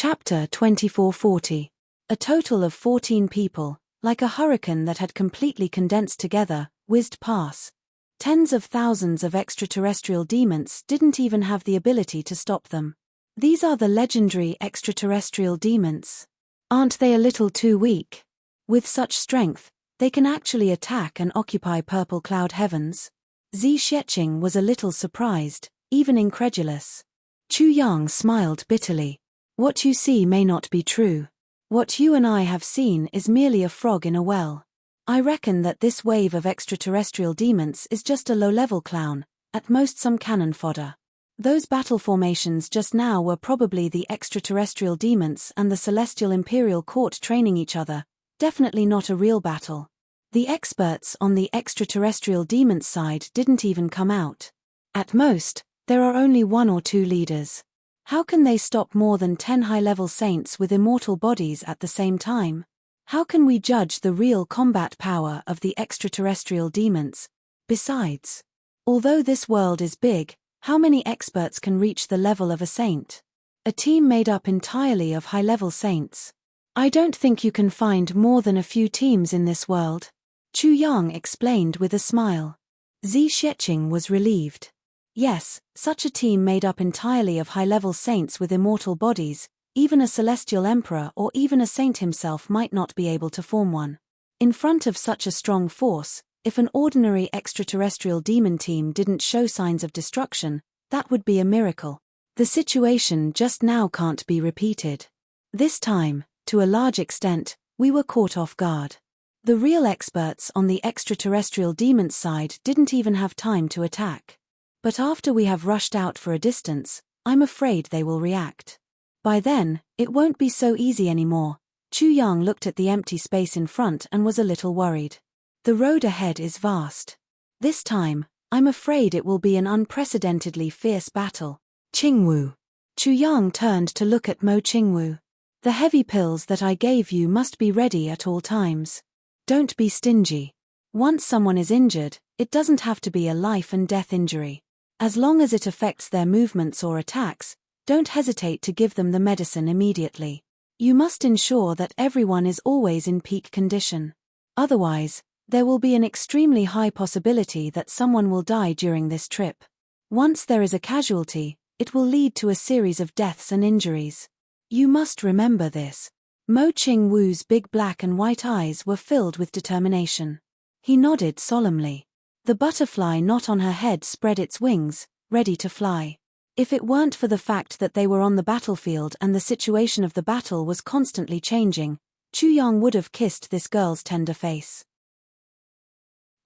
Chapter 2440. A total of 14 people, like a hurricane that had completely condensed together, whizzed past. Tens of thousands of extraterrestrial demons didn't even have the ability to stop them. These are the legendary extraterrestrial demons. Aren't they a little too weak? With such strength, they can actually attack and occupy purple cloud heavens. Zi Xieching was a little surprised, even incredulous. Chu Yang smiled bitterly. What you see may not be true. What you and I have seen is merely a frog in a well. I reckon that this wave of extraterrestrial demons is just a low-level clown, at most some cannon fodder. Those battle formations just now were probably the extraterrestrial demons and the Celestial Imperial Court training each other, definitely not a real battle. The experts on the extraterrestrial demons side didn't even come out. At most, there are only 1 or 2 leaders. How can they stop more than 10 high-level saints with immortal bodies at the same time? How can we judge the real combat power of the extraterrestrial demons? Besides, although this world is big, how many experts can reach the level of a saint? A team made up entirely of high-level saints. I don't think you can find more than a few teams in this world. Chu Yang explained with a smile. Zi Xieching was relieved. Yes, such a team made up entirely of high-level saints with immortal bodies, even a celestial emperor or even a saint himself might not be able to form one. In front of such a strong force, if an ordinary extraterrestrial demon team didn't show signs of destruction, that would be a miracle. The situation just now can't be repeated. This time, to a large extent, we were caught off guard. The real experts on the extraterrestrial demons side didn't even have time to attack. But after we have rushed out for a distance, I'm afraid they will react. By then, it won't be so easy anymore. Chu Yang looked at the empty space in front and was a little worried. The road ahead is vast. This time, I'm afraid it will be an unprecedentedly fierce battle. Qingwu. Chu Yang turned to look at Mo Qingwu. The heavy pills that I gave you must be ready at all times. Don't be stingy. Once someone is injured, it doesn't have to be a life and death injury. As long as it affects their movements or attacks, don't hesitate to give them the medicine immediately. You must ensure that everyone is always in peak condition. Otherwise, there will be an extremely high possibility that someone will die during this trip. Once there is a casualty, it will lead to a series of deaths and injuries. You must remember this. Mo Qingwu's big black and white eyes were filled with determination. He nodded solemnly. The butterfly knot on her head spread its wings, ready to fly. If it weren't for the fact that they were on the battlefield and the situation of the battle was constantly changing, Chu Yang would have kissed this girl's tender face.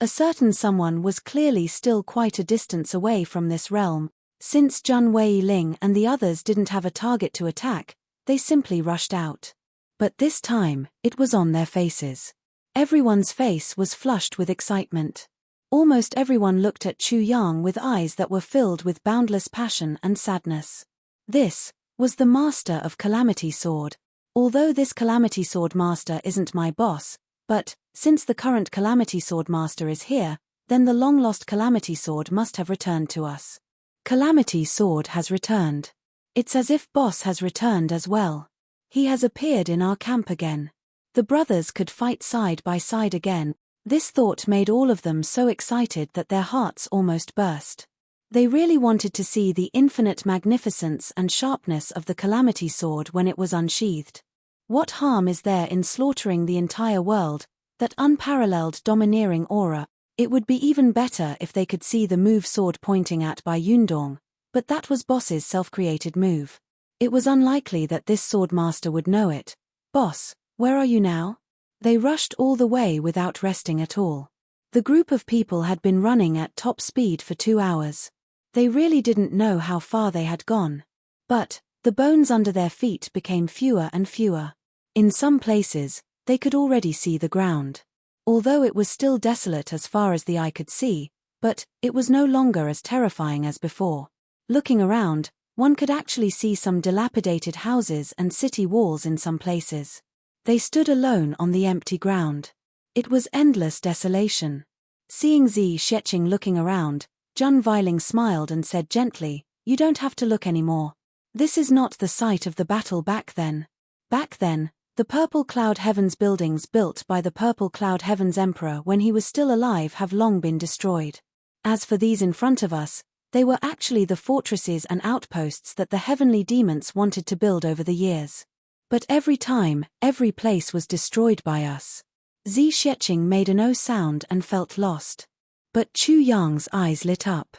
A certain someone was clearly still quite a distance away from this realm. Since Zhun Weiling and the others didn't have a target to attack, they simply rushed out. But this time, it was on their faces. Everyone's face was flushed with excitement. Almost everyone looked at Chu Yang with eyes that were filled with boundless passion and sadness. This was the master of Calamity Sword. Although this Calamity Sword master isn't my boss, but, since the current Calamity Sword master is here, then the long-lost Calamity Sword must have returned to us. Calamity Sword has returned. It's as if boss has returned as well. He has appeared in our camp again. The brothers could fight side by side again. This thought made all of them so excited that their hearts almost burst. They really wanted to see the infinite magnificence and sharpness of the Calamity Sword when it was unsheathed. What harm is there in slaughtering the entire world, that unparalleled domineering aura? It would be even better if they could see the move sword pointing at Bai Yundong, but that was boss's self-created move. It was unlikely that this sword master would know it. Boss, where are you now? They rushed all the way without resting at all. The group of people had been running at top speed for 2 hours. They really didn't know how far they had gone. But, the bones under their feet became fewer and fewer. In some places, they could already see the ground. Although it was still desolate as far as the eye could see, but it was no longer as terrifying as before. Looking around, one could actually see some dilapidated houses and city walls in some places. They stood alone on the empty ground. It was endless desolation. Seeing Zi Xieching looking around, Zhun Weiling smiled and said gently, "You don't have to look anymore. This is not the site of the battle back then. Back then, the Purple Cloud Heavens buildings built by the Purple Cloud Heavens Emperor when he was still alive have long been destroyed. As for these in front of us, they were actually the fortresses and outposts that the heavenly demons wanted to build over the years. But every time, every place was destroyed by us. Zi Xieching made a no sound and felt lost. But Chu Yang's eyes lit up.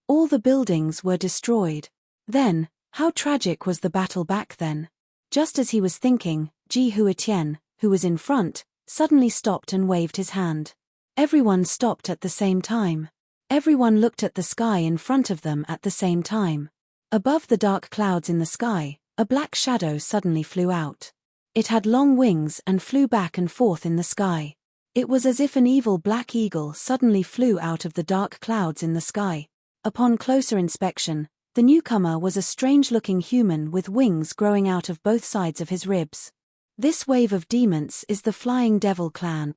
All the buildings were destroyed. Then, how tragic was the battle back then? Just as he was thinking, Ji Huatian, who was in front, suddenly stopped and waved his hand. Everyone stopped at the same time. Everyone looked at the sky in front of them at the same time. Above the dark clouds in the sky, a black shadow suddenly flew out. It had long wings and flew back and forth in the sky. It was as if an evil black eagle suddenly flew out of the dark clouds in the sky. Upon closer inspection, the newcomer was a strange-looking human with wings growing out of both sides of his ribs. This wave of demons is the Flying Devil clan.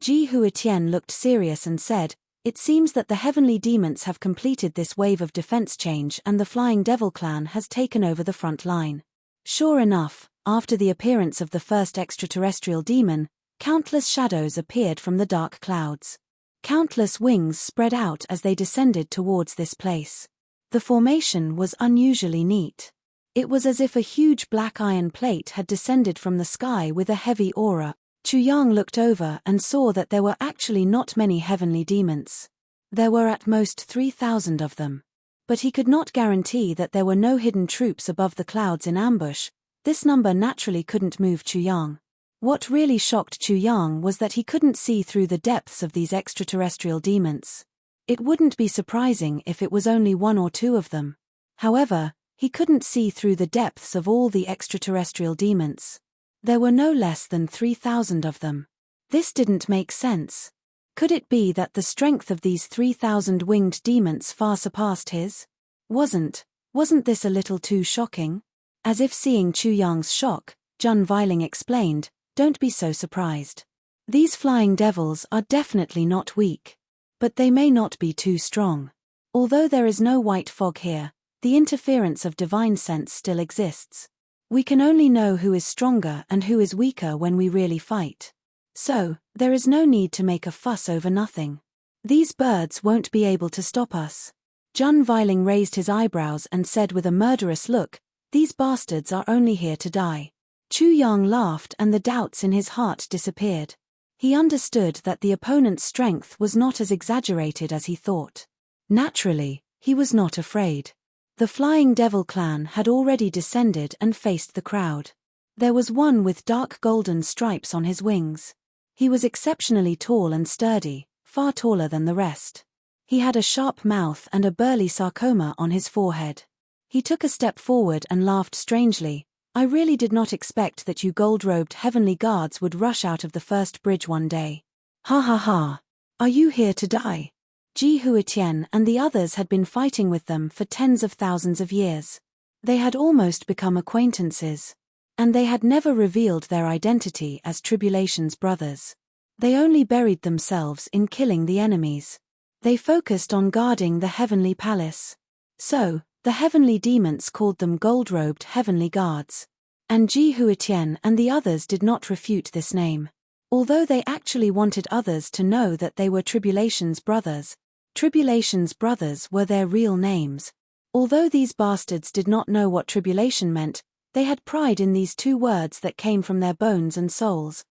Ji Huatian looked serious and said, "It seems that the heavenly demons have completed this wave of defense change and the Flying Devil clan has taken over the front line." Sure enough, after the appearance of the first extraterrestrial demon, countless shadows appeared from the dark clouds. Countless wings spread out as they descended towards this place. The formation was unusually neat. It was as if a huge black iron plate had descended from the sky with a heavy aura. Chu Yang looked over and saw that there were actually not many heavenly demons. There were at most 3,000 of them. But he could not guarantee that there were no hidden troops above the clouds in ambush. This number naturally couldn't move Chu Yang. What really shocked Chu Yang was that he couldn't see through the depths of these extraterrestrial demons. It wouldn't be surprising if it was only one or two of them. However, he couldn't see through the depths of all the extraterrestrial demons. There were no less than 3,000 of them. This didn't make sense. Could it be that the strength of these 3,000 winged demons far surpassed his? Wasn't this a little too shocking? As if seeing Chu Yang's shock, Jun Veiling explained, "Don't be so surprised. These flying devils are definitely not weak. But they may not be too strong. Although there is no white fog here, the interference of divine sense still exists. We can only know who is stronger and who is weaker when we really fight. So, there is no need to make a fuss over nothing. These birds won't be able to stop us." Jun Veiling raised his eyebrows and said with a murderous look, "These bastards are only here to die." Chu Yang laughed and the doubts in his heart disappeared. He understood that the opponent's strength was not as exaggerated as he thought. Naturally, he was not afraid. The Flying Devil clan had already descended and faced the crowd. There was one with dark golden stripes on his wings. He was exceptionally tall and sturdy, far taller than the rest. He had a sharp mouth and a burly sarcoma on his forehead. He took a step forward and laughed strangely. "I really did not expect that you gold-robed heavenly guards would rush out of the first bridge one day. Ha ha ha. Are you here to die?" Ji Huatian and the others had been fighting with them for tens of thousands of years. They had almost become acquaintances. And they had never revealed their identity as Tribulation's brothers. They only buried themselves in killing the enemies. They focused on guarding the heavenly palace. So, the heavenly demons called them gold-robed heavenly guards. And Ji Huatian and the others did not refute this name. Although they actually wanted others to know that they were Tribulation's brothers. Tribulation's brothers were their real names. Although these bastards did not know what tribulation meant, they had pride in these two words that came from their bones and souls.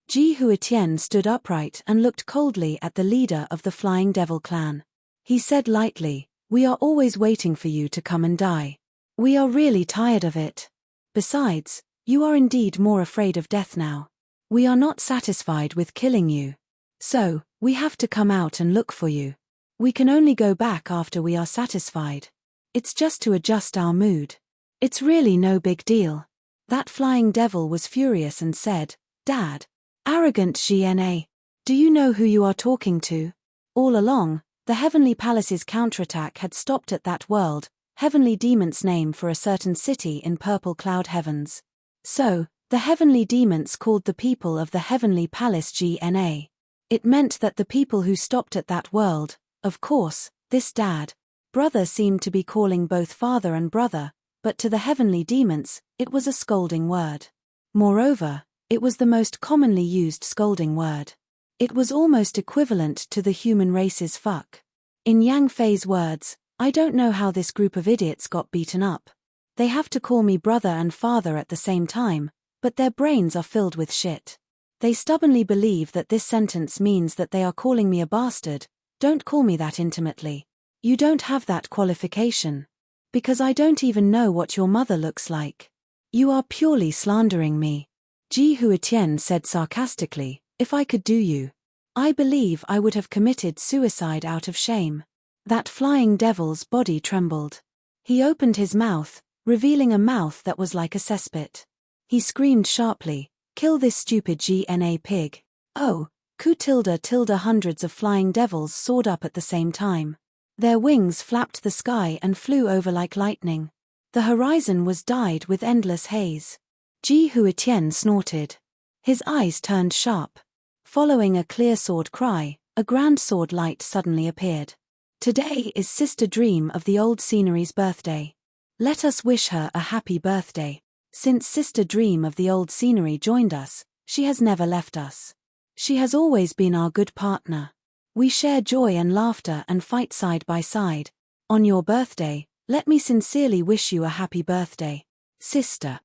Ji Huatian stood upright and looked coldly at the leader of the Flying Devil clan. He said lightly, "We are always waiting for you to come and die. We are really tired of it. Besides, you are indeed more afraid of death now. We are not satisfied with killing you. So, we have to come out and look for you. We can only go back after we are satisfied. It's just to adjust our mood. It's really no big deal." That Flying Devil was furious and said, "Dad. Arrogant GNA. Do you know who you are talking to?" All along, the Heavenly Palace's counterattack had stopped at that world, Heavenly Demon's name for a certain city in Purple Cloud Heavens. So, the Heavenly Demons called the people of the Heavenly Palace GNA. It meant that the people who stopped at that world, of course, this dad, brother seemed to be calling both father and brother, but to the heavenly demons, it was a scolding word. Moreover, it was the most commonly used scolding word. It was almost equivalent to the human race's fuck. In Yang Fei's words, I don't know how this group of idiots got beaten up. They have to call me brother and father at the same time, but their brains are filled with shit. They stubbornly believe that this sentence means that they are calling me a bastard. Don't call me that intimately. You don't have that qualification. Because I don't even know what your mother looks like. You are purely slandering me. Ji Huitian said sarcastically, if I could do you, I believe I would have committed suicide out of shame. That flying devil's body trembled. He opened his mouth, revealing a mouth that was like a cesspit. He screamed sharply, kill this stupid GNA pig. Oh, ku tilde tilde hundreds of flying devils soared up at the same time. Their wings flapped the sky and flew over like lightning. The horizon was dyed with endless haze. Ji Huitian snorted. His eyes turned sharp. Following a clear sword cry, a grand sword light suddenly appeared. Today is Sister Dream of the Old Scenery's birthday. Let us wish her a happy birthday. Since Sister Dream of the Old Scenery joined us, she has never left us. She has always been our good partner. We share joy and laughter and fight side by side. On your birthday, let me sincerely wish you a happy birthday, sister.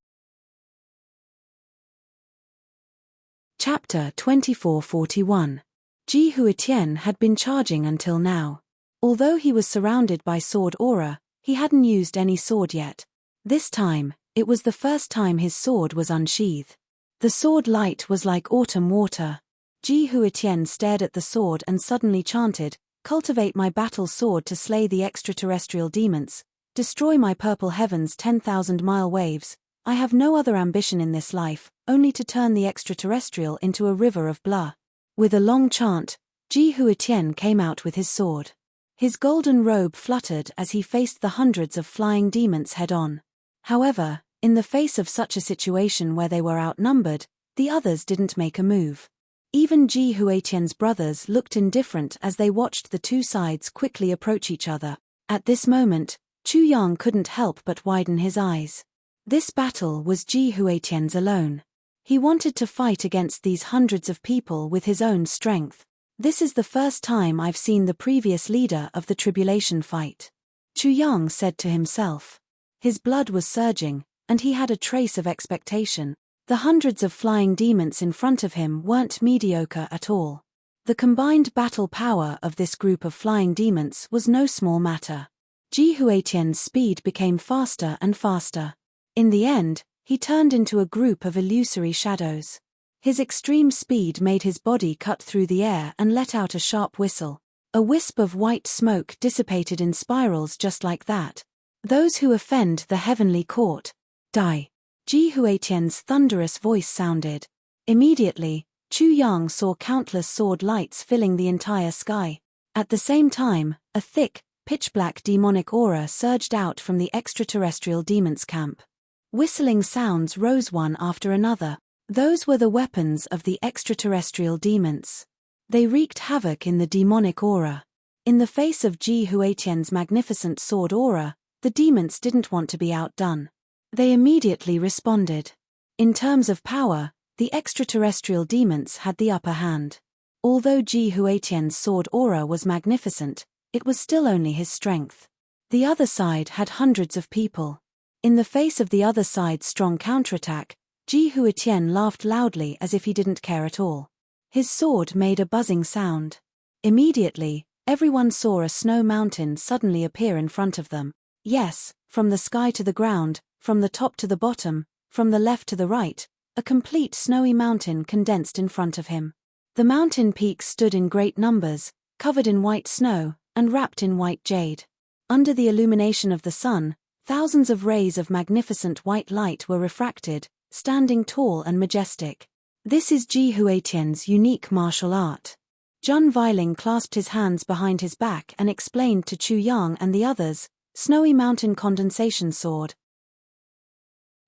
Chapter 2441. Ji Huitian had been charging until now. Although he was surrounded by sword aura, he hadn't used any sword yet. This time, it was the first time his sword was unsheathed. The sword light was like autumn water. Ji Huitian stared at the sword and suddenly chanted, cultivate my battle sword to slay the extraterrestrial demons, destroy my purple heaven's 10,000-mile waves. I have no other ambition in this life, only to turn the extraterrestrial into a river of blood. With a long chant, Ji Huitian came out with his sword. His golden robe fluttered as he faced the hundreds of flying demons head-on. However, in the face of such a situation where they were outnumbered, the others didn't make a move. Even Ji Huitian's brothers looked indifferent as they watched the two sides quickly approach each other. At this moment, Chu Yang couldn't help but widen his eyes. This battle was Ji Huitian's alone. He wanted to fight against these hundreds of people with his own strength. This is the first time I've seen the previous leader of the tribulation fight. Chu Yang said to himself. His blood was surging, and he had a trace of expectation. The hundreds of flying demons in front of him weren't mediocre at all. The combined battle power of this group of flying demons was no small matter. Ji Huitian's speed became faster and faster. In the end, he turned into a group of illusory shadows. His extreme speed made his body cut through the air and let out a sharp whistle. A wisp of white smoke dissipated in spirals just like that. Those who offend the heavenly court, die. Ji Huitian's thunderous voice sounded. Immediately, Chu Yang saw countless sword lights filling the entire sky. At the same time, a thick, pitch-black demonic aura surged out from the extraterrestrial demons' camp. Whistling sounds rose one after another. Those were the weapons of the extraterrestrial demons. They wreaked havoc in the demonic aura. In the face of Ji Huitian's magnificent sword aura, the demons didn't want to be outdone. They immediately responded. In terms of power, the extraterrestrial demons had the upper hand. Although Ji Huitian's sword aura was magnificent, it was still only his strength. The other side had hundreds of people. In the face of the other side's strong counterattack, Ji Huitian laughed loudly as if he didn't care at all. His sword made a buzzing sound. Immediately, everyone saw a snow mountain suddenly appear in front of them. Yes, from the sky to the ground, from the top to the bottom, from the left to the right, a complete snowy mountain condensed in front of him. The mountain peaks stood in great numbers, covered in white snow, and wrapped in white jade. Under the illumination of the sun, thousands of rays of magnificent white light were refracted, standing tall and majestic. This is Ji Huitian's unique martial art. Jun Weiling clasped his hands behind his back and explained to Chu Yang and the others, Snowy Mountain Condensation Sword.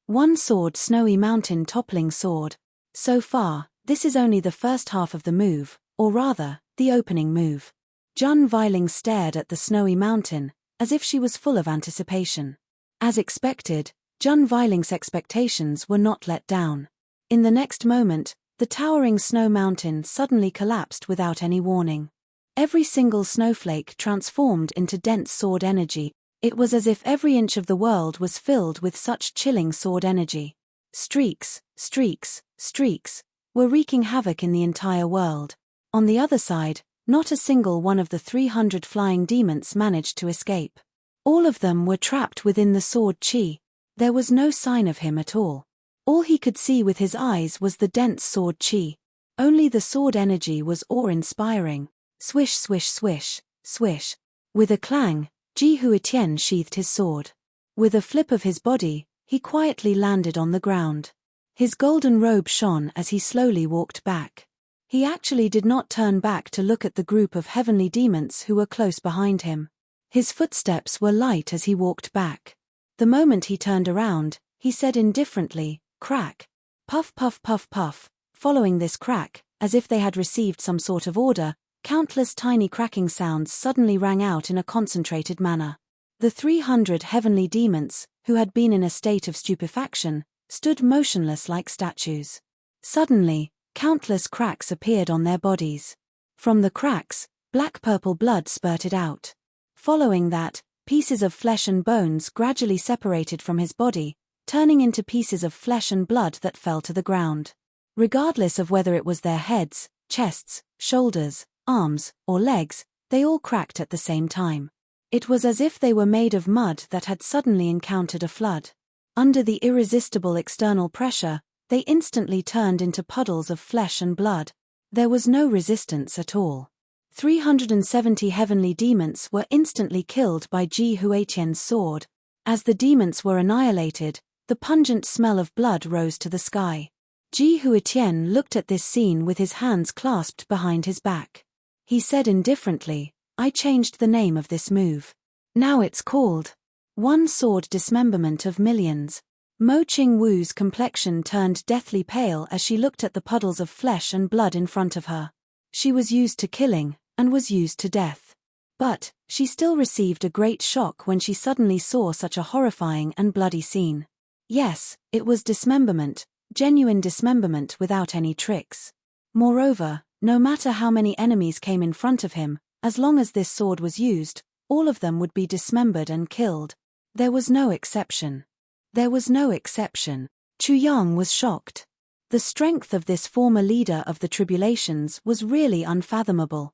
One sword, Snowy Mountain Toppling Sword. So far, this is only the first half of the move, or rather, the opening move. Jun Weiling stared at the snowy mountain, as if she was full of anticipation. As expected, Unveiling's expectations were not let down. In the next moment, the towering snow mountain suddenly collapsed without any warning. Every single snowflake transformed into dense sword energy. It was as if every inch of the world was filled with such chilling sword energy. Streaks, streaks, streaks, were wreaking havoc in the entire world. On the other side, not a single one of the 300 flying demons managed to escape. All of them were trapped within the sword chi. There was no sign of him at all. All he could see with his eyes was the dense sword chi. Only the sword energy was awe-inspiring. Swish, swish, swish, swish. With a clang, Ji Huitian sheathed his sword. With a flip of his body, he quietly landed on the ground. His golden robe shone as he slowly walked back. He actually did not turn back to look at the group of heavenly demons who were close behind him. His footsteps were light as he walked back. The moment he turned around, he said indifferently, "Crack." Puff, puff, puff, puff. Following this crack, as if they had received some sort of order, countless tiny cracking sounds suddenly rang out in a concentrated manner. The 300 heavenly demons, who had been in a state of stupefaction, stood motionless like statues. Suddenly, countless cracks appeared on their bodies. From the cracks, black-purple blood spurted out. Following that, pieces of flesh and bones gradually separated from his body, turning into pieces of flesh and blood that fell to the ground. Regardless of whether it was their heads, chests, shoulders, arms, or legs, they all cracked at the same time. It was as if they were made of mud that had suddenly encountered a flood. Under the irresistible external pressure, they instantly turned into puddles of flesh and blood. There was no resistance at all. 370 heavenly demons were instantly killed by Ji Huitian's sword. As the demons were annihilated, the pungent smell of blood rose to the sky. Ji Huitian looked at this scene with his hands clasped behind his back. He said indifferently, "I changed the name of this move. Now it's called One Sword Dismemberment of Millions." Mo Qingwu's complexion turned deathly pale as she looked at the puddles of flesh and blood in front of her. She was used to killing, and was used to death. But, she still received a great shock when she suddenly saw such a horrifying and bloody scene. Yes, it was dismemberment, genuine dismemberment without any tricks. Moreover, no matter how many enemies came in front of him, as long as this sword was used, all of them would be dismembered and killed. There was no exception. There was no exception. Chu Yang was shocked. The strength of this former leader of the tribulations was really unfathomable.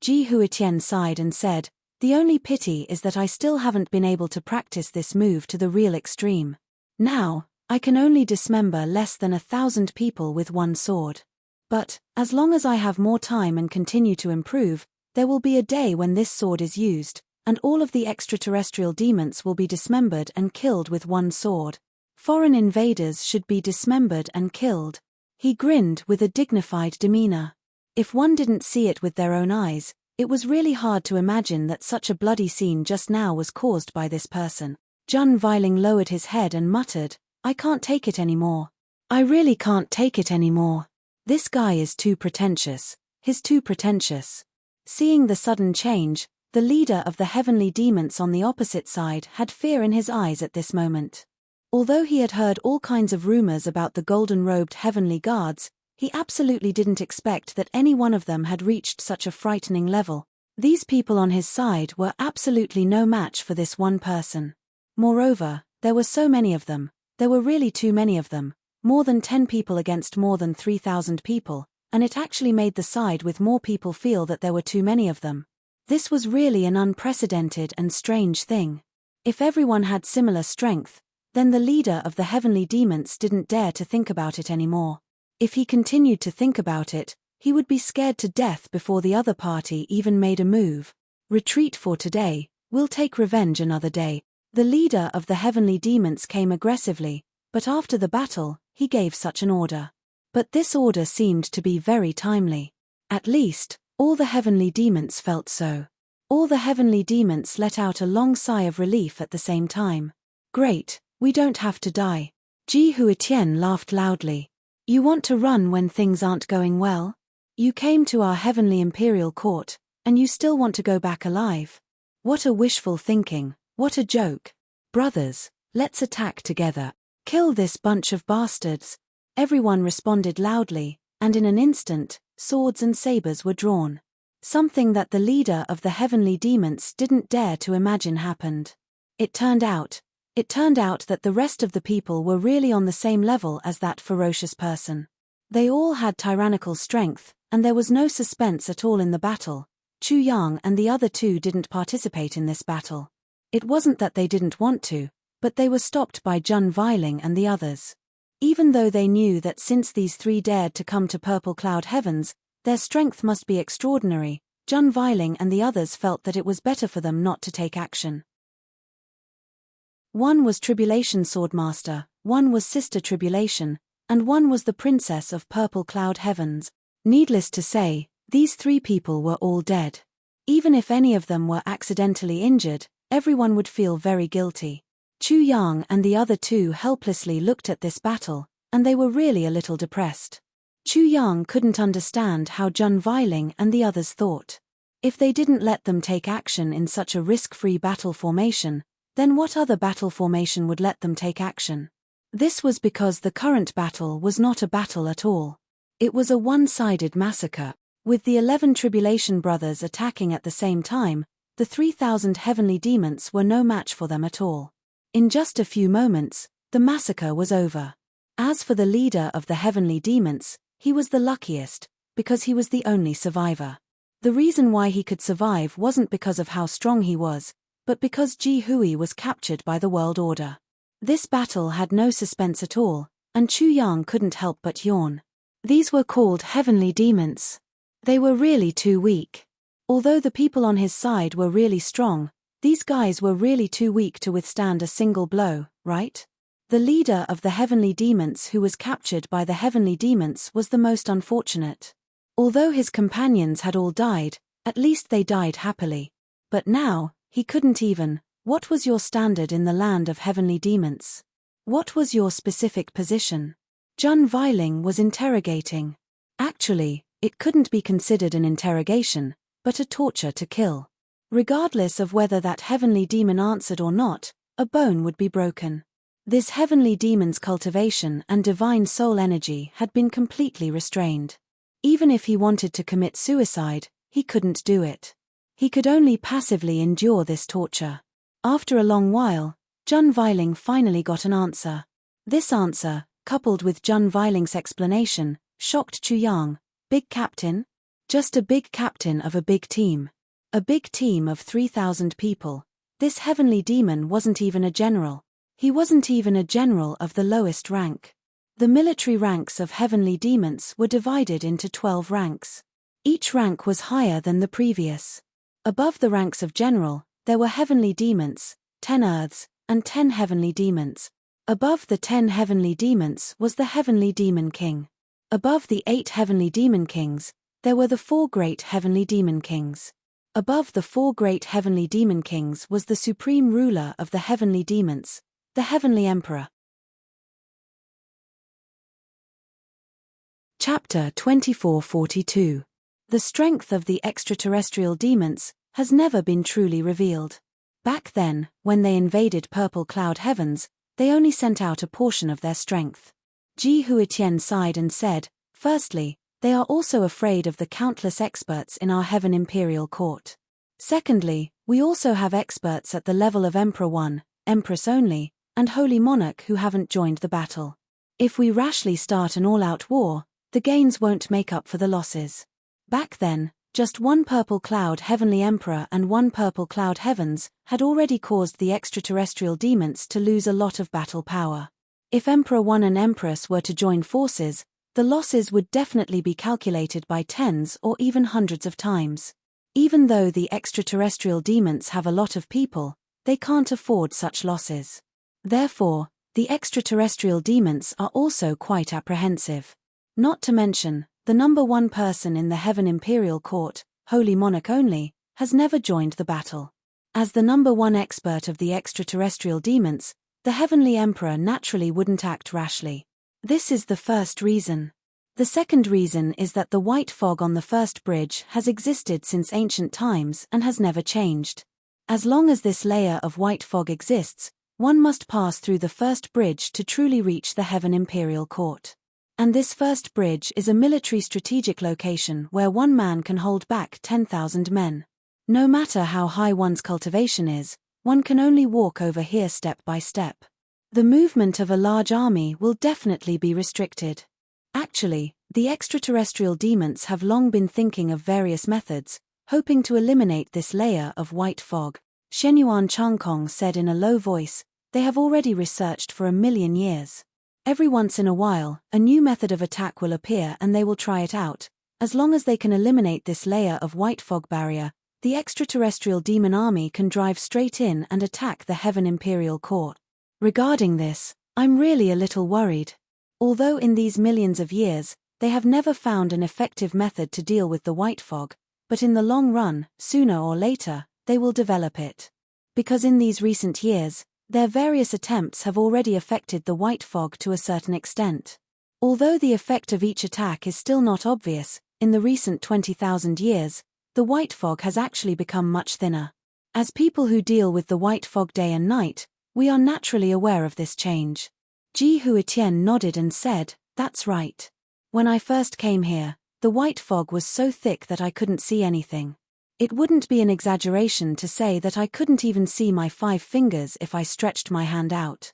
Ji Huitian sighed and said, "The only pity is that I still haven't been able to practice this move to the real extreme. Now, I can only dismember less than 1,000 people with one sword. But, as long as I have more time and continue to improve, there will be a day when this sword is used, and all of the extraterrestrial demons will be dismembered and killed with one sword. Foreign invaders should be dismembered and killed." He grinned with a dignified demeanor. If one didn't see it with their own eyes, it was really hard to imagine that such a bloody scene just now was caused by this person. Unveiling lowered his head and muttered, "I can't take it anymore. I really can't take it anymore. This guy is too pretentious. He's too pretentious." Seeing the sudden change, the leader of the heavenly demons on the opposite side had fear in his eyes at this moment. Although he had heard all kinds of rumors about the golden-robed heavenly guards, he absolutely didn't expect that any one of them had reached such a frightening level. These people on his side were absolutely no match for this one person. Moreover, there were so many of them. There were really too many of them, more than 10 people against more than 3,000 people, and it actually made the side with more people feel that there were too many of them. This was really an unprecedented and strange thing. If everyone had similar strength, then the leader of the heavenly demons didn't dare to think about it anymore. If he continued to think about it, he would be scared to death before the other party even made a move. Retreat for today, we'll take revenge another day. The leader of the heavenly demons came aggressively, but after the battle, he gave such an order. But this order seemed to be very timely. At least, all the heavenly demons felt so. All the heavenly demons let out a long sigh of relief at the same time. "Great, we don't have to die." Ji Huitian laughed loudly. "You want to run when things aren't going well? You came to our heavenly imperial court, and you still want to go back alive? What a wishful thinking, what a joke. Brothers, let's attack together. Kill this bunch of bastards. Everyone responded loudly, and in an instant, swords and sabers were drawn. Something that the leader of the heavenly demons didn't dare to imagine happened. It turned out that the rest of the people were really on the same level as that ferocious person. They all had tyrannical strength, and there was no suspense at all in the battle. Chu Yang and the other two didn't participate in this battle. It wasn't that they didn't want to, but they were stopped by unveils and the others. Even though they knew that since these three dared to come to Purple Cloud Heavens, their strength must be extraordinary, unveils and the others felt that it was better for them not to take action. One was Tribulation Swordmaster, one was Sister Tribulation, and one was the Princess of Purple Cloud Heavens. Needless to say, these three people were all dead. Even if any of them were accidentally injured, everyone would feel very guilty. Chu Yang and the other two helplessly looked at this battle, and they were really a little depressed. Chu Yang couldn't understand how unveils and the others thought. If they didn't let them take action in such a risk-free battle formation, then what other battle formation would let them take action? This was because the current battle was not a battle at all. It was a one-sided massacre. With the 11 Tribulation Brothers attacking at the same time, the 3,000 heavenly demons were no match for them at all. In just a few moments, the massacre was over. As for the leader of the heavenly demons, he was the luckiest, because he was the only survivor. The reason why he could survive wasn't because of how strong he was, but because Ji Hui was captured by the world order. This battle had no suspense at all, and Chu Yang couldn't help but yawn. These were called heavenly demons. They were really too weak. Although the people on his side were really strong, these guys were really too weak to withstand a single blow, right? The leader of the heavenly demons who was captured by the heavenly demons was the most unfortunate. Although his companions had all died, at least they died happily. But now, he couldn't even. What was your standard in the land of heavenly demons? What was your specific position? Unveils was interrogating. Actually, it couldn't be considered an interrogation, but a torture to kill. Regardless of whether that heavenly demon answered or not, a bone would be broken. This heavenly demon's cultivation and divine soul energy had been completely restrained. Even if he wanted to commit suicide, he couldn't do it. He could only passively endure this torture. After a long while, Unveils finally got an answer. This answer, coupled with Unveils' explanation, shocked Chu Yang. Big captain? Just a big captain of a big team. A big team of 3,000 people. This heavenly demon wasn't even a general. He wasn't even a general of the lowest rank. The military ranks of heavenly demons were divided into 12 ranks. Each rank was higher than the previous. Above the ranks of general, there were heavenly demons, 10 earths, and 10 heavenly demons. Above the 10 heavenly demons was the heavenly demon king. Above the 8 heavenly demon kings, there were the 4 great heavenly demon kings. Above the 4 great heavenly demon kings was the supreme ruler of the heavenly demons, the heavenly emperor. Chapter 2442. The strength of the extraterrestrial demons has never been truly revealed. Back then, when they invaded Purple Cloud Heavens, they only sent out a portion of their strength. Ji Huitian sighed and said, firstly, they are also afraid of the countless experts in our Heaven Imperial Court. Secondly, we also have experts at the level of Emperor 1, Empress only, and Holy Monarch who haven't joined the battle. If we rashly start an all-out war, the gains won't make up for the losses. Back then, just one Purple Cloud Heavenly Emperor and one Purple Cloud Heavens had already caused the extraterrestrial demons to lose a lot of battle power. If Emperor 1 and Empress were to join forces, the losses would definitely be calculated by tens or even hundreds of times. Even though the extraterrestrial demons have a lot of people, they can't afford such losses. Therefore, the extraterrestrial demons are also quite apprehensive. Not to mention, the number one person in the Heaven Imperial Court, Holy Monarch only, has never joined the battle. As the number one expert of the extraterrestrial demons, the Heavenly Emperor naturally wouldn't act rashly. This is the first reason. The second reason is that the white fog on the first bridge has existed since ancient times and has never changed. As long as this layer of white fog exists, one must pass through the first bridge to truly reach the Heaven Imperial Court. And this first bridge is a military strategic location where one man can hold back 10,000 men. No matter how high one's cultivation is, one can only walk over here step by step. The movement of a large army will definitely be restricted. Actually, the extraterrestrial demons have long been thinking of various methods, hoping to eliminate this layer of white fog. Shenyuan Changkong said in a low voice, they have already researched for 1,000,000 years. Every once in a while, a new method of attack will appear and they will try it out. As long as they can eliminate this layer of white fog barrier, the extraterrestrial demon army can drive straight in and attack the Heaven Imperial Court. Regarding this, I'm really a little worried. Although in these millions of years, they have never found an effective method to deal with the white fog, but in the long run, sooner or later, they will develop it. Because in these recent years, their various attempts have already affected the white fog to a certain extent. Although the effect of each attack is still not obvious, in the recent 20,000 years, the white fog has actually become much thinner. As people who deal with the white fog day and night, we are naturally aware of this change. Ji Huitian nodded and said, "That's right. When I first came here, the white fog was so thick that I couldn't see anything. It wouldn't be an exaggeration to say that I couldn't even see my 5 fingers if I stretched my hand out.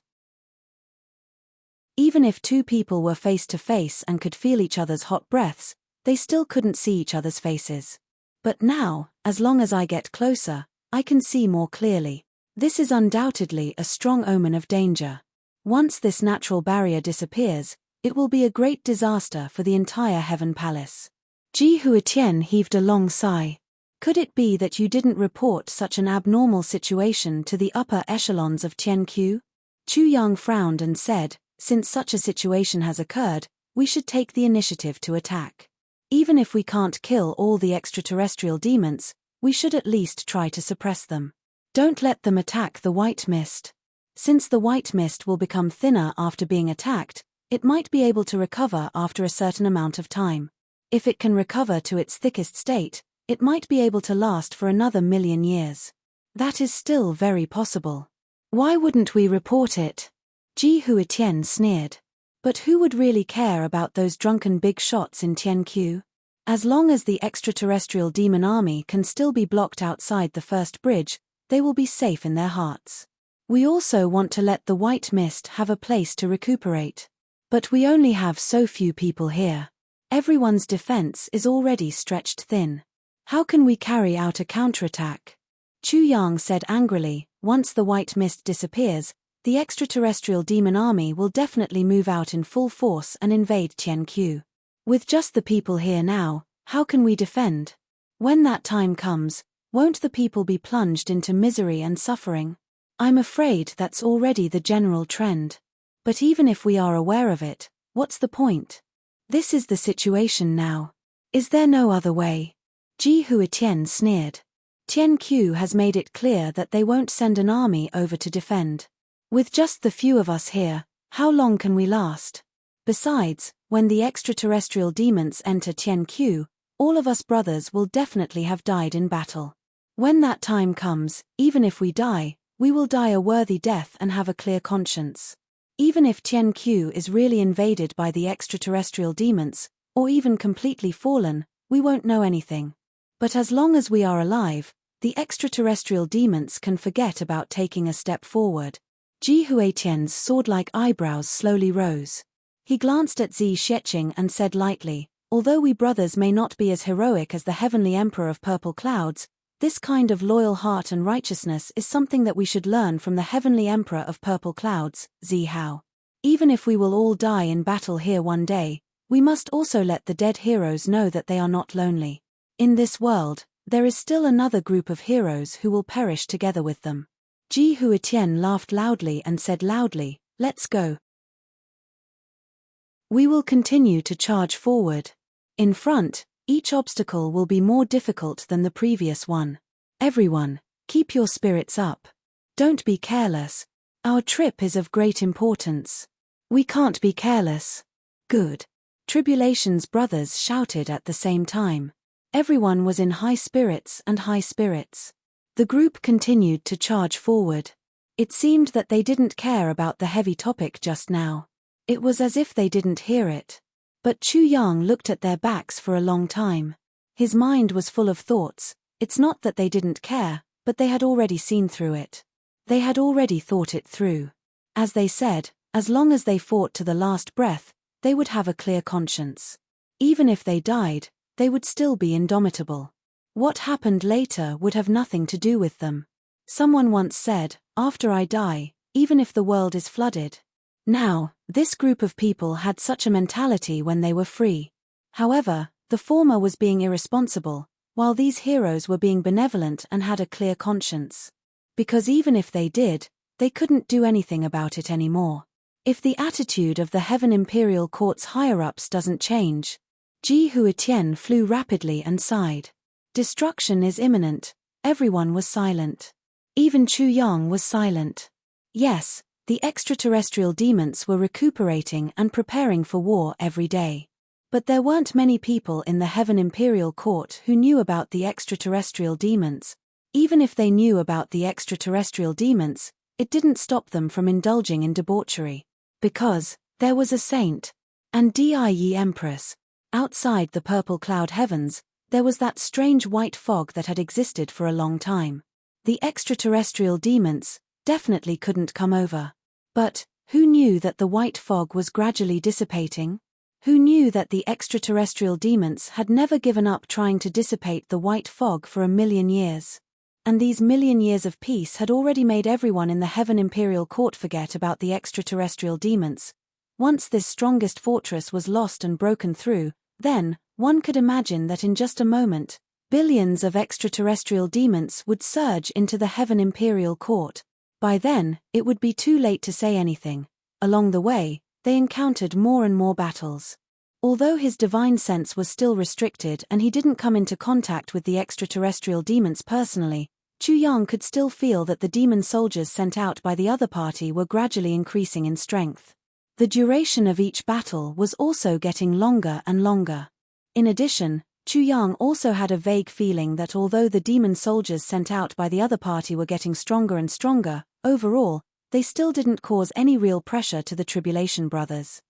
Even if 2 people were face to face and could feel each other's hot breaths, they still couldn't see each other's faces. But now, as long as I get closer, I can see more clearly. This is undoubtedly a strong omen of danger. Once this natural barrier disappears, it will be a great disaster for the entire Heaven Palace." Ji Huitian heaved a long sigh. "Could it be that you didn't report such an abnormal situation to the upper echelons of Tianqiu?" Chu Yang frowned and said, "Since such a situation has occurred, we should take the initiative to attack. Even if we can't kill all the extraterrestrial demons, we should at least try to suppress them. Don't let them attack the white mist. Since the white mist will become thinner after being attacked, it might be able to recover after a certain amount of time. If it can recover to its thickest state, it might be able to last for another 1,000,000 years. That is still very possible. Why wouldn't we report it?" Ji Huitian sneered. "But who would really care about those drunken big shots in Tianqiu? As long as the extraterrestrial demon army can still be blocked outside the first bridge, they will be safe in their hearts. We also want to let the white mist have a place to recuperate. But we only have so few people here. Everyone's defense is already stretched thin. How can we carry out a counterattack?" Chu Yang said angrily, "Once the white mist disappears, the extraterrestrial demon army will definitely move out in full force and invade Tianqiu. With just the people here now, how can we defend? When that time comes, won't the people be plunged into misery and suffering? I'm afraid that's already the general trend. But even if we are aware of it, what's the point? This is the situation now. Is there no other way?" Ji Huitian sneered. "Tianqiu has made it clear that they won't send an army over to defend. With just the few of us here, how long can we last? Besides, when the extraterrestrial demons enter Tianqiu, all of us brothers will definitely have died in battle. When that time comes, even if we die, we will die a worthy death and have a clear conscience. Even if Tianqiu is really invaded by the extraterrestrial demons, or even completely fallen, we won't know anything. But as long as we are alive, the extraterrestrial demons can forget about taking a step forward." Ji Huitian's sword-like eyebrows slowly rose. He glanced at Zi Sheqing and said lightly, "Although we brothers may not be as heroic as the Heavenly Emperor of Purple Clouds, this kind of loyal heart and righteousness is something that we should learn from the Heavenly Emperor of Purple Clouds, Zi Hao. Even if we will all die in battle here one day, we must also let the dead heroes know that they are not lonely. In this world, there is still another group of heroes who will perish together with them." Ji Huitian laughed loudly and said loudly, "Let's go. We will continue to charge forward. In front, each obstacle will be more difficult than the previous one. Everyone, keep your spirits up. Don't be careless. Our trip is of great importance." "We can't be careless." "Good." Tribulation's brothers shouted at the same time. Everyone was in high spirits. The group continued to charge forward. It seemed that they didn't care about the heavy topic just now. It was as if they didn't hear it. But Chu Yang looked at their backs for a long time. His mind was full of thoughts. It's not that they didn't care, but they had already seen through it. They had already thought it through. As they said, as long as they fought to the last breath, they would have a clear conscience. Even if they died, they would still be indomitable. What happened later would have nothing to do with them. Someone once said, "After I die, even if the world is flooded." Now, this group of people had such a mentality when they were free. However, the former was being irresponsible, while these heroes were being benevolent and had a clear conscience. Because even if they did, they couldn't do anything about it anymore. If the attitude of the Heaven Imperial Court's higher-ups doesn't change. Ji Huitian flew rapidly and sighed. Destruction is imminent. Everyone was silent. Even Chu Yang was silent. Yes, the extraterrestrial demons were recuperating and preparing for war every day. But there weren't many people in the Heaven Imperial Court who knew about the extraterrestrial demons. Even if they knew about the extraterrestrial demons, it didn't stop them from indulging in debauchery. Because there was a saint, and Die Empress. Outside the purple cloud heavens, there was that strange white fog that had existed for a long time. The extraterrestrial demons definitely couldn't come over. But who knew that the white fog was gradually dissipating? Who knew that the extraterrestrial demons had never given up trying to dissipate the white fog for 1,000,000 years? And these 1,000,000 years of peace had already made everyone in the Heaven Imperial Court forget about the extraterrestrial demons. Once this strongest fortress was lost and broken through, then, one could imagine that in just a moment, billions of extraterrestrial demons would surge into the Heaven Imperial Court. By then, it would be too late to say anything. Along the way, they encountered more and more battles. Although his divine sense was still restricted and he didn't come into contact with the extraterrestrial demons personally, Chu Yang could still feel that the demon soldiers sent out by the other party were gradually increasing in strength. The duration of each battle was also getting longer and longer. In addition, Chu Yang also had a vague feeling that although the demon soldiers sent out by the other party were getting stronger and stronger, overall, they still didn't cause any real pressure to the Tribulation Brothers.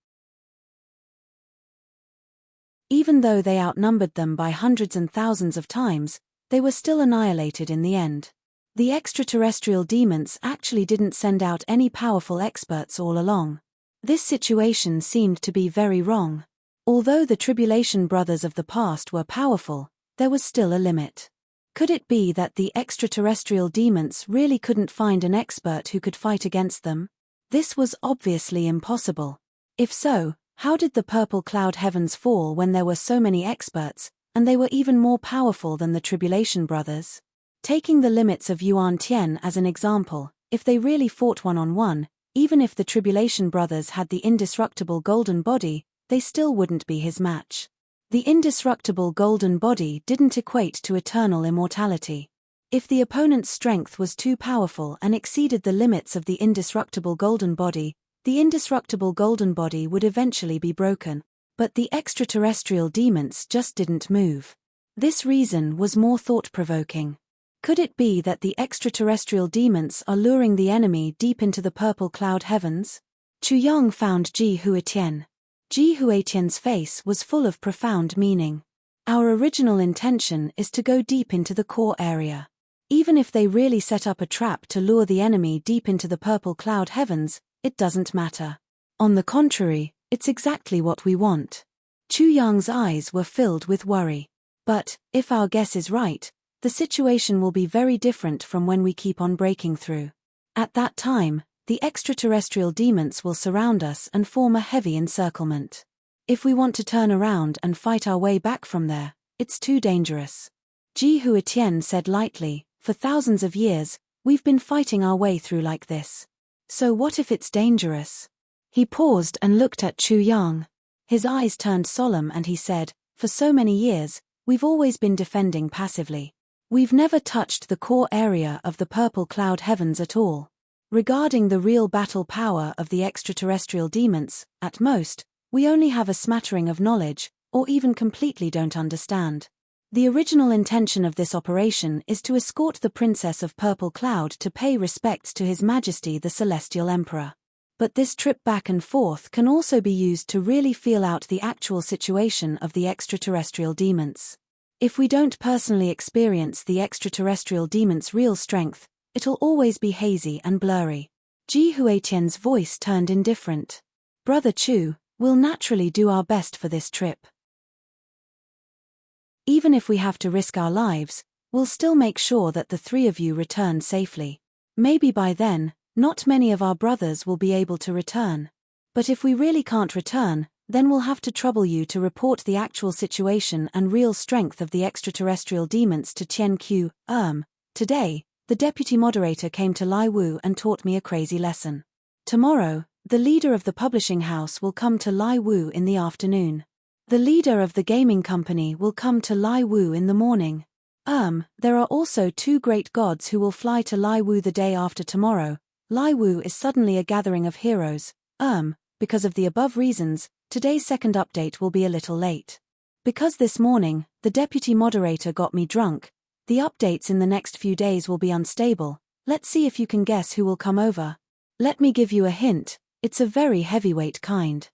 Even though they outnumbered them by hundreds and thousands of times, they were still annihilated in the end. The extraterrestrial demons actually didn't send out any powerful experts all along. This situation seemed to be very wrong. Although the Tribulation Brothers of the past were powerful, there was still a limit. Could it be that the extraterrestrial demons really couldn't find an expert who could fight against them? This was obviously impossible. If so, how did the purple cloud heavens fall when there were so many experts, and they were even more powerful than the Tribulation Brothers? Taking the limits of Yuan Tian as an example, if they really fought one-on-one, even if the Tribulation Brothers had the indestructible golden body, they still wouldn't be his match. The indestructible golden body didn't equate to eternal immortality. If the opponent's strength was too powerful and exceeded the limits of the indestructible golden body, the indestructible golden body would eventually be broken. But the extraterrestrial demons just didn't move. This reason was more thought-provoking. Could it be that the extraterrestrial demons are luring the enemy deep into the purple cloud heavens? Chu Yang found Ji Huitian. Ji Huitian's face was full of profound meaning. Our original intention is to go deep into the core area. Even if they really set up a trap to lure the enemy deep into the purple cloud heavens, it doesn't matter. On the contrary, it's exactly what we want. Chu Yang's eyes were filled with worry. But, if our guess is right, the situation will be very different from when we keep on breaking through. At that time, the extraterrestrial demons will surround us and form a heavy encirclement. If we want to turn around and fight our way back from there, it's too dangerous. Ji Huitian said lightly, for thousands of years, we've been fighting our way through like this. So what if it's dangerous? He paused and looked at Chu Yang. His eyes turned solemn and he said, for so many years, we've always been defending passively. We've never touched the core area of the purple cloud heavens at all. Regarding the real battle power of the extraterrestrial demons, at most, we only have a smattering of knowledge, or even completely don't understand. The original intention of this operation is to escort the Princess of Purple Cloud to pay respects to His Majesty the Celestial Emperor. But this trip back and forth can also be used to really feel out the actual situation of the extraterrestrial demons. If we don't personally experience the extraterrestrial demon's real strength, it'll always be hazy and blurry. Ji Huetian's voice turned indifferent. Brother Chu, we'll naturally do our best for this trip. Even if we have to risk our lives, we'll still make sure that the three of you return safely. Maybe by then, not many of our brothers will be able to return. But if we really can't return, then we'll have to trouble you to report the actual situation and real strength of the extraterrestrial demons to Qian Q. Today, the deputy moderator came to Lai Wu and taught me a crazy lesson. Tomorrow, the leader of the publishing house will come to Lai Wu in the afternoon. The leader of the gaming company will come to Lai Wu in the morning. There are also two great gods who will fly to Lai Wu the day after tomorrow. Lai Wu is suddenly a gathering of heroes. Because of the above reasons, today's second update will be a little late. Because this morning, the deputy moderator got me drunk, the updates in the next few days will be unstable. Let's see if you can guess who will come over. Let me give you a hint, it's a very heavyweight kind.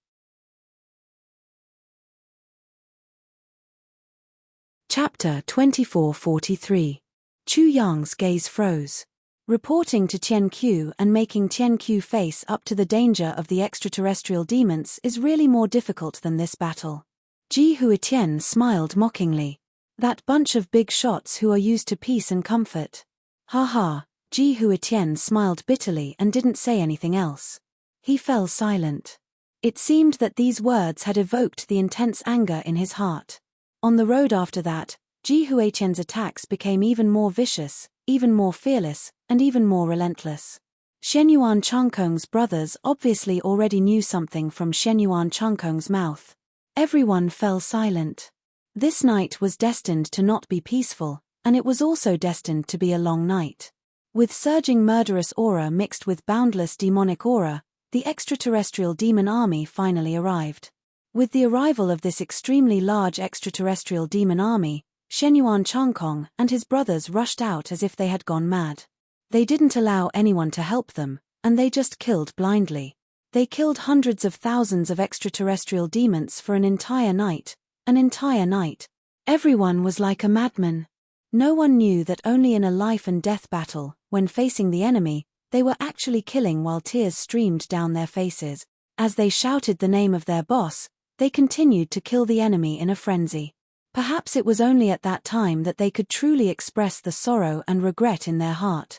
Chapter 2443. Chu Yang's gaze froze. Reporting to Qian Q and making Qian Q face up to the danger of the extraterrestrial demons is really more difficult than this battle. Ji Huitian smiled mockingly. That bunch of big shots who are used to peace and comfort. Ha ha, Ji Huitian smiled bitterly and didn't say anything else. He fell silent. It seemed that these words had evoked the intense anger in his heart. On the road after that, Ji Huitian's attacks became even more vicious, even more fearless, and even more relentless. Shenyuan Changkong's brothers obviously already knew something from Shenyuan Changkong's mouth. Everyone fell silent. This night was destined to not be peaceful, and it was also destined to be a long night. With surging murderous aura mixed with boundless demonic aura, the extraterrestrial demon army finally arrived. With the arrival of this extremely large extraterrestrial demon army, Shenyuan Changkong and his brothers rushed out as if they had gone mad. They didn't allow anyone to help them, and they just killed blindly. They killed hundreds of thousands of extraterrestrial demons for an entire night. An entire night. Everyone was like a madman. No one knew that only in a life and death battle, when facing the enemy, they were actually killing while tears streamed down their faces. As they shouted the name of their boss, they continued to kill the enemy in a frenzy. Perhaps it was only at that time that they could truly express the sorrow and regret in their heart.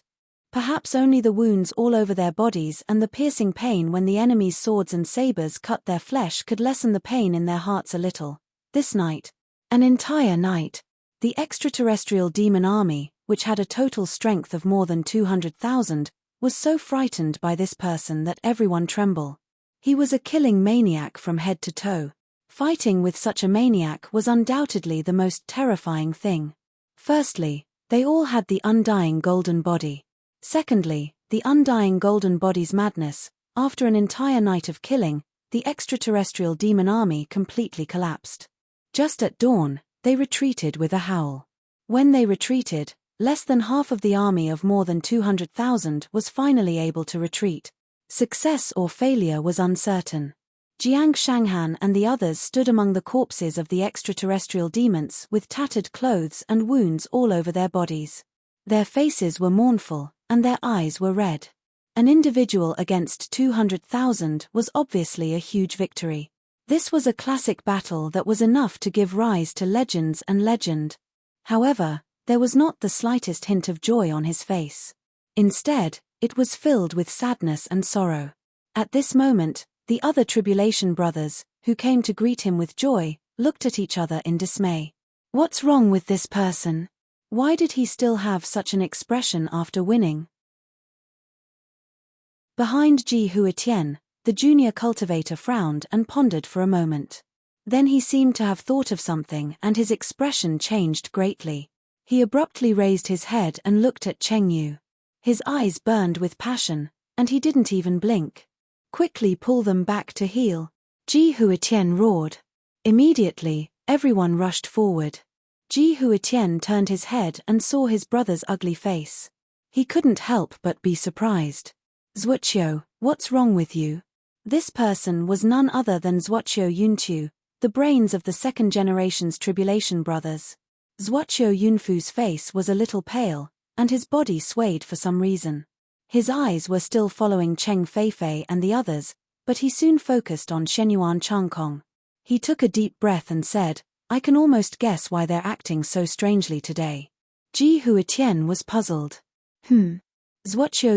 Perhaps only the wounds all over their bodies and the piercing pain when the enemy's swords and sabers cut their flesh could lessen the pain in their hearts a little. This night, an entire night, the extraterrestrial demon army, which had a total strength of more than 200,000, was so frightened by this person that everyone trembled. He was a killing maniac from head to toe. Fighting with such a maniac was undoubtedly the most terrifying thing. Firstly, they all had the undying golden body. Secondly, the undying golden body's madness. After an entire night of killing, the extraterrestrial demon army completely collapsed. Just at dawn, they retreated with a howl. When they retreated, less than half of the army of more than 200,000 was finally able to retreat. Success or failure was uncertain. Jiang Shanghan and the others stood among the corpses of the extraterrestrial demons with tattered clothes and wounds all over their bodies. Their faces were mournful, and their eyes were red. An individual against 200,000 was obviously a huge victory. This was a classic battle that was enough to give rise to legends and legend. However, there was not the slightest hint of joy on his face. Instead, it was filled with sadness and sorrow. At this moment, the other Tribulation brothers, who came to greet him with joy, looked at each other in dismay. What's wrong with this person? Why did he still have such an expression after winning? Behind Ji Huitian, the junior cultivator frowned and pondered for a moment. Then he seemed to have thought of something and his expression changed greatly. He abruptly raised his head and looked at Cheng Yu. His eyes burned with passion, and he didn't even blink. Quickly pull them back to heel. Ji Huitian roared. Immediately, everyone rushed forward. Ji Huitian turned his head and saw his brother's ugly face. He couldn't help but be surprised. Zhuoqiu, what's wrong with you? This person was none other than Zhuoqiu Yuntu, the brains of the second generation's Tribulation brothers. Zhuoqiu Yunfu's face was a little pale, and his body swayed for some reason. His eyes were still following Cheng Feifei and the others, but he soon focused on Shenyuan Changkong. He took a deep breath and said, I can almost guess why they're acting so strangely today. Ji Huitian was puzzled. Zhuoqiu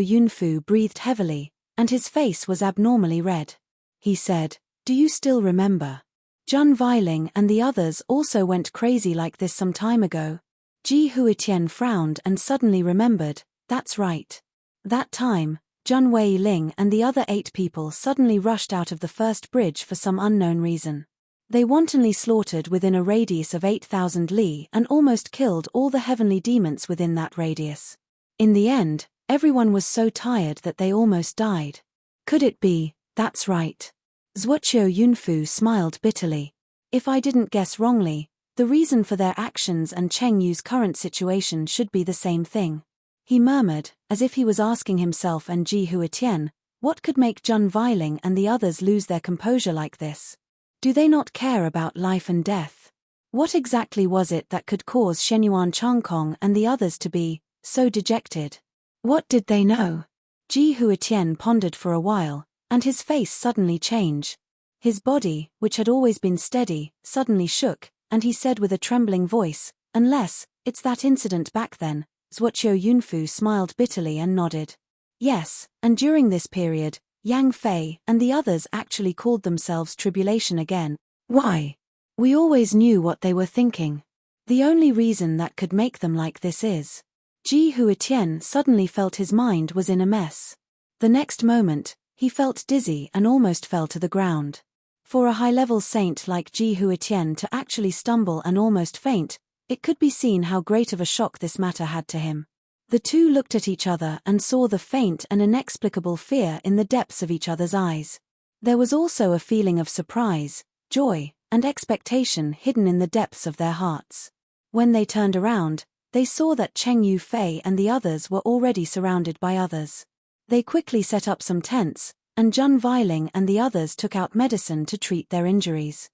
Yunfu breathed heavily, and his face was abnormally red. He said, do you still remember? Zhun Weiling and the others also went crazy like this some time ago. Ji Huitian frowned and suddenly remembered, that's right. That time, Zhun Weiling and the other 8 people suddenly rushed out of the first bridge for some unknown reason. They wantonly slaughtered within a radius of 8,000 li and almost killed all the heavenly demons within that radius. In the end, everyone was so tired that they almost died. Could it be, that's right? Zhuoqiu Yunfu smiled bitterly. If I didn't guess wrongly, the reason for their actions and Cheng Yu's current situation should be the same thing. He murmured, as if he was asking himself and Ji Huitian, what could make Zhun Weiling and the others lose their composure like this? Do they not care about life and death? What exactly was it that could cause Shenyuan Changkong and the others to be so dejected? What did they know? Ji Huitian pondered for a while, and his face suddenly changed. His body, which had always been steady, suddenly shook, and he said with a trembling voice, unless it's that incident back then. Zhuoqiu Yunfu smiled bitterly and nodded. Yes, and during this period, Yang Fei and the others actually called themselves Tribulation again. Why? We always knew what they were thinking. The only reason that could make them like this is. Ji Huitian suddenly felt his mind was in a mess. The next moment, he felt dizzy and almost fell to the ground. For a high-level saint like Ji Huitian to actually stumble and almost faint, it could be seen how great of a shock this matter had to him. The two looked at each other and saw the faint and inexplicable fear in the depths of each other's eyes. There was also a feeling of surprise, joy, and expectation hidden in the depths of their hearts. When they turned around, they saw that Cheng Yu Fei and the others were already surrounded by others. They quickly set up some tents, and Zhun Weiling and the others took out medicine to treat their injuries.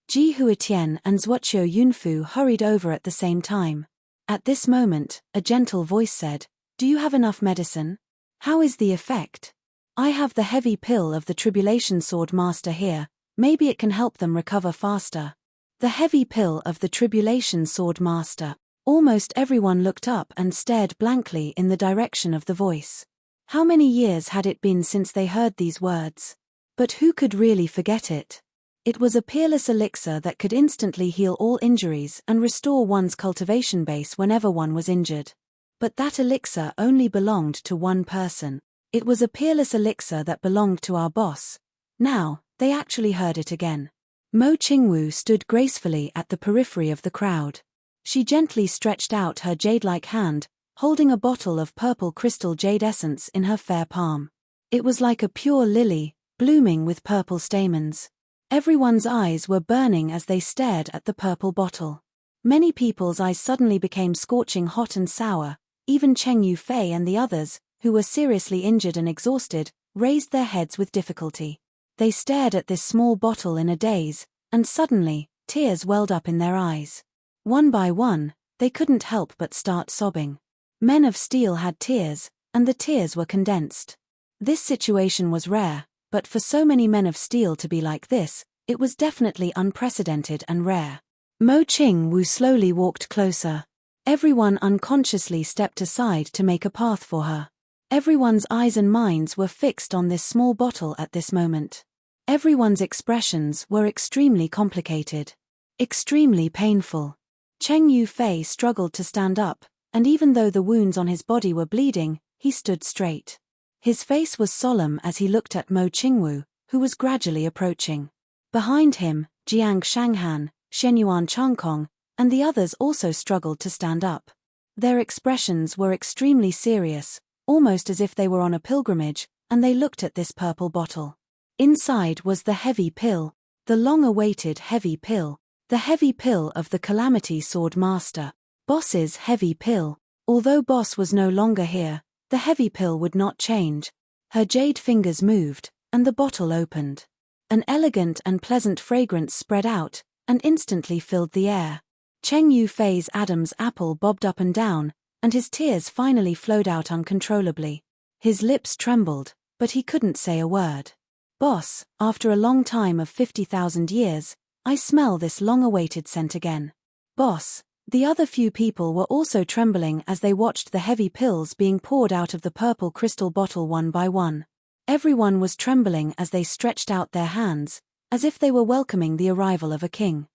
Ji Huitian and Zhuoqiu Yunfu hurried over at the same time. At this moment, a gentle voice said, do you have enough medicine? How is the effect? I have the heavy pill of the Tribulation Sword Master here, maybe it can help them recover faster. The heavy pill of the Tribulation Sword Master. Almost everyone looked up and stared blankly in the direction of the voice. How many years had it been since they heard these words? But who could really forget it? It was a peerless elixir that could instantly heal all injuries and restore one's cultivation base whenever one was injured. But that elixir only belonged to one person. It was a peerless elixir that belonged to our boss. Now, they actually heard it again. Mo Qingwu stood gracefully at the periphery of the crowd. She gently stretched out her jade-like hand, holding a bottle of purple crystal jade essence in her fair palm. It was like a pure lily, blooming with purple stamens. Everyone's eyes were burning as they stared at the purple bottle. Many people's eyes suddenly became scorching hot and sour. Even Cheng Yu Fei and the others, who were seriously injured and exhausted, raised their heads with difficulty. They stared at this small bottle in a daze, and suddenly, tears welled up in their eyes. One by one, they couldn't help but start sobbing. Men of Steel had tears, and the tears were condensed. This situation was rare, but for so many Men of Steel to be like this, it was definitely unprecedented and rare. Mo Qingwu slowly walked closer. Everyone unconsciously stepped aside to make a path for her. Everyone's eyes and minds were fixed on this small bottle at this moment. Everyone's expressions were extremely complicated. Extremely painful. Cheng Yu Fei struggled to stand up, and even though the wounds on his body were bleeding, he stood straight. His face was solemn as he looked at Mo Qingwu, who was gradually approaching. Behind him, Jiang Shanghan, Shenyuan Changkong, and the others also struggled to stand up. Their expressions were extremely serious, almost as if they were on a pilgrimage, and they looked at this purple bottle. Inside was the heavy pill, the long-awaited heavy pill, The heavy pill of the Calamity Sword Master. Boss's heavy pill. Although Boss was no longer here, the heavy pill would not change. Her jade fingers moved, and the bottle opened. An elegant and pleasant fragrance spread out, and instantly filled the air. Cheng Yufei's Adam's apple bobbed up and down, and his tears finally flowed out uncontrollably. His lips trembled, but he couldn't say a word. Boss, after a long time of 50,000 years, I smell this long-awaited scent again. Boss. The other few people were also trembling as they watched the heavy pills being poured out of the purple crystal bottle one by one. Everyone was trembling as they stretched out their hands, as if they were welcoming the arrival of a king.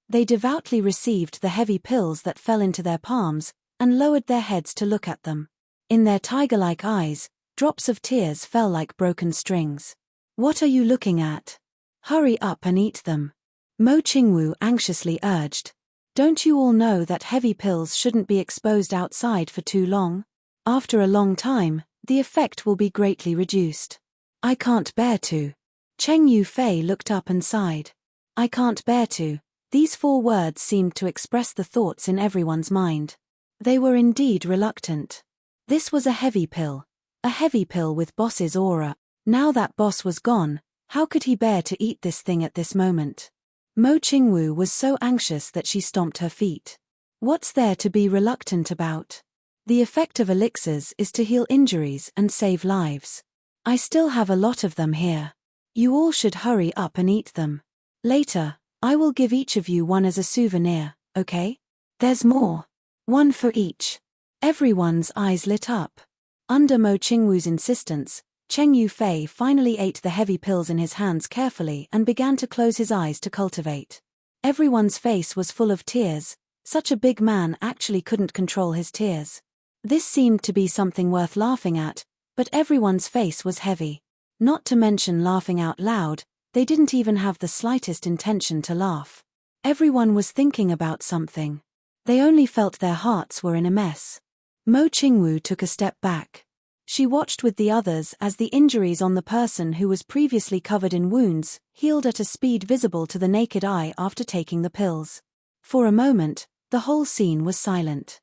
They devoutly received the heavy pills that fell into their palms, and lowered their heads to look at them. In their tiger-like eyes, drops of tears fell like broken strings. What are you looking at? Hurry up and eat them. Mo Qingwu anxiously urged. Don't you all know that heavy pills shouldn't be exposed outside for too long? After a long time, the effect will be greatly reduced. I can't bear to. Cheng Yufei looked up and sighed. I can't bear to. These 4 words seemed to express the thoughts in everyone's mind. They were indeed reluctant. This was a heavy pill with Boss's aura. Now that Boss was gone, how could he bear to eat this thing at this moment? Mo Qingwu was so anxious that she stomped her feet. What's there to be reluctant about? The effect of elixirs is to heal injuries and save lives. I still have a lot of them here. You all should hurry up and eat them. Later, I will give each of you one as a souvenir, okay? There's more. One for each. Everyone's eyes lit up. Under Mo Qingwu's insistence, Cheng Yufei finally ate the heavy pills in his hands carefully and began to close his eyes to cultivate. Everyone's face was full of tears. Such a big man actually couldn't control his tears. This seemed to be something worth laughing at, but everyone's face was heavy. Not to mention laughing out loud, they didn't even have the slightest intention to laugh. Everyone was thinking about something. They only felt their hearts were in a mess. Mo Qingwu took a step back. She watched with the others as the injuries on the person who was previously covered in wounds healed at a speed visible to the naked eye after taking the pills. For a moment, the whole scene was silent.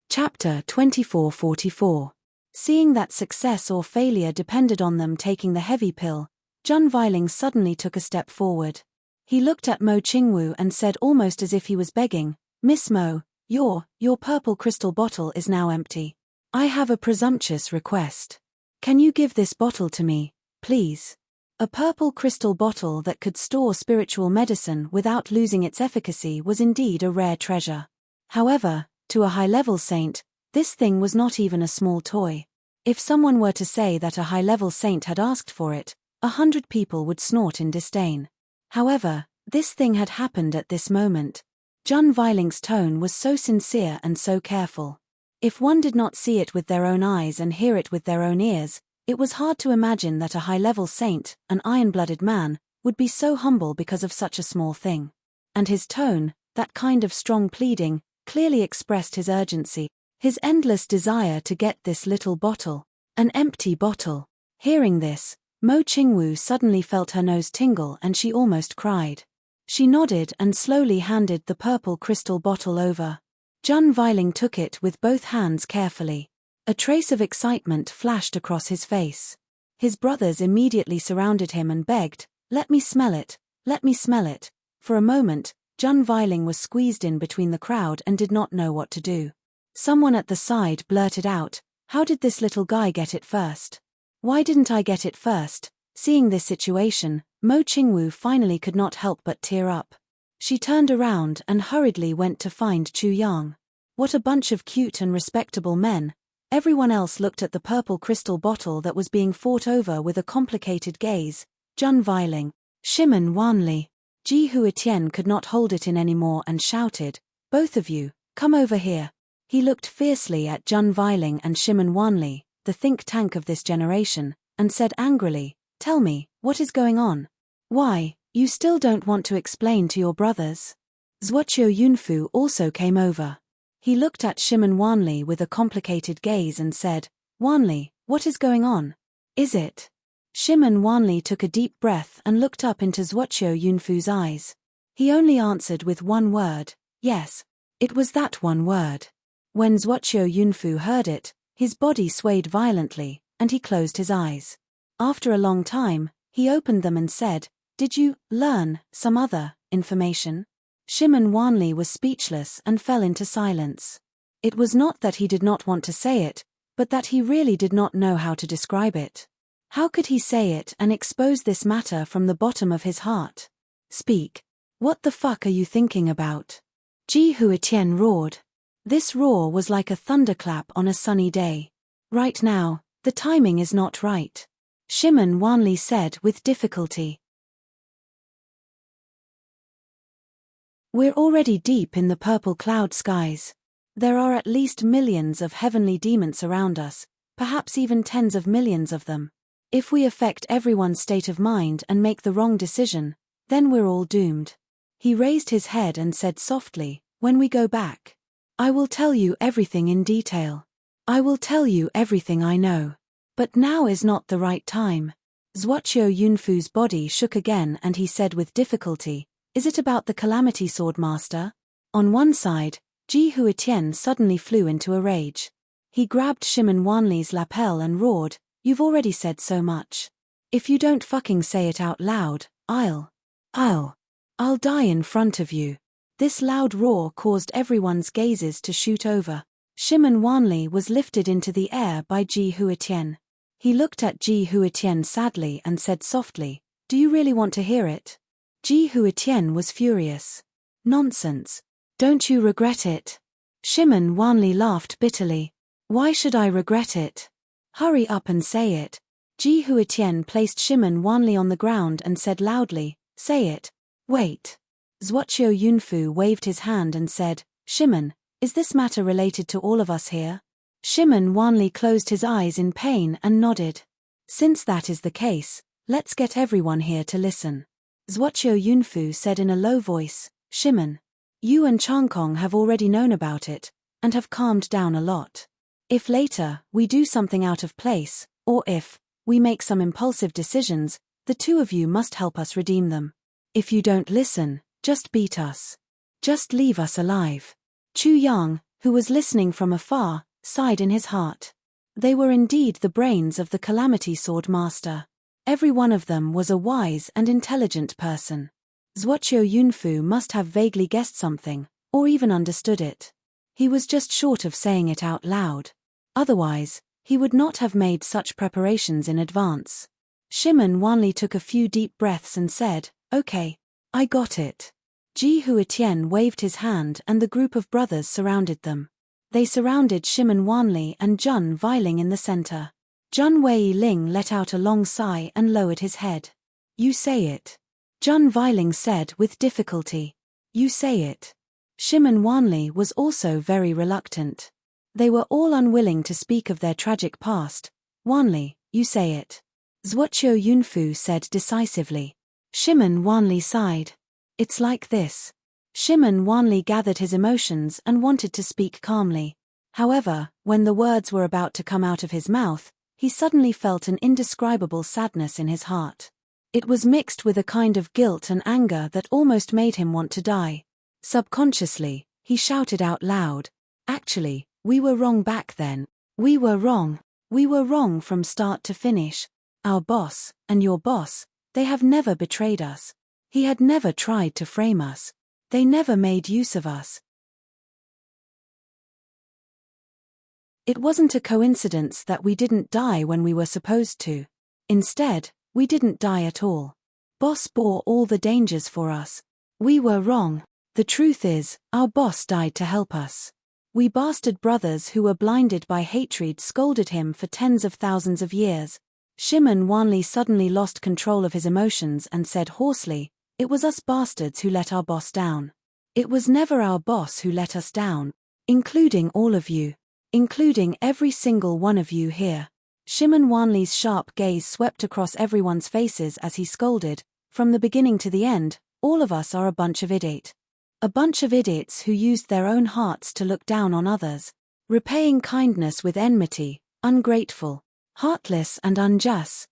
Chapter 2444. Seeing that success or failure depended on them taking the heavy pill, Unveils suddenly took a step forward. He looked at Mo Qingwu and said almost as if he was begging, Miss Mo, your purple crystal bottle is now empty. I have a presumptuous request. Can you give this bottle to me, please? A purple crystal bottle that could store spiritual medicine without losing its efficacy was indeed a rare treasure. However, to a high-level saint, this thing was not even a small toy. If someone were to say that a high-level saint had asked for it, 100 people would snort in disdain. However, this thing had happened at this moment. Unveils' tone was so sincere and so careful. If one did not see it with their own eyes and hear it with their own ears, it was hard to imagine that a high-level saint, an iron-blooded man, would be so humble because of such a small thing. And his tone, that kind of strong pleading, clearly expressed his urgency, his endless desire to get this little bottle, an empty bottle. Hearing this, Mo Qingwu suddenly felt her nose tingle and she almost cried. She nodded and slowly handed the purple crystal bottle over. Unveils took it with both hands carefully. A trace of excitement flashed across his face. His brothers immediately surrounded him and begged, let me smell it, let me smell it. For a moment, Unveils was squeezed in between the crowd and did not know what to do. Someone at the side blurted out, how did this little guy get it first? Why didn't I get it first? Seeing this situation, Mo Qingwu finally could not help but tear up. She turned around and hurriedly went to find Chu Yang. What a bunch of cute and respectable men. Everyone else looked at the purple crystal bottle that was being fought over with a complicated gaze. Unveils, Shimon Wanli. Ji Huitian could not hold it in anymore and shouted, both of you, come over here. He looked fiercely at Unveils and Shimon Wanli, the think tank of this generation, and said angrily, tell me, what is going on? Why, you still don't want to explain to your brothers? Zhuoqiu Yunfu also came over. He looked at Shimon Wanli with a complicated gaze and said, Wanli, what is going on? Is it? Shimon Wanli took a deep breath and looked up into Zhuoqiu Yunfu's eyes. He only answered with one word, yes. It was that one word. When Zhuoqiu Yunfu heard it, his body swayed violently, and he closed his eyes. After a long time, he opened them and said, "Did you learn some other information?" Shimon Wanli was speechless and fell into silence. It was not that he did not want to say it, but that he really did not know how to describe it. How could he say it and expose this matter from the bottom of his heart? Speak. What the fuck are you thinking about? Ji Huitian roared. This roar was like a thunderclap on a sunny day. Right now, the timing is not right. Shimon Wanli said with difficulty. We're already deep in the purple cloud skies. There are at least millions of heavenly demons around us, perhaps even tens of millions of them. If we affect everyone's state of mind and make the wrong decision, then we're all doomed. He raised his head and said softly, "When we go back, I will tell you everything in detail. I will tell you everything I know. But now is not the right time." Zhuoqiu Yunfu's body shook again and he said with difficulty, "Is it about the Calamity Sword Master?" On one side, Ji Huitian suddenly flew into a rage. He grabbed Shimon Wanli's lapel and roared, "You've already said so much. If you don't fucking say it out loud, I'll die in front of you." This loud roar caused everyone's gazes to shoot over. Shimon Wanli was lifted into the air by Ji Huitian. He looked at Ji Huitian sadly and said softly, "Do you really want to hear it?" Ji Huitian was furious. "Nonsense. Don't you regret it?" Shimon Wanli laughed bitterly. "Why should I regret it? Hurry up and say it." Ji Huitian placed Shimon Wanli on the ground and said loudly, "Say it." "Wait." Zhuoqiu Yunfu waved his hand and said, "Shimon, is this matter related to all of us here?" Shimon Wanli closed his eyes in pain and nodded. "Since that is the case, let's get everyone here to listen." Zhuoqiu Yunfu said in a low voice, "Shimon, you and Changkong have already known about it, and have calmed down a lot. If later we do something out of place, or if we make some impulsive decisions, the two of you must help us redeem them. If you don't listen, just beat us. Just leave us alive." Chu Yang, who was listening from afar, sighed in his heart. They were indeed the brains of the Calamity Sword Master. Every one of them was a wise and intelligent person. Zhuoqiu Yunfu must have vaguely guessed something, or even understood it. He was just short of saying it out loud. Otherwise, he would not have made such preparations in advance. Shimon Wanli took a few deep breaths and said, "Okay, I got it." Ji Huitian waved his hand and the group of brothers surrounded them. They surrounded Shimon Wanli and Jun Weiling in the center. Jun Weiling let out a long sigh and lowered his head. "You say it." Jun Weiling said with difficulty. "You say it." Shimon Wanli was also very reluctant. They were all unwilling to speak of their tragic past. "Wanli, you say it." Zhuoqiu Yunfu said decisively. Shimon Wanli sighed. "It's like this." Shimon Wanli gathered his emotions and wanted to speak calmly. However, when the words were about to come out of his mouth, he suddenly felt an indescribable sadness in his heart. It was mixed with a kind of guilt and anger that almost made him want to die. Subconsciously, he shouted out loud, "Actually, we were wrong back then. We were wrong. We were wrong from start to finish. Our boss, and your boss, they have never betrayed us. He had never tried to frame us. They never made use of us. It wasn't a coincidence that we didn't die when we were supposed to. Instead, we didn't die at all. Boss bore all the dangers for us. We were wrong. The truth is, our boss died to help us. We bastard brothers who were blinded by hatred scolded him for tens of thousands of years." Shimon Wanli suddenly lost control of his emotions and said hoarsely, "It was us bastards who let our boss down. It was never our boss who let us down. Including all of you. Including every single one of you here." Shimon Wanli's sharp gaze swept across everyone's faces as he scolded, "From the beginning to the end, all of us are a bunch of idiots. A bunch of idiots who used their own hearts to look down on others. Repaying kindness with enmity, ungrateful, heartless and unjust.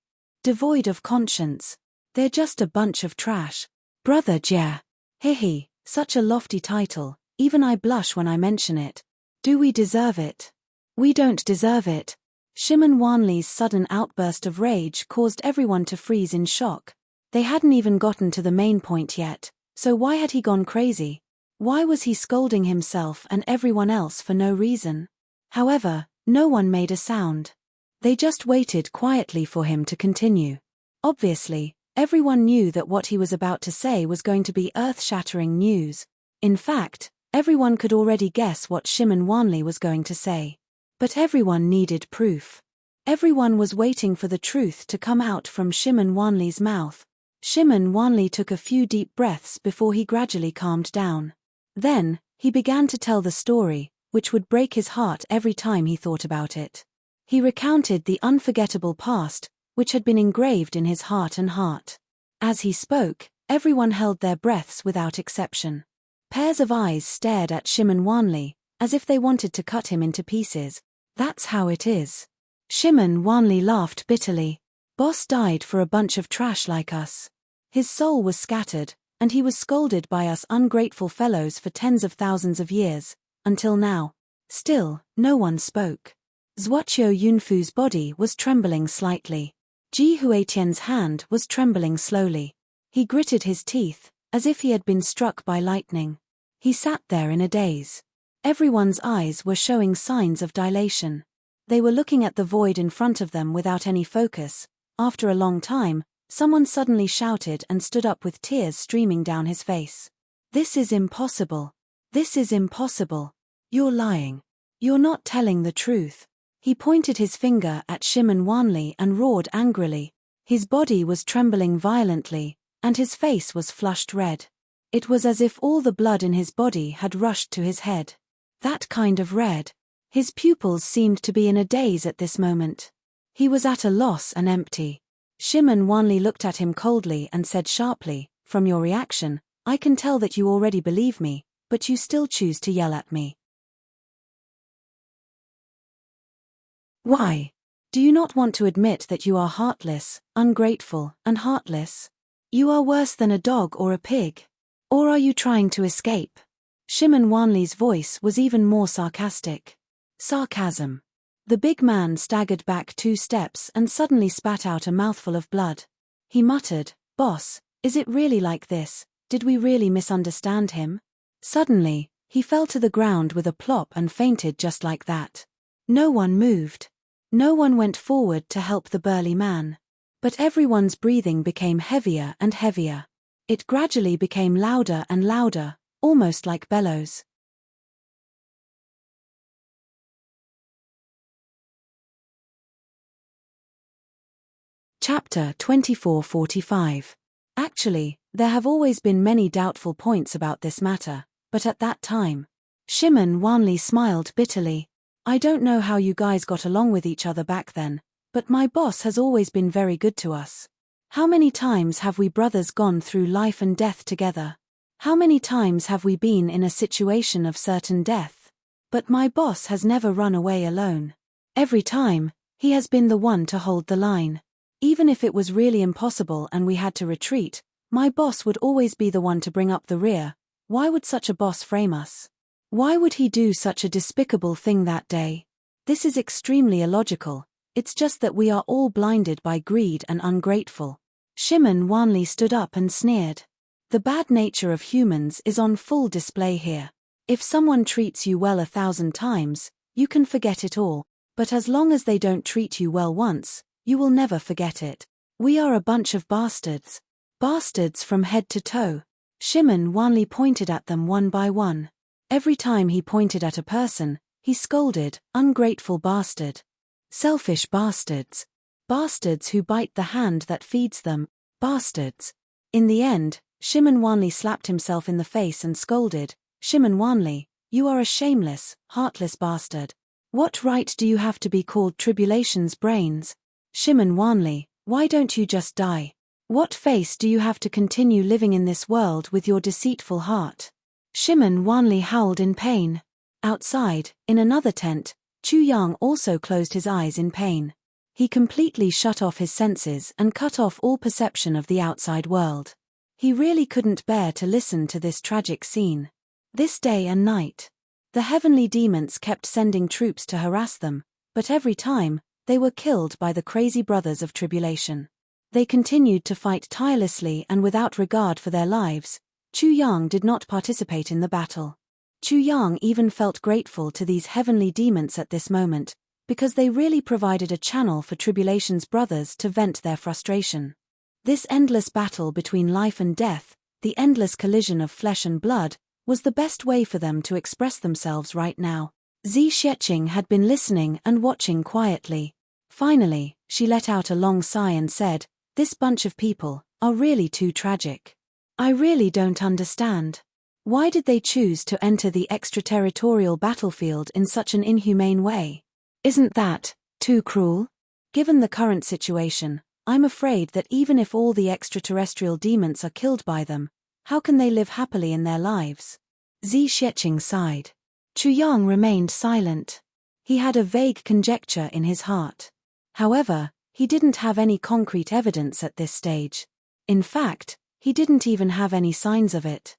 Devoid of conscience. They're just a bunch of trash. Brother Jia. Hihi, such a lofty title, even I blush when I mention it. Do we deserve it? We don't deserve it. Shimon Wanli's sudden outburst of rage caused everyone to freeze in shock. They hadn't even gotten to the main point yet, so why had he gone crazy? Why was he scolding himself and everyone else for no reason? However, no one made a sound. They just waited quietly for him to continue. Obviously, everyone knew that what he was about to say was going to be earth-shattering news. In fact, everyone could already guess what Shimon Wanli was going to say. But everyone needed proof. Everyone was waiting for the truth to come out from Shimon Wanli's mouth. Shimon Wanli took a few deep breaths before he gradually calmed down. Then, he began to tell the story, which would break his heart every time he thought about it. He recounted the unforgettable past, which had been engraved in his heart and heart. As he spoke, everyone held their breaths without exception. Pairs of eyes stared at Shimon Wanli, as if they wanted to cut him into pieces. That's how it is. Shimon Wanli laughed bitterly. Boss died for a bunch of trash like us. His soul was scattered, and he was scolded by us ungrateful fellows for tens of thousands of years, until now. Still, no one spoke. Zhuoqiu Yunfu's body was trembling slightly. Ji Huetian's hand was trembling slowly. He gritted his teeth, as if he had been struck by lightning. He sat there in a daze. Everyone's eyes were showing signs of dilation. They were looking at the void in front of them without any focus. After a long time, someone suddenly shouted and stood up with tears streaming down his face. This is impossible. This is impossible. You're lying. You're not telling the truth. He pointed his finger at Shimon Wanli and roared angrily. His body was trembling violently, and his face was flushed red. It was as if all the blood in his body had rushed to his head. That kind of red. His pupils seemed to be in a daze at this moment. He was at a loss and empty. Shimon Wanli looked at him coldly and said sharply, "From your reaction, I can tell that you already believe me, but you still choose to yell at me. Why? Do you not want to admit that you are heartless, ungrateful, and heartless? You are worse than a dog or a pig. Or are you trying to escape?" Shimon Wanli's voice was even more sarcastic. Sarcasm. The big man staggered back 2 steps and suddenly spat out a mouthful of blood. He muttered, "Boss, is it really like this? Did we really misunderstand him?" Suddenly, he fell to the ground with a plop and fainted just like that. No one moved. No one went forward to help the burly man. But everyone's breathing became heavier and heavier. It gradually became louder and louder, almost like bellows. Chapter 2445. Actually, there have always been many doubtful points about this matter, but at that time, Shimon Wanli smiled bitterly. "I don't know how you guys got along with each other back then, but my boss has always been very good to us. How many times have we brothers gone through life and death together? How many times have we been in a situation of certain death? But my boss has never run away alone. Every time, he has been the one to hold the line. Even if it was really impossible and we had to retreat, my boss would always be the one to bring up the rear. Why would such a boss frame us? Why would he do such a despicable thing that day? This is extremely illogical. It's just that we are all blinded by greed and ungrateful." Shimon Wanli stood up and sneered. The bad nature of humans is on full display here. If someone treats you well 1,000 times, you can forget it all, but as long as they don't treat you well once, you will never forget it. We are a bunch of bastards. Bastards from head to toe. Shimon Wanli pointed at them one by one. Every time he pointed at a person, he scolded, "Ungrateful bastard. Selfish bastards. Bastards who bite the hand that feeds them. Bastards." In the end, Shimon Wanli slapped himself in the face and scolded, "Shimon Wanli, you are a shameless, heartless bastard. What right do you have to be called Tribulation's brains? Shimon Wanli, why don't you just die? What face do you have to continue living in this world with your deceitful heart?" Shimon Wanli howled in pain. Outside, in another tent, Chu Yang also closed his eyes in pain. He completely shut off his senses and cut off all perception of the outside world. He really couldn't bear to listen to this tragic scene. This day and night, the heavenly demons kept sending troops to harass them, but every time, they were killed by the crazy brothers of tribulation. They continued to fight tirelessly and without regard for their lives. Chu Yang did not participate in the battle. Chu Yang even felt grateful to these heavenly demons at this moment, because they really provided a channel for tribulation's brothers to vent their frustration. This endless battle between life and death, the endless collision of flesh and blood, was the best way for them to express themselves right now. Zi Xueqing had been listening and watching quietly. Finally, she let out a long sigh and said, "This bunch of people are really too tragic. I really don't understand. Why did they choose to enter the extraterritorial battlefield in such an inhumane way? Isn't that too cruel? Given the current situation, I'm afraid that even if all the extraterrestrial demons are killed by them, how can they live happily in their lives?" Zi Xueqing sighed. Chu Yang remained silent. He had a vague conjecture in his heart. However, he didn't have any concrete evidence at this stage. In fact, he didn't even have any signs of it.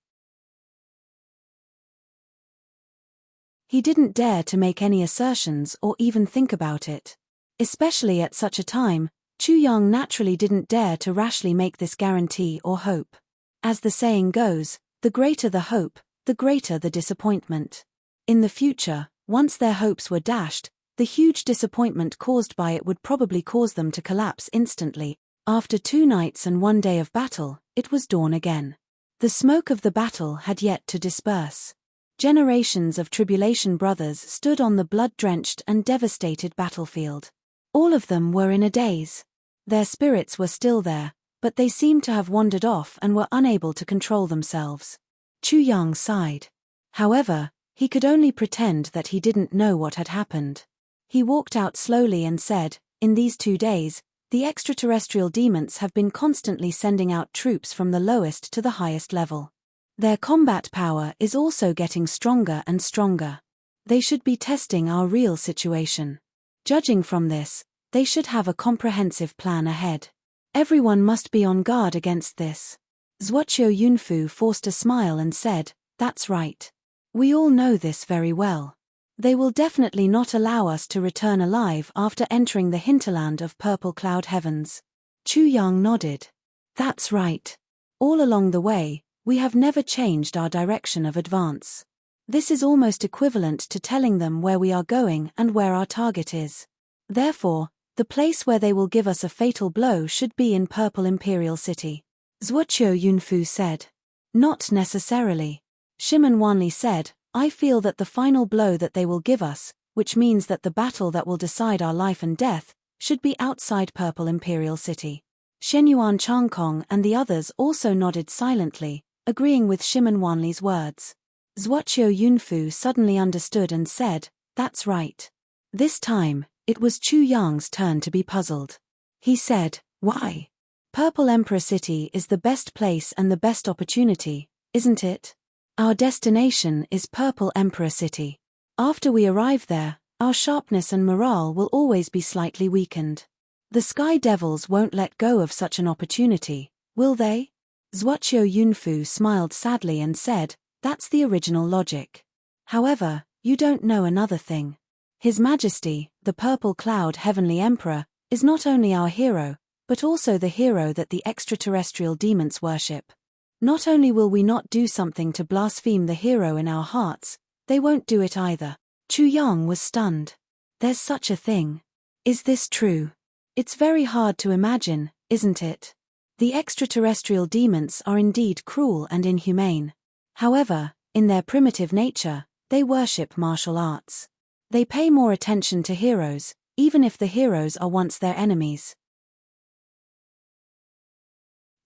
He didn't dare to make any assertions or even think about it. Especially at such a time, Chu Yang naturally didn't dare to rashly make this guarantee or hope. As the saying goes, the greater the hope, the greater the disappointment. In the future, once their hopes were dashed, the huge disappointment caused by it would probably cause them to collapse instantly. After 2 nights and 1 day of battle, it was dawn again. The smoke of the battle had yet to disperse. Generations of tribulation brothers stood on the blood-drenched and devastated battlefield. All of them were in a daze. Their spirits were still there, but they seemed to have wandered off and were unable to control themselves. Chu Yang sighed. However, he could only pretend that he didn't know what had happened. He walked out slowly and said, "In these 2 days, the extraterrestrial demons have been constantly sending out troops from the lowest to the highest level. Their combat power is also getting stronger and stronger. They should be testing our real situation. Judging from this, they should have a comprehensive plan ahead. Everyone must be on guard against this." Zhuoqiu Yunfu forced a smile and said, "That's right. We all know this very well. They will definitely not allow us to return alive after entering the hinterland of purple cloud heavens." Chu Yang nodded. "That's right. All along the way, we have never changed our direction of advance. This is almost equivalent to telling them where we are going and where our target is. Therefore, the place where they will give us a fatal blow should be in Purple Imperial City." Zhuoqiu Yunfu said. "Not necessarily." Shimon Wanli said, "I feel that the final blow that they will give us, which means that the battle that will decide our life and death, should be outside Purple Imperial City." Shenyuan Changkong and the others also nodded silently, agreeing with Shimon Wanli's words. Zhuoqiu Yunfu suddenly understood and said, "That's right." This time, it was Chu Yang's turn to be puzzled. He said, "Why? Purple Emperor City is the best place and the best opportunity, isn't it? Our destination is Purple Emperor City. After we arrive there, our sharpness and morale will always be slightly weakened. The Sky Devils won't let go of such an opportunity, will they?" Zhuoqiu Yunfu smiled sadly and said, "That's the original logic. However, you don't know another thing. His Majesty, the Purple Cloud Heavenly Emperor, is not only our hero, but also the hero that the extraterrestrial demons worship. Not only will we not do something to blaspheme the hero in our hearts, they won't do it either." Chu Yang was stunned. "There's such a thing. Is this true? It's very hard to imagine, isn't it? The extraterrestrial demons are indeed cruel and inhumane. However, in their primitive nature, they worship martial arts. They pay more attention to heroes, even if the heroes are once their enemies.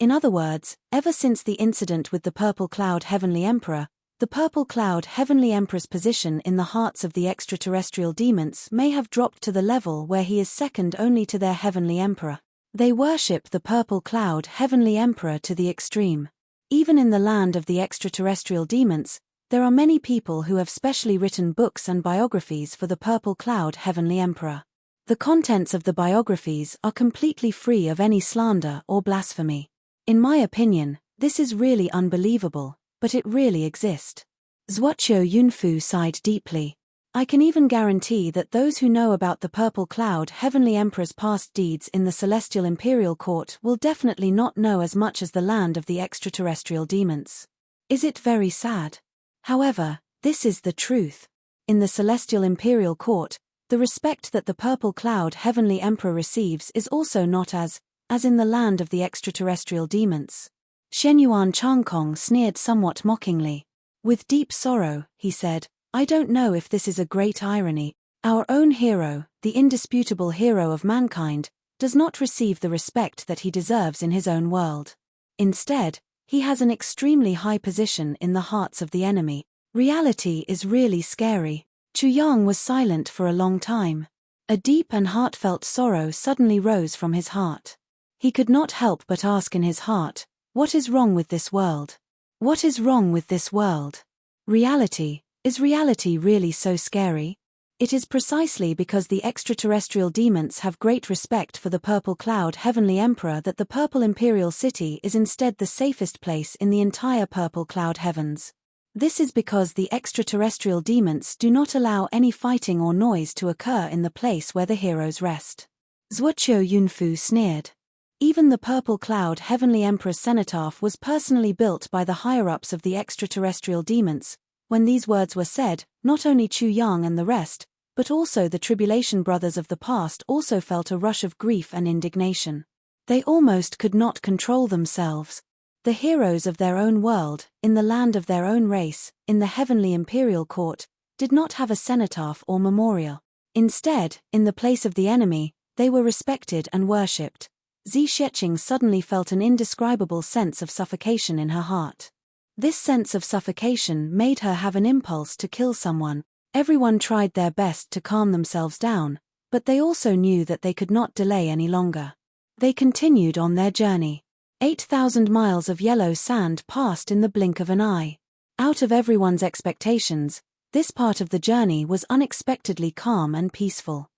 In other words, ever since the incident with the Purple Cloud Heavenly Emperor, the Purple Cloud Heavenly Emperor's position in the hearts of the extraterrestrial demons may have dropped to the level where he is second only to their Heavenly Emperor. They worship the Purple Cloud Heavenly Emperor to the extreme. Even in the land of the extraterrestrial demons, there are many people who have specially written books and biographies for the Purple Cloud Heavenly Emperor. The contents of the biographies are completely free of any slander or blasphemy. In my opinion, this is really unbelievable, but it really exists. Zhuoqiu Yunfu sighed deeply. I can even guarantee that those who know about the Purple Cloud Heavenly Emperor's past deeds in the Celestial Imperial Court will definitely not know as much as the land of the extraterrestrial demons. Is it very sad? However, this is the truth. In the Celestial Imperial Court, the respect that the Purple Cloud Heavenly Emperor receives is also not as in the land of the extraterrestrial demons. Shenyuan Changkong sneered somewhat mockingly. With deep sorrow, he said, I don't know if this is a great irony. Our own hero, the indisputable hero of mankind, does not receive the respect that he deserves in his own world. Instead, he has an extremely high position in the hearts of the enemy. Reality is really scary. Chu Yang was silent for a long time. A deep and heartfelt sorrow suddenly rose from his heart. He could not help but ask in his heart, what is wrong with this world? What is wrong with this world? Reality. Is reality really so scary? It is precisely because the extraterrestrial demons have great respect for the Purple Cloud Heavenly Emperor that the Purple Imperial City is instead the safest place in the entire Purple Cloud Heavens. This is because the extraterrestrial demons do not allow any fighting or noise to occur in the place where the heroes rest. Zhuoqiu Yunfu sneered. Even the Purple Cloud Heavenly Emperor's cenotaph was personally built by the higher-ups of the extraterrestrial demons. When these words were said, not only Chu Yang and the rest, but also the Tribulation Brothers of the past also felt a rush of grief and indignation. They almost could not control themselves. The heroes of their own world, in the land of their own race, in the Heavenly Imperial Court, did not have a cenotaph or memorial. Instead, in the place of the enemy, they were respected and worshipped. Zi Sheqing suddenly felt an indescribable sense of suffocation in her heart. This sense of suffocation made her have an impulse to kill someone. Everyone tried their best to calm themselves down, but they also knew that they could not delay any longer. They continued on their journey. 8,000 miles of yellow sand passed in the blink of an eye. Out of everyone's expectations, this part of the journey was unexpectedly calm and peaceful.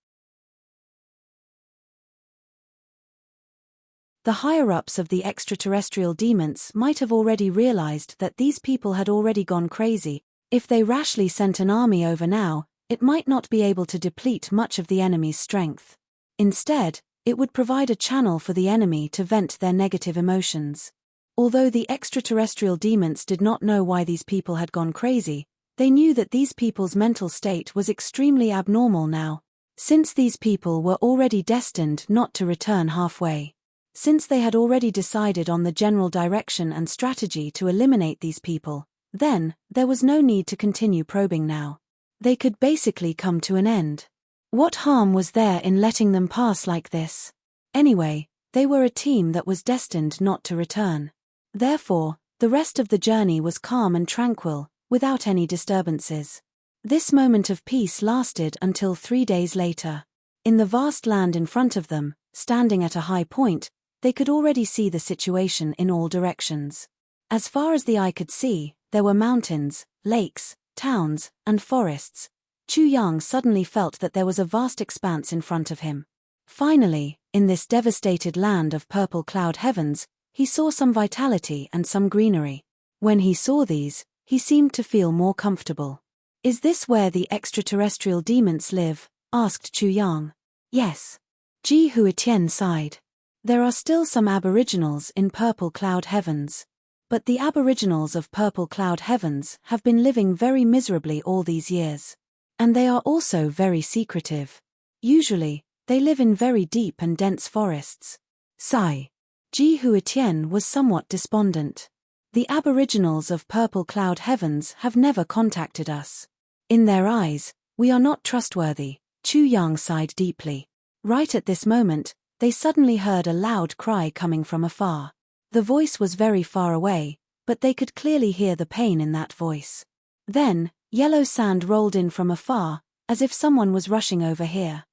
The higher-ups of the extraterrestrial demons might have already realized that these people had already gone crazy. If they rashly sent an army over now, it might not be able to deplete much of the enemy's strength. Instead, it would provide a channel for the enemy to vent their negative emotions. Although the extraterrestrial demons did not know why these people had gone crazy, they knew that these people's mental state was extremely abnormal now, since these people were already destined not to return halfway. Since they had already decided on the general direction and strategy to eliminate these people, then, there was no need to continue probing now. They could basically come to an end. What harm was there in letting them pass like this? Anyway, they were a team that was destined not to return. Therefore, the rest of the journey was calm and tranquil, without any disturbances. This moment of peace lasted until 3 days later. In the vast land in front of them, standing at a high point, they could already see the situation in all directions. As far as the eye could see, there were mountains, lakes, towns, and forests. Chu Yang suddenly felt that there was a vast expanse in front of him. Finally, in this devastated land of purple cloud heavens, he saw some vitality and some greenery. When he saw these, he seemed to feel more comfortable. Is this where the extraterrestrial demons live? Asked Chu Yang. Yes. Ji Huitian sighed. There are still some aboriginals in purple cloud heavens. But the aboriginals of purple cloud heavens have been living very miserably all these years. And they are also very secretive. Usually, they live in very deep and dense forests. Sigh. Ji Huitian was somewhat despondent. The aboriginals of purple cloud heavens have never contacted us. In their eyes, we are not trustworthy. Chu Yang sighed deeply. Right at this moment, they suddenly heard a loud cry coming from afar. The voice was very far away, but they could clearly hear the pain in that voice. Then, yellow sand rolled in from afar, as if someone was rushing over here.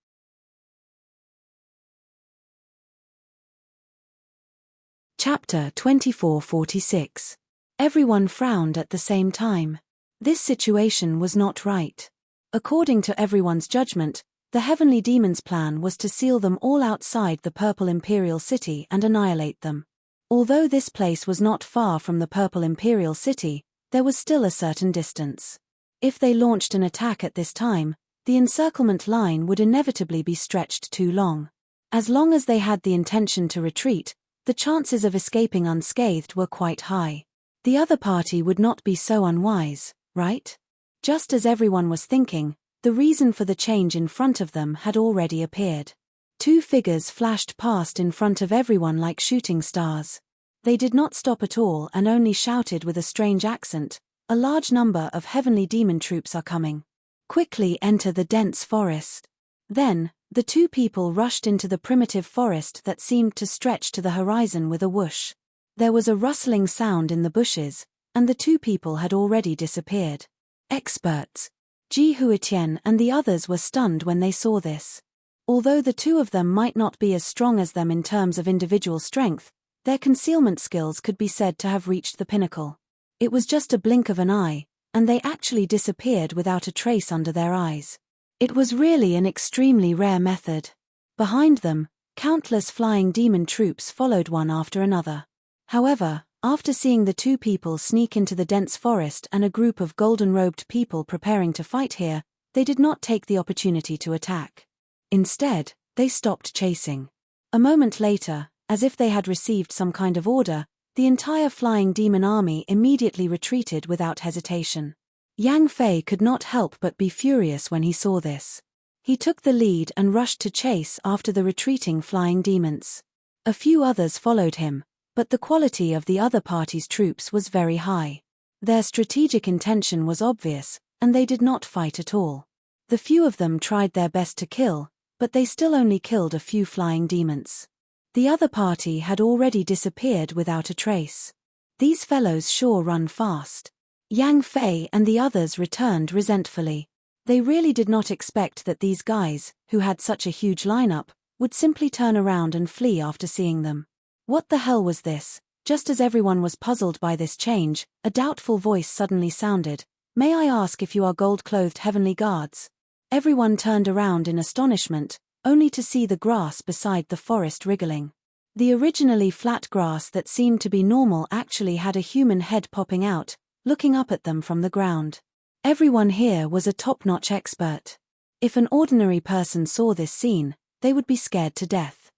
Chapter 2446. Everyone frowned at the same time. This situation was not right. According to everyone's judgment, The heavenly demons' plan was to seal them all outside the Purple Imperial City and annihilate them. Although this place was not far from the Purple Imperial City, there was still a certain distance. If they launched an attack at this time, the encirclement line would inevitably be stretched too long. As long as they had the intention to retreat, the chances of escaping unscathed were quite high. The other party would not be so unwise, right? Just as everyone was thinking, the reason for the change in front of them had already appeared. Two figures flashed past in front of everyone like shooting stars. They did not stop at all and only shouted with a strange accent, "A large number of heavenly demon troops are coming. Quickly enter the dense forest." Then, the two people rushed into the primitive forest that seemed to stretch to the horizon with a whoosh. There was a rustling sound in the bushes, and the two people had already disappeared. Experts. Ji Huitian and the others were stunned when they saw this. Although the two of them might not be as strong as them in terms of individual strength, their concealment skills could be said to have reached the pinnacle. It was just a blink of an eye, and they actually disappeared without a trace under their eyes. It was really an extremely rare method. Behind them, countless flying demon troops followed one after another. However, after seeing the two people sneak into the dense forest and a group of golden-robed people preparing to fight here, they did not take the opportunity to attack. Instead, they stopped chasing. A moment later, as if they had received some kind of order, the entire flying demon army immediately retreated without hesitation. Yang Fei could not help but be furious when he saw this. He took the lead and rushed to chase after the retreating flying demons. A few others followed him, but the quality of the other party's troops was very high. Their strategic intention was obvious, and they did not fight at all. The few of them tried their best to kill, but they still only killed a few flying demons. The other party had already disappeared without a trace. These fellows sure run fast. Yang Fei and the others returned resentfully. They really did not expect that these guys, who had such a huge lineup, would simply turn around and flee after seeing them. What the hell was this? Just as everyone was puzzled by this change, a doubtful voice suddenly sounded. "May I ask if you are gold-clothed heavenly guards?" Everyone turned around in astonishment, only to see the grass beside the forest wriggling. The originally flat grass that seemed to be normal actually had a human head popping out, looking up at them from the ground. Everyone here was a top-notch expert. If an ordinary person saw this scene, they would be scared to death.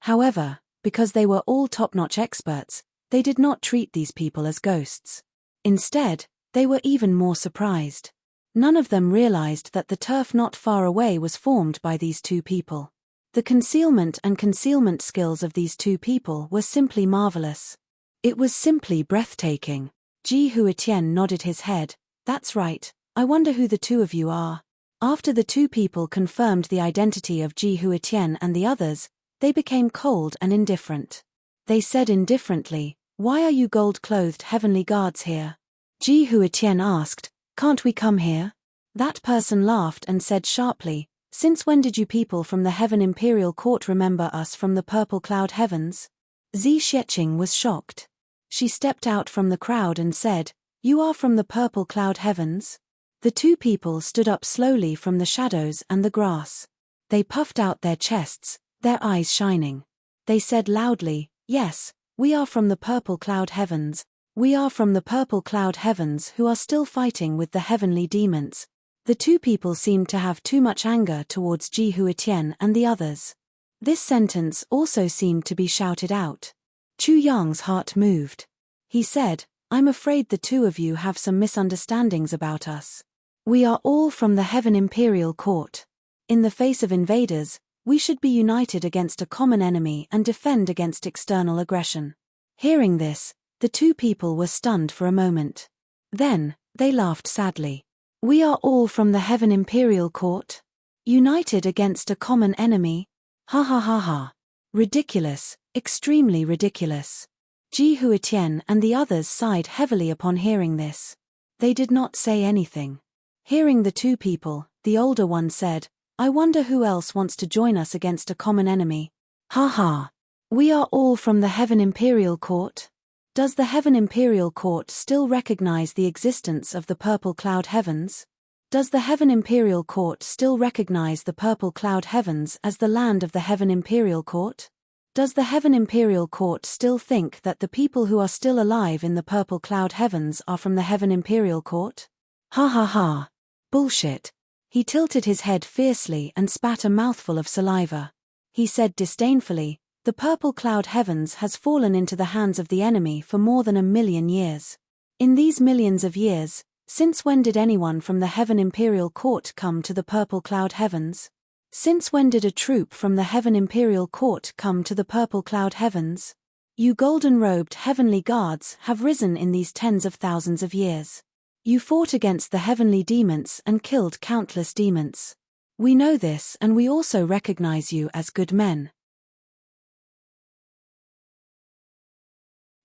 However, because they were all top-notch experts, they did not treat these people as ghosts. Instead, they were even more surprised. None of them realized that the turf not far away was formed by these two people. The concealment and concealment skills of these two people were simply marvelous. It was simply breathtaking. Ji Huitian nodded his head. "That's right, I wonder who the two of you are." After the two people confirmed the identity of Ji Huitian and the others, they became cold and indifferent. They said indifferently, "Why are you gold-clothed heavenly guards here?" Ji Huitian asked, "Can't we come here?" That person laughed and said sharply, "Since when did you people from the Heaven Imperial Court remember us from the purple cloud heavens?" Zi Xieching was shocked. She stepped out from the crowd and said, "You are from the purple cloud heavens?" The two people stood up slowly from the shadows and the grass. They puffed out their chests, their eyes shining. They said loudly, "Yes, we are from the purple cloud heavens. We are from the purple cloud heavens who are still fighting with the heavenly demons." The two people seemed to have too much anger towards Ji Huitian and the others. This sentence also seemed to be shouted out. Chu Yang's heart moved. He said, "I'm afraid the two of you have some misunderstandings about us. We are all from the Heaven Imperial Court. In the face of invaders, we should be united against a common enemy and defend against external aggression." Hearing this, the two people were stunned for a moment. Then, they laughed sadly. "We are all from the Heaven Imperial Court? United against a common enemy? Ha ha ha ha. Ridiculous, extremely ridiculous." Ji Huitian and the others sighed heavily upon hearing this. They did not say anything. Hearing the two people, the older one said, "I wonder who else wants to join us against a common enemy. Ha ha. We are all from the Heaven Imperial Court? Does the Heaven Imperial Court still recognize the existence of the purple cloud heavens?" Does the Heaven Imperial Court still recognize the purple cloud heavens as the land of the Heaven Imperial Court? Does the Heaven Imperial Court still think that the people who are still alive in the purple cloud heavens are from the Heaven Imperial Court? Ha ha ha. Bullshit. He tilted his head fiercely and spat a mouthful of saliva. He said disdainfully, "The purple cloud heavens has fallen into the hands of the enemy for more than 1,000,000 years. In these millions of years, since when did anyone from the Heaven Imperial Court come to the purple cloud heavens? Since when did a troop from the Heaven Imperial Court come to the purple cloud heavens? You golden-robed heavenly guards have risen in these tens of thousands of years. You fought against the heavenly demons and killed countless demons. We know this, and we also recognize you as good men.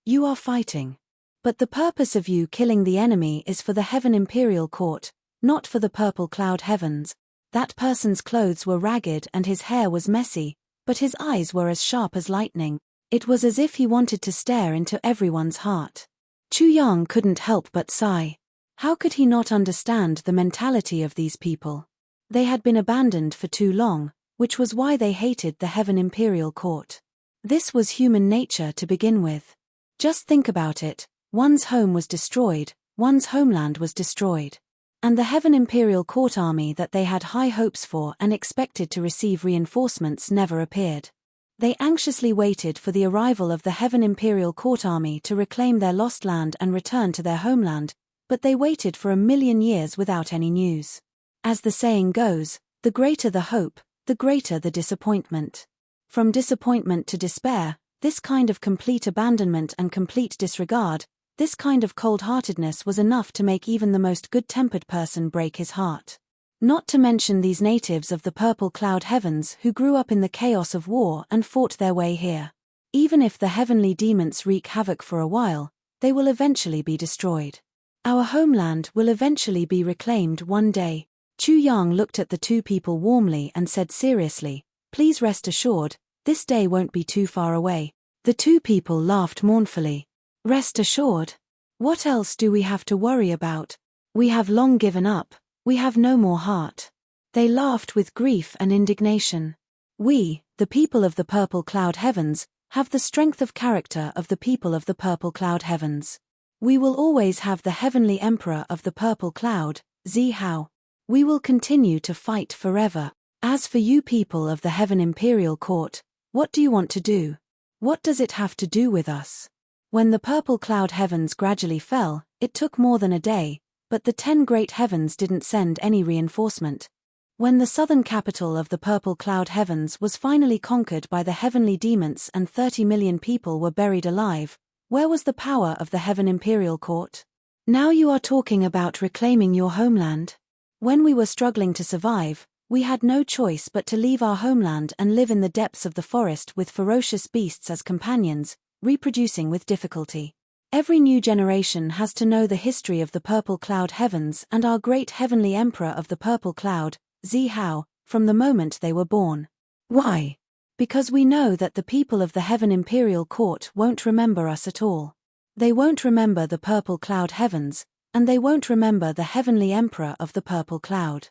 You are fighting. But the purpose of you killing the enemy is for the Heaven Imperial Court, not for the purple cloud heavens. That person's clothes were ragged and his hair was messy, but his eyes were as sharp as lightning. It was as if he wanted to stare into everyone's heart." Chu Yang couldn't help but sigh. How could he not understand the mentality of these people? They had been abandoned for too long, which was why they hated the Heaven Imperial Court. This was human nature to begin with. Just think about it, one's home was destroyed, one's homeland was destroyed. And the Heaven Imperial Court army that they had high hopes for and expected to receive reinforcements never appeared. They anxiously waited for the arrival of the Heaven Imperial Court army to reclaim their lost land and return to their homeland, but they waited for 1,000,000 years without any news. As the saying goes, the greater the hope, the greater the disappointment. From disappointment to despair, this kind of complete abandonment and complete disregard, this kind of cold-heartedness was enough to make even the most good-tempered person break his heart. Not to mention these natives of the purple cloud heavens who grew up in the chaos of war and fought their way here. Even if the heavenly demons wreak havoc for a while, they will eventually be destroyed. Our homeland will eventually be reclaimed one day. Chu Yang looked at the two people warmly and said seriously, "Please rest assured, this day won't be too far away." The two people laughed mournfully. "Rest assured? What else do we have to worry about? We have long given up, we have no more heart." They laughed with grief and indignation. "We, the people of the purple cloud heavens, have the strength of character of the people of the purple cloud heavens. We will always have the heavenly emperor of the purple cloud, Zihao. We will continue to fight forever. As for you people of the Heaven Imperial Court, what do you want to do? What does it have to do with us?" When the purple cloud heavens gradually fell, it took more than a day, but the 10 great heavens didn't send any reinforcement. When the southern capital of the purple cloud heavens was finally conquered by the heavenly demons and 30 million people were buried alive, where was the power of the Heaven Imperial Court? Now you are talking about reclaiming your homeland. When we were struggling to survive, we had no choice but to leave our homeland and live in the depths of the forest with ferocious beasts as companions, reproducing with difficulty. Every new generation has to know the history of the purple cloud heavens and our great heavenly emperor of the purple cloud, Zihao, from the moment they were born. Why? Because we know that the people of the Heaven Imperial Court won't remember us at all. They won't remember the purple cloud heavens, and they won't remember the heavenly emperor of the purple cloud.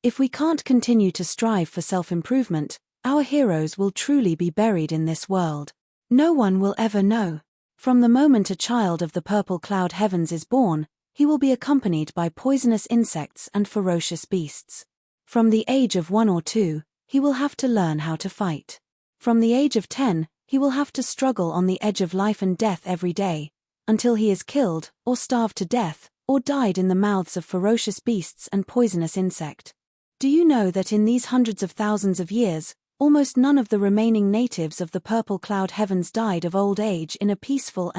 If we can't continue to strive for self-improvement, our heroes will truly be buried in this world. No one will ever know. From the moment a child of the purple cloud heavens is born, he will be accompanied by poisonous insects and ferocious beasts. From the age of 1 or 2, he will have to learn how to fight. From the age of 10, he will have to struggle on the edge of life and death every day, until he is killed, or starved to death, or died in the mouths of ferocious beasts and poisonous insect. Do you know that in these hundreds of thousands of years, almost none of the remaining natives of the purple cloud heavens died of old age in a peaceful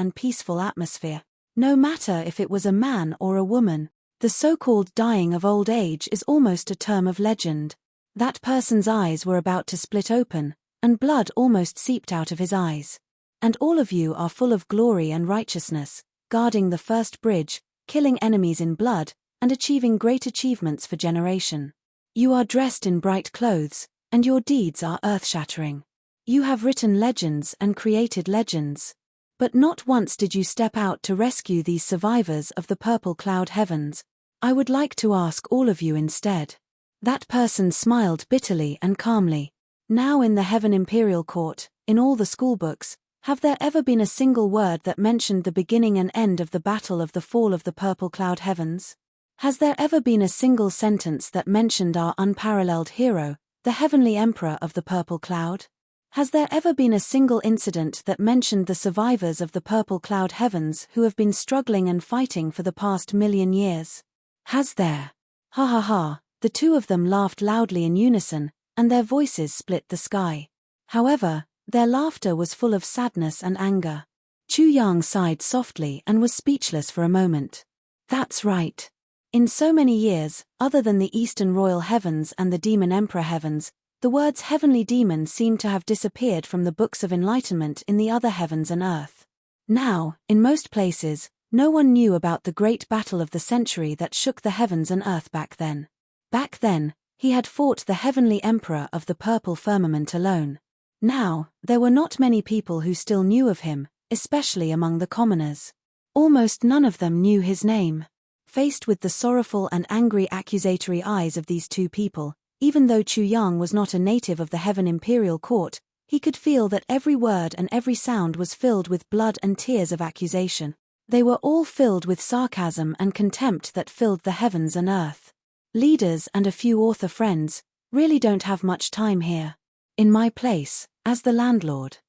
atmosphere? No matter if it was a man or a woman, the so-called dying of old age is almost a term of legend. That person's eyes were about to split open, and blood almost seeped out of his eyes. And all of you are full of glory and righteousness, guarding the first bridge, killing enemies in blood, and achieving great achievements for generation. You are dressed in bright clothes, and your deeds are earth-shattering. You have written legends and created legends. But not once did you step out to rescue these survivors of the purple cloud heavens. I would like to ask all of you instead. That person smiled bitterly and calmly. Now in the Heaven Imperial Court, in all the schoolbooks, have there ever been a single word that mentioned the beginning and end of the battle of the fall of the purple cloud heavens? Has there ever been a single sentence that mentioned our unparalleled hero, the heavenly emperor of the purple cloud? Has there ever been a single incident that mentioned the survivors of the purple cloud heavens who have been struggling and fighting for the past 1,000,000 years? Has there? Ha ha ha, the two of them laughed loudly in unison, and their voices split the sky. However, their laughter was full of sadness and anger. Chu Yang sighed softly and was speechless for a moment. That's right. In so many years, other than the Eastern Royal Heavens and the Demon Emperor Heavens, the words heavenly demon seemed to have disappeared from the books of enlightenment in the other heavens and earth. Now, in most places, no one knew about the great battle of the century that shook the heavens and earth back then. Back then, he had fought the heavenly emperor of the purple firmament alone. Now, there were not many people who still knew of him, especially among the commoners. Almost none of them knew his name. Faced with the sorrowful and angry accusatory eyes of these two people, even though Chu Yang was not a native of the Heaven Imperial Court, he could feel that every word and every sound was filled with blood and tears of accusation. They were all filled with sarcasm and contempt that filled the heavens and earth. Leaders and a few author friends really don't have much time here. In my place, as the landlord.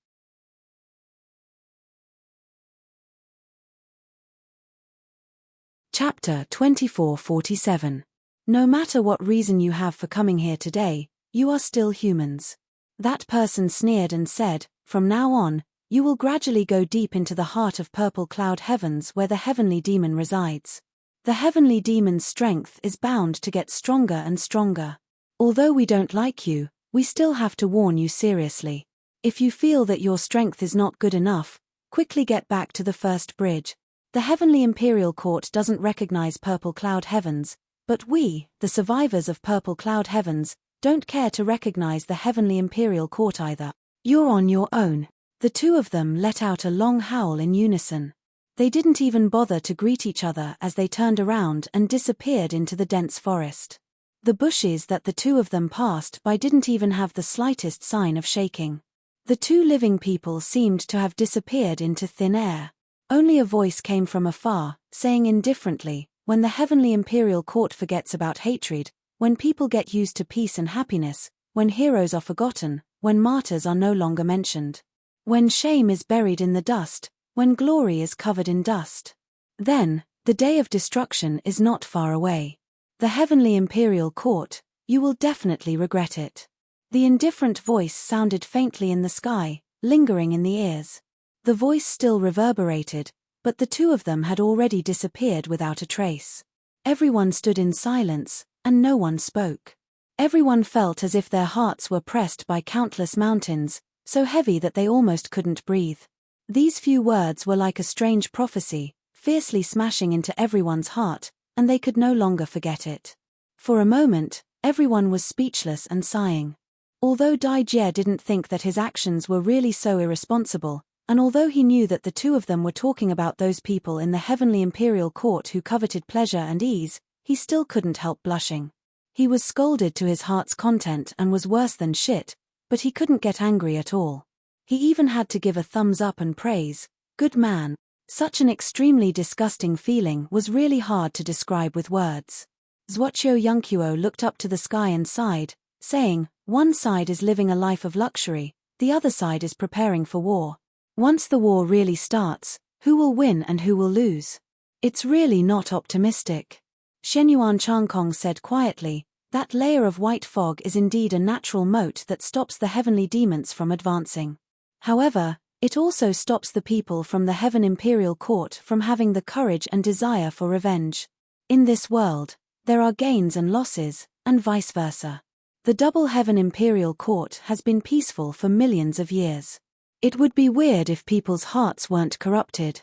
Chapter 2447. No matter what reason you have for coming here today, you are still humans. That person sneered and said, from now on, you will gradually go deep into the heart of purple cloud heavens where the heavenly demon resides. The heavenly demon's strength is bound to get stronger and stronger. Although we don't like you, we still have to warn you seriously. If you feel that your strength is not good enough, quickly get back to the first bridge. The Heavenly Imperial Court doesn't recognize purple cloud heavens, but we, the survivors of purple cloud heavens, don't care to recognize the Heavenly Imperial Court either. You're on your own. The two of them let out a long howl in unison. They didn't even bother to greet each other as they turned around and disappeared into the dense forest. The bushes that the two of them passed by didn't even have the slightest sign of shaking. The two living people seemed to have disappeared into thin air. Only a voice came from afar, saying indifferently, when the Heavenly Imperial Court forgets about hatred, when people get used to peace and happiness, when heroes are forgotten, when martyrs are no longer mentioned. When shame is buried in the dust, when glory is covered in dust. Then, the day of destruction is not far away. The Heavenly Imperial Court, you will definitely regret it. The indifferent voice sounded faintly in the sky, lingering in the ears. The voice still reverberated, but the two of them had already disappeared without a trace. Everyone stood in silence, and no one spoke. Everyone felt as if their hearts were pressed by countless mountains, so heavy that they almost couldn't breathe. These few words were like a strange prophecy, fiercely smashing into everyone's heart, and they could no longer forget it. For a moment, everyone was speechless and sighing. Although Dai Jie didn't think that his actions were really so irresponsible, and although he knew that the two of them were talking about those people in the Heavenly Imperial Court who coveted pleasure and ease, he still couldn't help blushing. He was scolded to his heart's content and was worse than shit, but he couldn't get angry at all. He even had to give a thumbs up and praise, good man. Such an extremely disgusting feeling was really hard to describe with words. Zhuoqiu Yunqiu looked up to the sky and sighed, saying, one side is living a life of luxury, the other side is preparing for war. Once the war really starts, who will win and who will lose? It's really not optimistic. Shenyuan Changkong said quietly, that layer of white fog is indeed a natural moat that stops the heavenly demons from advancing. However, it also stops the people from the Heaven Imperial Court from having the courage and desire for revenge. In this world, there are gains and losses, and vice versa. The double Heaven Imperial Court has been peaceful for millions of years. It would be weird if people's hearts weren't corrupted.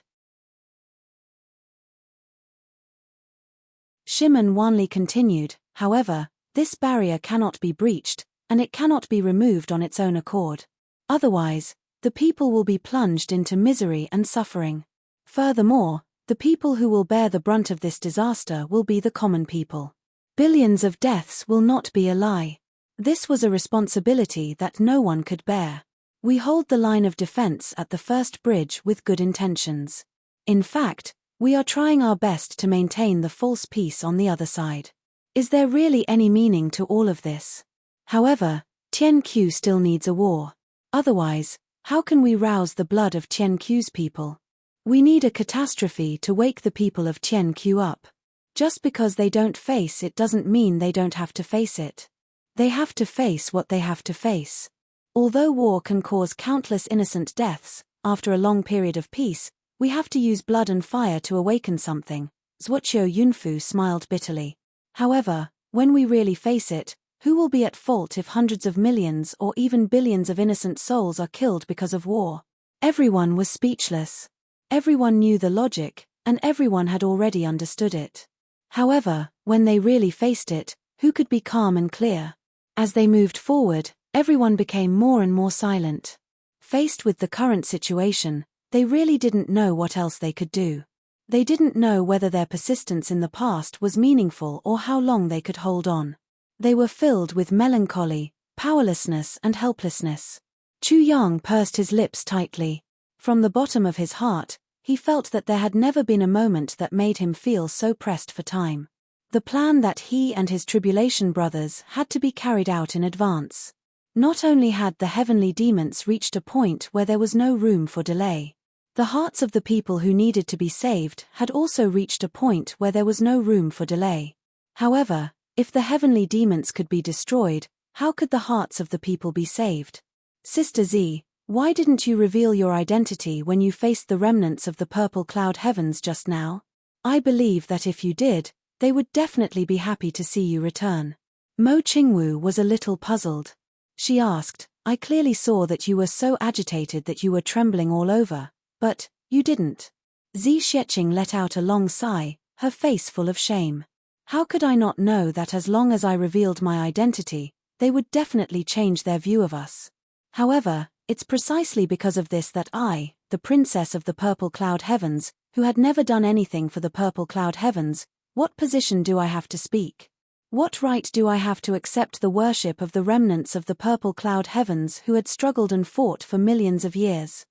Shimon Wanli continued, however, this barrier cannot be breached, and it cannot be removed on its own accord. Otherwise, the The people will be plunged into misery and suffering. Furthermore, the people who will bear the brunt of this disaster will be the common people. Billions of deaths will not be a lie. This was a responsibility that no one could bear. We hold the line of defense at the first bridge with good intentions. In fact, we are trying our best to maintain the false peace on the other side. Is there really any meaning to all of this? However, Tianqiu still needs a war. Otherwise, how can we rouse the blood of Tianqiu's people? We need a catastrophe to wake the people of Tianqiu up. Just because they don't face it doesn't mean they don't have to face it. They have to face what they have to face. Although war can cause countless innocent deaths, after a long period of peace, we have to use blood and fire to awaken something. Zhuoqiu Yunfu smiled bitterly. However, when we really face it, who will be at fault if hundreds of millions or even billions of innocent souls are killed because of war? Everyone was speechless. Everyone knew the logic, and everyone had already understood it. However, when they really faced it, who could be calm and clear? As they moved forward, everyone became more and more silent. Faced with the current situation, they really didn't know what else they could do. They didn't know whether their persistence in the past was meaningful or how long they could hold on. They were filled with melancholy, powerlessness and helplessness. Chu Yang pursed his lips tightly. From the bottom of his heart, he felt that there had never been a moment that made him feel so pressed for time. The plan that he and his tribulation brothers had to be carried out in advance. Not only had the heavenly demons reached a point where there was no room for delay. The hearts of the people who needed to be saved had also reached a point where there was no room for delay. However, if the heavenly demons could be destroyed, how could the hearts of the people be saved? Sister Z, why didn't you reveal your identity when you faced the remnants of the purple cloud heavens just now? I believe that if you did, they would definitely be happy to see you return. Mo Qingwu was a little puzzled. She asked, I clearly saw that you were so agitated that you were trembling all over, but you didn't. Zi Xieching let out a long sigh, her face full of shame. How could I not know that as long as I revealed my identity, they would definitely change their view of us? However, it's precisely because of this that I, the princess of the purple cloud heavens, who had never done anything for the purple cloud heavens, what position do I have to speak? What right do I have to accept the worship of the remnants of the purple cloud heavens who had struggled and fought for millions of years?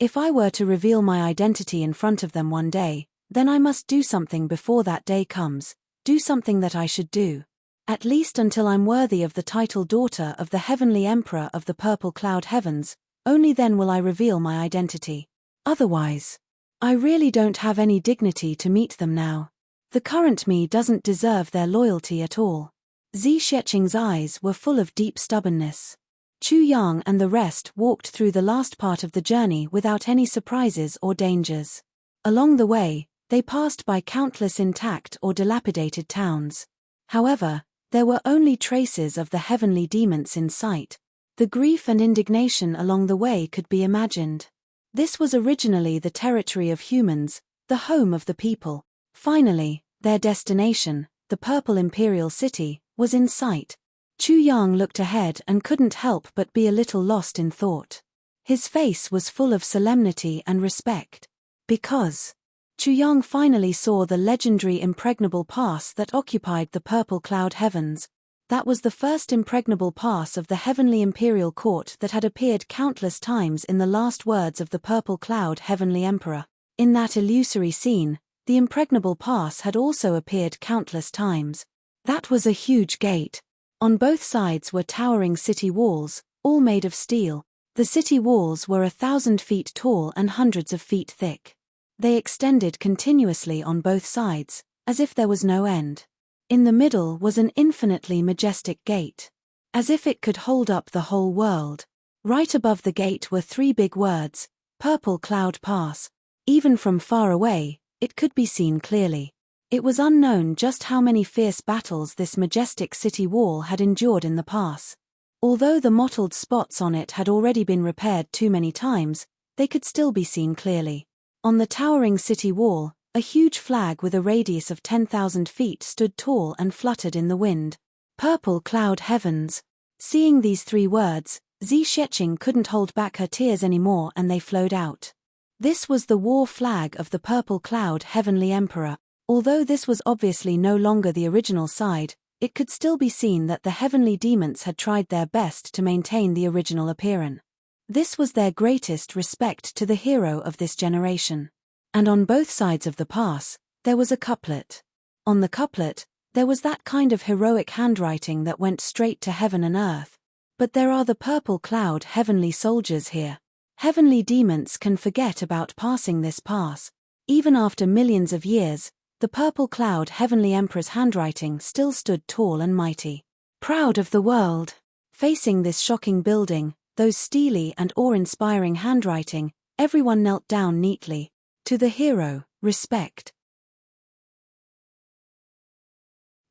If I were to reveal my identity in front of them one day, then I must do something before that day comes, do something that I should do. At least until I'm worthy of the title daughter of the heavenly emperor of the purple cloud heavens, only then will I reveal my identity. Otherwise, I really don't have any dignity to meet them now. The current me doesn't deserve their loyalty at all. Zi Xieching's eyes were full of deep stubbornness. Chu Yang and the rest walked through the last part of the journey without any surprises or dangers. Along the way, they passed by countless intact or dilapidated towns. However, there were only traces of the heavenly demons in sight. The grief and indignation along the way could be imagined. This was originally the territory of humans, the home of the people. Finally, their destination, the purple imperial city, was in sight. Chu Yang looked ahead and couldn't help but be a little lost in thought. His face was full of solemnity and respect. Because Chu Yang finally saw the legendary impregnable pass that occupied the purple cloud heavens. That was the first impregnable pass of the heavenly imperial court that had appeared countless times in the last words of the purple cloud heavenly emperor. In that illusory scene, the impregnable pass had also appeared countless times. That was a huge gate. On both sides were towering city walls, all made of steel. The city walls were 1,000 feet tall and hundreds of feet thick. They extended continuously on both sides, as if there was no end. In the middle was an infinitely majestic gate. As if it could hold up the whole world. Right above the gate were 3 big words, Purple Cloud Pass. Even from far away, it could be seen clearly. It was unknown just how many fierce battles this majestic city wall had endured in the pass. Although the mottled spots on it had already been repaired too many times, they could still be seen clearly. On the towering city wall, a huge flag with a radius of 10,000 feet stood tall and fluttered in the wind. Purple cloud heavens. Seeing these 3 words, Xi Xieching couldn't hold back her tears anymore and they flowed out. This was the war flag of the purple cloud heavenly emperor. Although this was obviously no longer the original side, it could still be seen that the heavenly demons had tried their best to maintain the original appearance. This was their greatest respect to the hero of this generation. And on both sides of the pass, there was a couplet. On the couplet, there was that kind of heroic handwriting that went straight to heaven and earth. But there are the purple cloud heavenly soldiers here. Heavenly demons can forget about passing this pass. Even after millions of years, the purple cloud heavenly emperor's handwriting still stood tall and mighty. Proud of the world. Facing this shocking building, those steely and awe-inspiring handwriting, everyone knelt down neatly. To the hero, respect.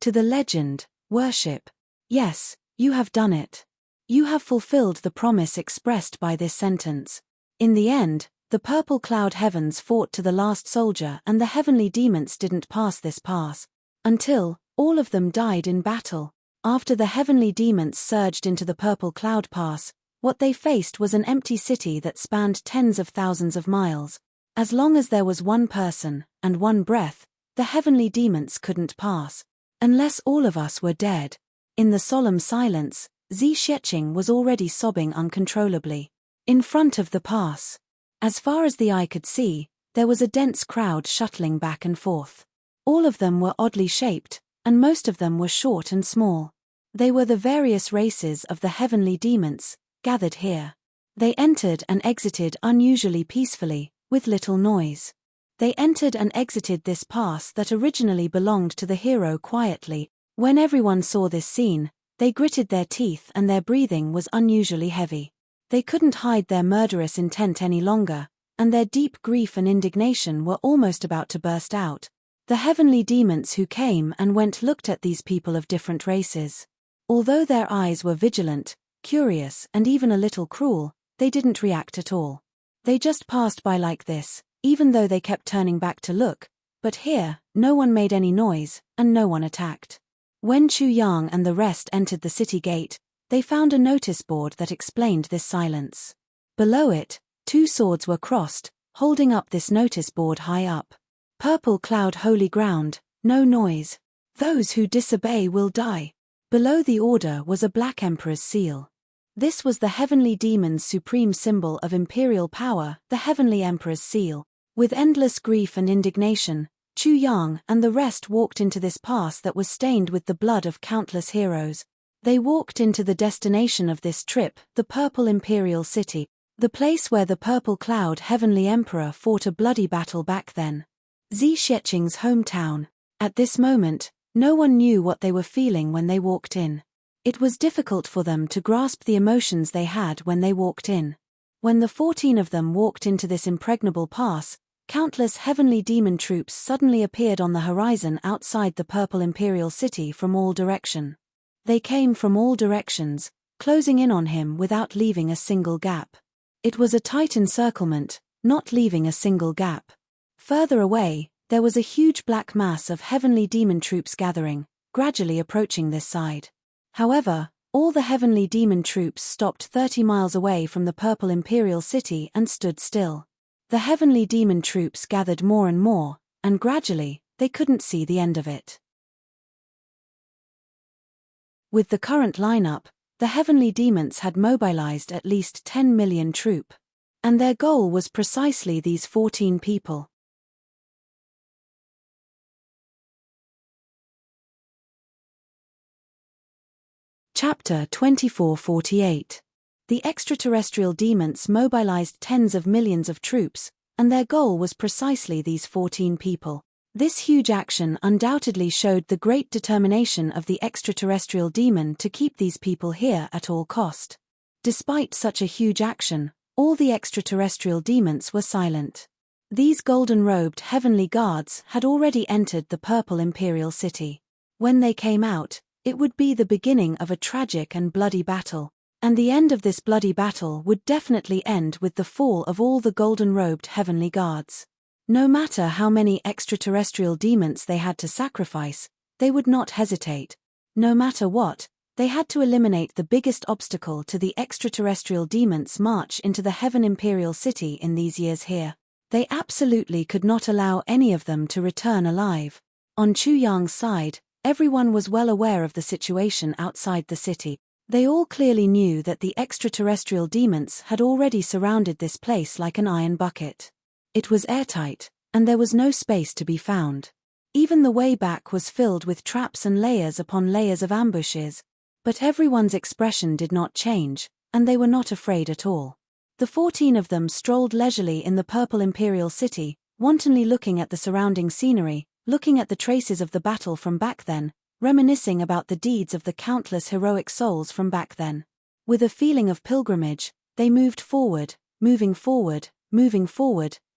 To the legend, worship. Yes, you have done it. You have fulfilled the promise expressed by this sentence. In the end, the purple cloud heavens fought to the last soldier and the heavenly demons didn't pass this pass. Until, all of them died in battle. After the heavenly demons surged into the purple cloud pass, what they faced was an empty city that spanned tens of thousands of miles. As long as there was one person, and one breath, the heavenly demons couldn't pass. Unless all of us were dead. In the solemn silence, Xi Xieching was already sobbing uncontrollably. In front of the pass. As far as the eye could see, there was a dense crowd shuttling back and forth. All of them were oddly shaped, and most of them were short and small. They were the various races of the heavenly demons, gathered here. They entered and exited unusually peacefully, with little noise. They entered and exited this pass that originally belonged to the hero quietly. When everyone saw this scene, they gritted their teeth and their breathing was unusually heavy. They couldn't hide their murderous intent any longer, and their deep grief and indignation were almost about to burst out. The heavenly demons who came and went looked at these people of different races. Although their eyes were vigilant, curious and even a little cruel, they didn't react at all. They just passed by like this, even though they kept turning back to look, but here, no one made any noise, and no one attacked. When Chu Yang and the rest entered the city gate, they found a notice board that explained this silence. Below it, 2 swords were crossed, holding up this notice board high up. Purple cloud holy ground, no noise. Those who disobey will die. Below the order was a black emperor's seal. This was the heavenly demon's supreme symbol of imperial power, the heavenly emperor's seal. With endless grief and indignation, Chu Yang and the rest walked into this pass that was stained with the blood of countless heroes. They walked into the destination of this trip, the Purple Imperial City, the place where the Purple Cloud Heavenly Emperor fought a bloody battle back then. Xi Xieching's hometown. At this moment, no one knew what they were feeling when they walked in. It was difficult for them to grasp the emotions they had when they walked in. When the 14 of them walked into this impregnable pass, countless heavenly demon troops suddenly appeared on the horizon outside the Purple Imperial City from all directions. They came from all directions, closing in on him without leaving a single gap. It was a tight encirclement, not leaving a single gap. Further away, there was a huge black mass of heavenly demon troops gathering, gradually approaching this side. However, all the heavenly demon troops stopped 30 miles away from the Purple Imperial City and stood still. The heavenly demon troops gathered more and more, and gradually, they couldn't see the end of it. With the current lineup, the heavenly demons had mobilized at least 10 million troops. And their goal was precisely these 14 people. Chapter 2448. The extraterrestrial demons mobilized tens of millions of troops, and their goal was precisely these 14 people. This huge action undoubtedly showed the great determination of the extraterrestrial demon to keep these people here at all cost. Despite such a huge action, all the extraterrestrial demons were silent. These golden-robed heavenly guards had already entered the Purple Imperial City. When they came out, it would be the beginning of a tragic and bloody battle, and the end of this bloody battle would definitely end with the fall of all the golden-robed heavenly guards. No matter how many extraterrestrial demons they had to sacrifice, they would not hesitate. No matter what, they had to eliminate the biggest obstacle to the extraterrestrial demons' march into the Heaven Imperial City in these years here. They absolutely could not allow any of them to return alive. On Chu Yang's side, everyone was well aware of the situation outside the city. They all clearly knew that the extraterrestrial demons had already surrounded this place like an iron bucket. It was airtight, and there was no space to be found. Even the way back was filled with traps and layers upon layers of ambushes. But everyone's expression did not change, and they were not afraid at all. The 14 of them strolled leisurely in the purple Imperial City, wantonly looking at the surrounding scenery, looking at the traces of the battle from back then, reminiscing about the deeds of the countless heroic souls from back then. With a feeling of pilgrimage, they moved forward, moving forward,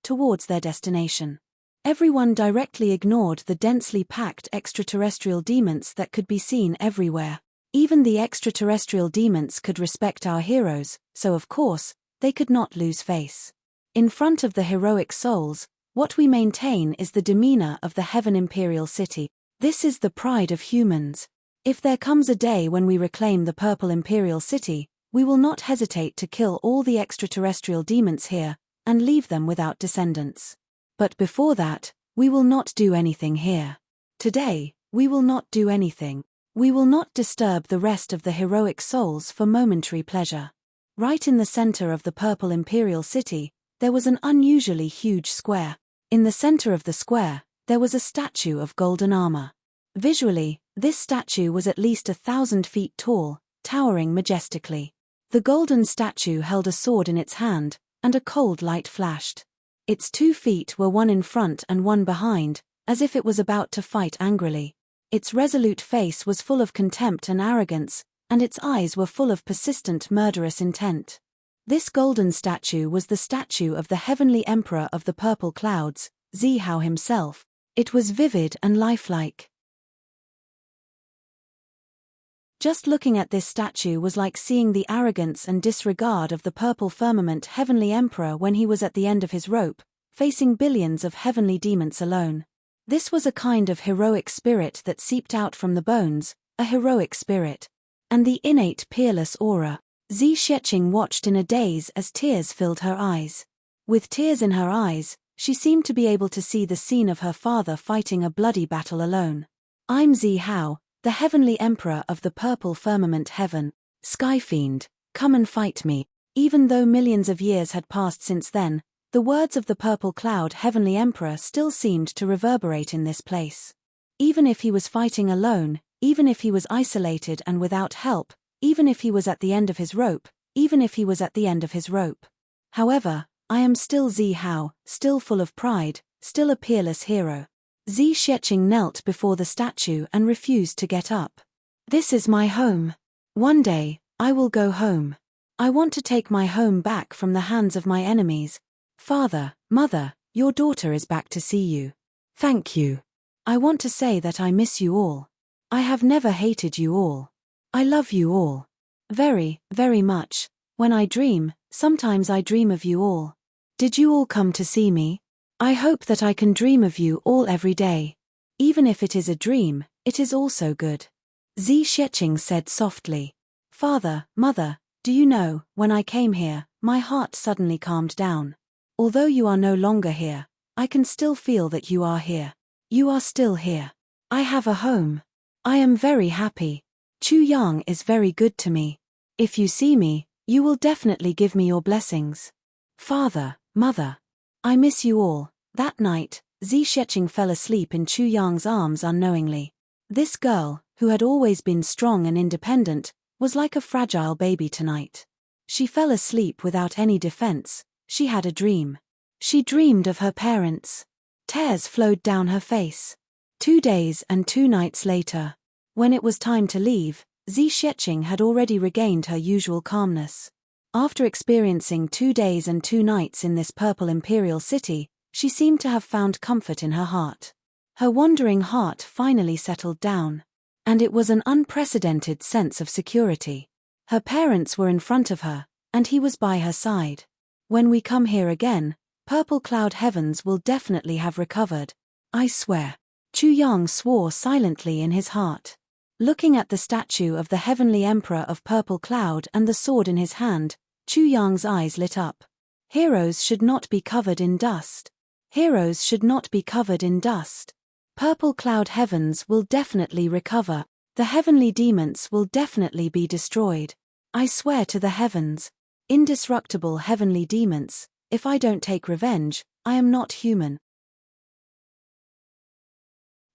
towards their destination. Everyone directly ignored the densely packed extraterrestrial demons that could be seen everywhere. Even the extraterrestrial demons could respect our heroes, so of course, they could not lose face. In front of the heroic souls, what we maintain is the demeanor of the Heaven Imperial City. This is the pride of humans. If there comes a day when we reclaim the Purple Imperial City, we will not hesitate to kill all the extraterrestrial demons here, and leave them without descendants. But before that, we will not do anything here. Today, we will not do anything. We will not disturb the rest of the heroic souls for momentary pleasure. Right in the center of the Purple Imperial City, there was an unusually huge square. In the center of the square, there was a statue of golden armor. Visually, this statue was at least 1,000 feet tall, towering majestically. The golden statue held a sword in its hand, and a cold light flashed. Its 2 feet were one in front and one behind, as if it was about to fight angrily. Its resolute face was full of contempt and arrogance, and its eyes were full of persistent murderous intent. This golden statue was the statue of the heavenly emperor of the purple clouds, Zihao himself. It was vivid and lifelike. Just looking at this statue was like seeing the arrogance and disregard of the purple firmament heavenly emperor when he was at the end of his rope, facing billions of heavenly demons alone. This was a kind of heroic spirit that seeped out from the bones, a heroic spirit. And the innate peerless aura. Zi Sheqing watched in a daze as tears filled her eyes. With tears in her eyes, she seemed to be able to see the scene of her father fighting a bloody battle alone. I'm Zihao, the heavenly emperor of the purple firmament heaven. Skyfiend, come and fight me. Even though millions of years had passed since then, the words of the purple cloud heavenly emperor still seemed to reverberate in this place. Even if he was fighting alone, even if he was isolated and without help, even if he was at the end of his rope, However, I am still Zihao, still full of pride, still a peerless hero. Zi Sheqing knelt before the statue and refused to get up. This is my home. One day, I will go home. I want to take my home back from the hands of my enemies. Father, mother, your daughter is back to see you. Thank you. I want to say that I miss you all. I have never hated you all. I love you all. Very, very much. When I dream, sometimes I dream of you all. Did you all come to see me? I hope that I can dream of you all every day. Even if it is a dream, it is also good. Zi Sheqing said softly. Father, mother, do you know, when I came here, my heart suddenly calmed down. Although you are no longer here, I can still feel that you are here. You are still here. I have a home. I am very happy. Chu Yang is very good to me. If you see me, you will definitely give me your blessings. Father, mother, I miss you all. That night, Zi Sheqing fell asleep in Chu Yang's arms unknowingly. This girl, who had always been strong and independent, was like a fragile baby tonight. She fell asleep without any defense. She had a dream. She dreamed of her parents. Tears flowed down her face. 2 days and 2 nights later, when it was time to leave, Zi Sheqing had already regained her usual calmness. After experiencing 2 days and 2 nights in this purple imperial city, she seemed to have found comfort in her heart. Her wandering heart finally settled down. And it was an unprecedented sense of security. Her parents were in front of her, and he was by her side. When we come here again, purple cloud heavens will definitely have recovered. I swear. Chu Yang swore silently in his heart. Looking at the statue of the heavenly emperor of purple cloud and the sword in his hand, Chu Yang's eyes lit up. Heroes should not be covered in dust. Heroes should not be covered in dust. Purple cloud heavens will definitely recover. The heavenly demons will definitely be destroyed. I swear to the heavens. Indestructible heavenly demons, if I don't take revenge, I am not human.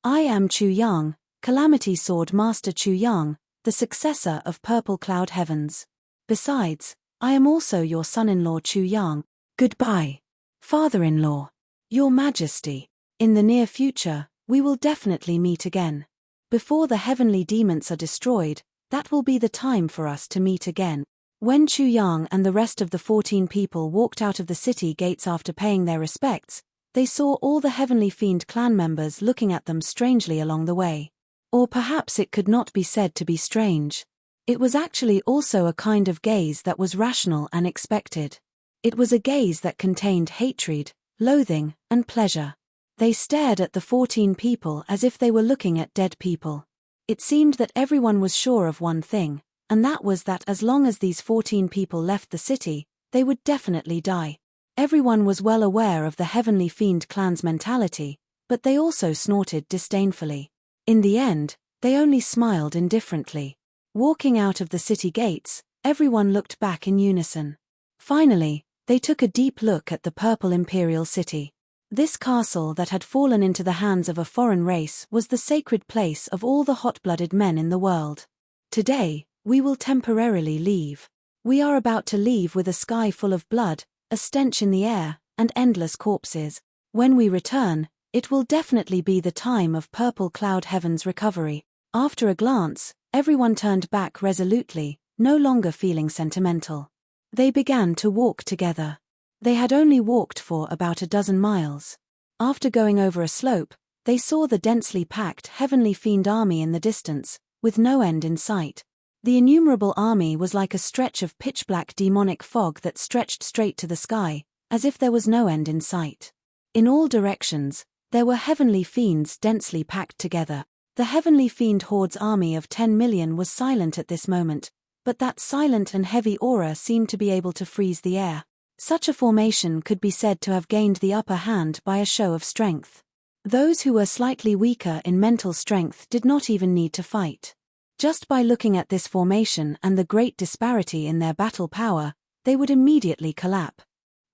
I am Chu Yang, Calamity Sword Master Chu Yang, the successor of Purple Cloud Heavens. Besides, I am also your son-in-law Chu Yang. Goodbye, father-in-law. Your Majesty. In the near future, we will definitely meet again. Before the heavenly demons are destroyed, that will be the time for us to meet again. When Chu Yang and the rest of the 14 people walked out of the city gates after paying their respects, they saw all the Heavenly Fiend clan members looking at them strangely along the way. Or perhaps it could not be said to be strange. It was actually also a kind of gaze that was rational and expected. It was a gaze that contained hatred, loathing, and pleasure. They stared at the 14 people as if they were looking at dead people. It seemed that everyone was sure of one thing, and that was that as long as these 14 people left the city, they would definitely die. Everyone was well aware of the Heavenly Fiend clan's mentality, but they also snorted disdainfully. In the end, they only smiled indifferently. Walking out of the city gates, everyone looked back in unison. Finally, they took a deep look at the purple imperial city. This castle that had fallen into the hands of a foreign race was the sacred place of all the hot-blooded men in the world. Today, we will temporarily leave. We are about to leave with a sky full of blood, a stench in the air, and endless corpses. When we return, it will definitely be the time of Purple Cloud Heaven's recovery. After a glance, everyone turned back resolutely, no longer feeling sentimental. They began to walk together. They had only walked for about a dozen miles. After going over a slope, they saw the densely packed Heavenly Fiend army in the distance, with no end in sight. The innumerable army was like a stretch of pitch-black demonic fog that stretched straight to the sky, as if there was no end in sight. In all directions, there were Heavenly Fiends densely packed together. The Heavenly Fiend Horde's army of 10 million was silent at this moment, but that silent and heavy aura seemed to be able to freeze the air. Such a formation could be said to have gained the upper hand by a show of strength. Those who were slightly weaker in mental strength did not even need to fight. Just by looking at this formation and the great disparity in their battle power, they would immediately collapse.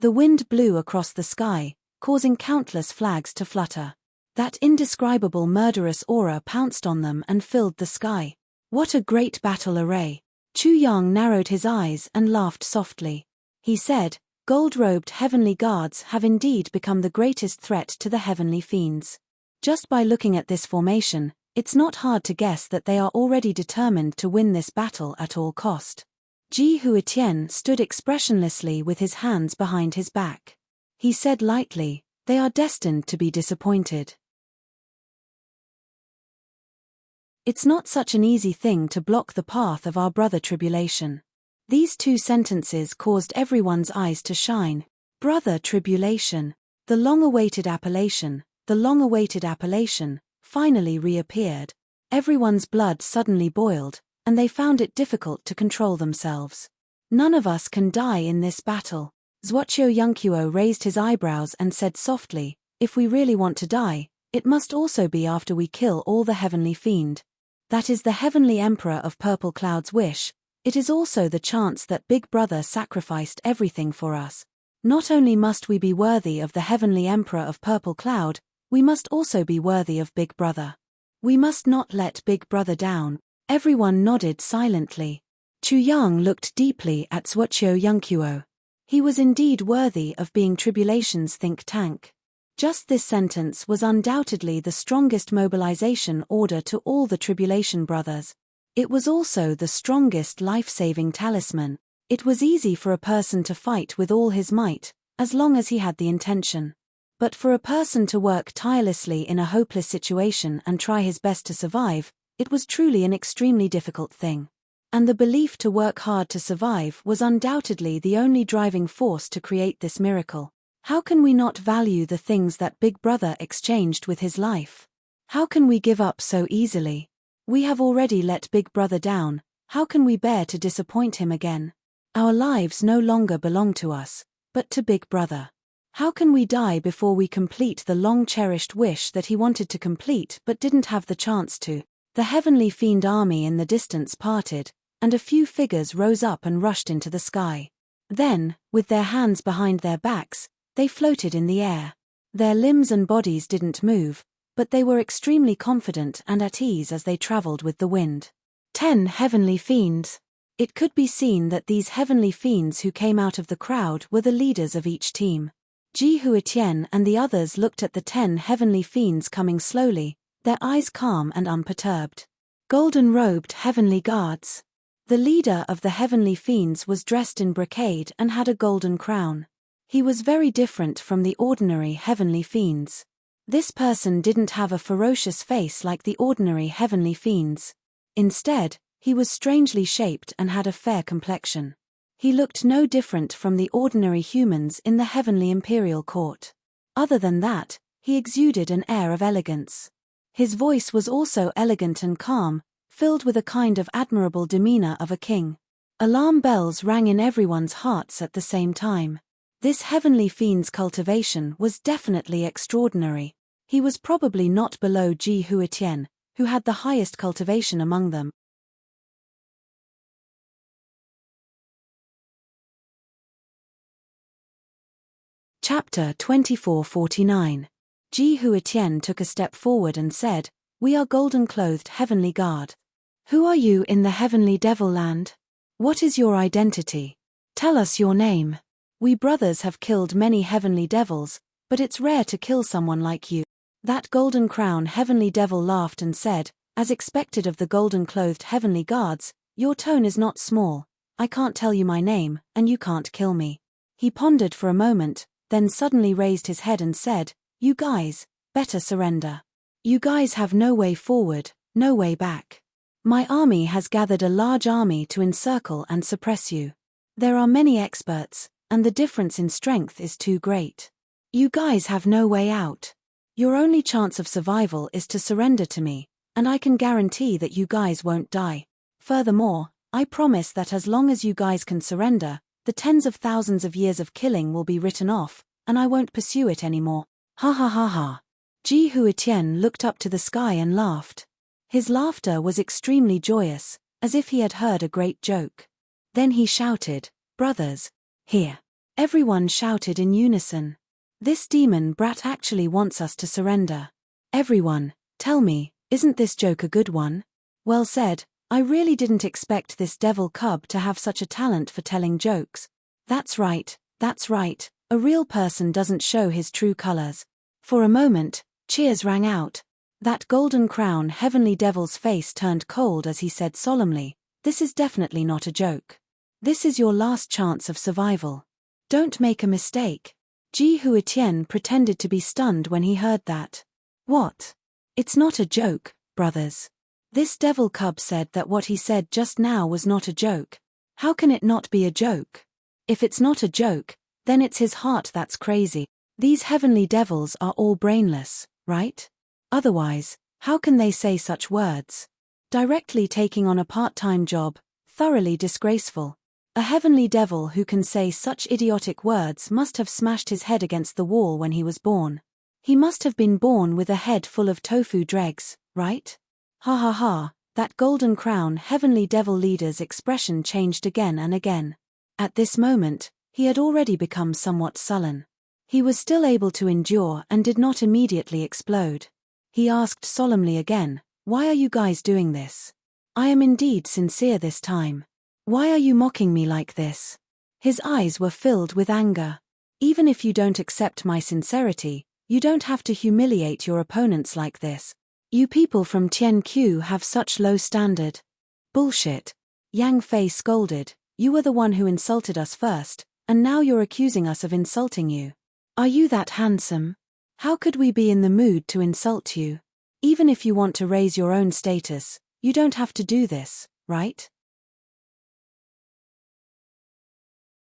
The wind blew across the sky, causing countless flags to flutter. That indescribable murderous aura pounced on them and filled the sky. What a great battle array! Chu Yang narrowed his eyes and laughed softly. He said, "Gold-robed heavenly guards have indeed become the greatest threat to the heavenly fiends. Just by looking at this formation, it's not hard to guess that they are already determined to win this battle at all cost." Ji Huitian stood expressionlessly with his hands behind his back. He said lightly, "They are destined to be disappointed. It's not such an easy thing to block the path of our brother tribulation." These two sentences caused everyone's eyes to shine. Brother tribulation. The long-awaited appellation, finally reappeared. Everyone's blood suddenly boiled, and they found it difficult to control themselves. "None of us can die in this battle." Zhuoqiu Yongqiu raised his eyebrows and said softly, "If we really want to die, it must also be after we kill all the heavenly fiend. That is the heavenly emperor of Purple Cloud's wish. It is also the chance that Big Brother sacrificed everything for us. Not only must we be worthy of the heavenly emperor of Purple Cloud, we must also be worthy of Big Brother. We must not let Big Brother down." Everyone nodded silently. Chu Yang looked deeply at Zhuoqiu Yongqiu. He was indeed worthy of being Tribulation's think tank. Just this sentence was undoubtedly the strongest mobilization order to all the Tribulation brothers. It was also the strongest life-saving talisman. It was easy for a person to fight with all his might, as long as he had the intention. But for a person to work tirelessly in a hopeless situation and try his best to survive, it was truly an extremely difficult thing. And the belief to work hard to survive was undoubtedly the only driving force to create this miracle. How can we not value the things that Big Brother exchanged with his life? How can we give up so easily? We have already let Big Brother down, how can we bear to disappoint him again? Our lives no longer belong to us, but to Big Brother. How can we die before we complete the long-cherished wish that he wanted to complete but didn't have the chance to? The heavenly fiend army in the distance parted, and a few figures rose up and rushed into the sky. Then, with their hands behind their backs, they floated in the air. Their limbs and bodies didn't move, but they were extremely confident and at ease as they traveled with the wind. 10 heavenly fiends. It could be seen that these heavenly fiends who came out of the crowd were the leaders of each team. Ji Huitian and the others looked at the 10 heavenly fiends coming slowly, their eyes calm and unperturbed. Golden-robed heavenly guards. The leader of the heavenly fiends was dressed in brocade and had a golden crown. He was very different from the ordinary heavenly fiends. This person didn't have a ferocious face like the ordinary heavenly fiends. Instead, he was strangely shaped and had a fair complexion. He looked no different from the ordinary humans in the heavenly imperial court. Other than that, he exuded an air of elegance. His voice was also elegant and calm, filled with a kind of admirable demeanor of a king. Alarm bells rang in everyone's hearts at the same time. This heavenly fiend's cultivation was definitely extraordinary. He was probably not below Ji Huitian, who had the highest cultivation among them. Chapter 2449. Ji Huitian took a step forward and said, "We are golden-clothed heavenly guard. Who are you in the heavenly devil land? What is your identity? Tell us your name. We brothers have killed many heavenly devils, but it's rare to kill someone like you." That golden crown heavenly devil laughed and said, as expected of the golden-clothed heavenly guards, "Your tone is not small. I can't tell you my name, and you can't kill me." He pondered for a moment, then suddenly raised his head and said, "You guys, better surrender. You guys have no way forward, no way back. My army has gathered a large army to encircle and suppress you. There are many experts, and the difference in strength is too great. You guys have no way out. Your only chance of survival is to surrender to me, and I can guarantee that you guys won't die. Furthermore, I promise that as long as you guys can surrender, the tens of thousands of years of killing will be written off, and I won't pursue it anymore." Ha ha ha ha. Ji Huitian looked up to the sky and laughed. His laughter was extremely joyous, as if he had heard a great joke. Then he shouted, "Brothers, here." Everyone shouted in unison. "This demon brat actually wants us to surrender. Everyone, tell me, isn't this joke a good one?" "Well said, I really didn't expect this devil cub to have such a talent for telling jokes." That's right, a real person doesn't show his true colors." For a moment, cheers rang out. That golden crown heavenly devil's face turned cold as he said solemnly, "This is definitely not a joke. This is your last chance of survival. Don't make a mistake." Ji Huitian pretended to be stunned when he heard that. "What? It's not a joke, brothers. This devil cub said that what he said just now was not a joke. How can it not be a joke? If it's not a joke, then it's his heart that's crazy. These heavenly devils are all brainless, right? Otherwise, how can they say such words? Directly taking on a part-time job, thoroughly disgraceful. A heavenly devil who can say such idiotic words must have smashed his head against the wall when he was born. He must have been born with a head full of tofu dregs, right?" Ha ha ha. That golden crown heavenly devil leader's expression changed again and again. At this moment, he had already become somewhat sullen. He was still able to endure and did not immediately explode. He asked solemnly again, "Why are you guys doing this? I am indeed sincere this time. Why are you mocking me like this?" His eyes were filled with anger. "Even if you don't accept my sincerity, you don't have to humiliate your opponents like this. You people from TNQ have such low standard." "Bullshit." Yang Fei scolded, "You were the one who insulted us first, and now you're accusing us of insulting you. Are you that handsome? How could we be in the mood to insult you? Even if you want to raise your own status, you don't have to do this, right?"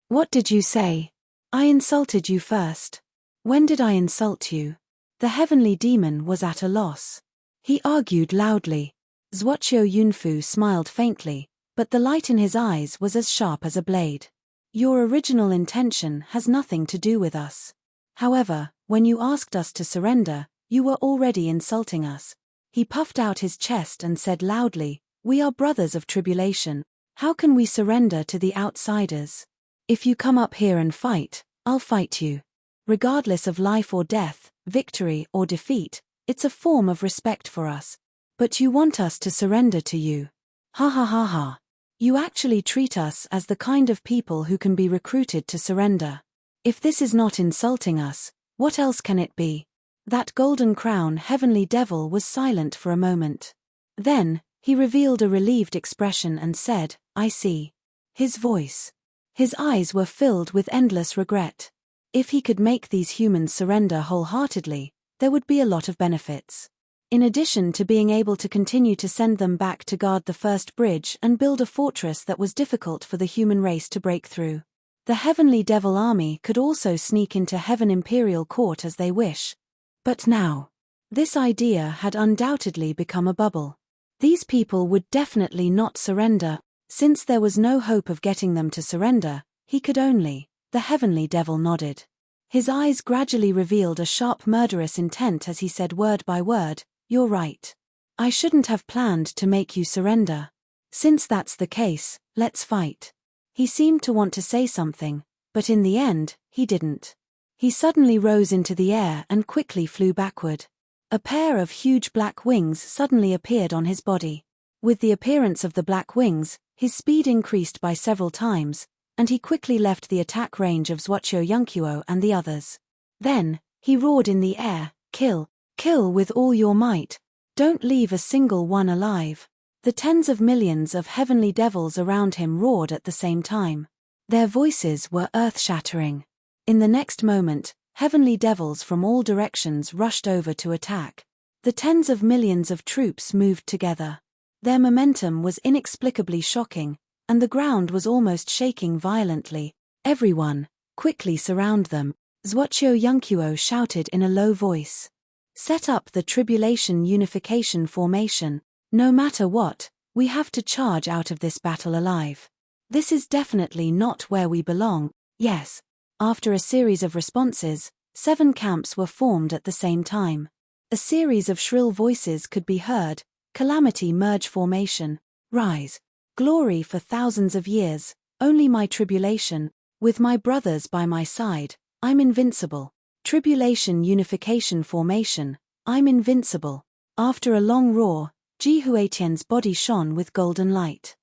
"What did you say? I insulted you first. When did I insult you?" The heavenly demon was at a loss. He argued loudly. Zhuoqiu Yunfu smiled faintly, but the light in his eyes was as sharp as a blade. Your original intention has nothing to do with us. However, when you asked us to surrender, you were already insulting us. He puffed out his chest and said loudly, "We are brothers of tribulation. How can we surrender to the outsiders? If you come up here and fight, I'll fight you. Regardless of life or death, victory or defeat, it's a form of respect for us. But you want us to surrender to you. Ha ha ha ha. You actually treat us as the kind of people who can be recruited to surrender. If this is not insulting us, what else can it be?" That golden crown heavenly devil was silent for a moment. Then, he revealed a relieved expression and said, "I see." His voice. His eyes were filled with endless regret. If he could make these humans surrender wholeheartedly, there would be a lot of benefits. In addition to being able to continue to send them back to guard the first bridge and build a fortress that was difficult for the human race to break through. The Heavenly Devil Army could also sneak into Heaven Imperial Court as they wish. But now, this idea had undoubtedly become a bubble. These people would definitely not surrender. Since there was no hope of getting them to surrender, he could only. The Heavenly Devil nodded. His eyes gradually revealed a sharp murderous intent as he said word by word, "You're right. I shouldn't have planned to make you surrender. Since that's the case, let's fight." He seemed to want to say something, but in the end, he didn't. He suddenly rose into the air and quickly flew backward. A pair of huge black wings suddenly appeared on his body. With the appearance of the black wings, his speed increased by several times, and he quickly left the attack range of Zhuoqiu Yunquo and the others. Then, he roared in the air, "Kill! Kill with all your might! Don't leave a single one alive!" The tens of millions of heavenly devils around him roared at the same time. Their voices were earth-shattering. In the next moment, heavenly devils from all directions rushed over to attack. The tens of millions of troops moved together. Their momentum was inexplicably shocking, and the ground was almost shaking violently. "Everyone, quickly surround them," Zhuoqiu Yunquo shouted in a low voice. "Set up the Tribulation Unification Formation. No matter what, we have to charge out of this battle alive. This is definitely not where we belong." "Yes." After a series of responses, 7 camps were formed at the same time. A series of shrill voices could be heard: "Calamity Merge Formation. Rise. Glory for thousands of years. Only my tribulation. With my brothers by my side, I'm invincible. Tribulation Unification Formation. I'm invincible." After a long roar, Ji Huetian's body shone with golden light.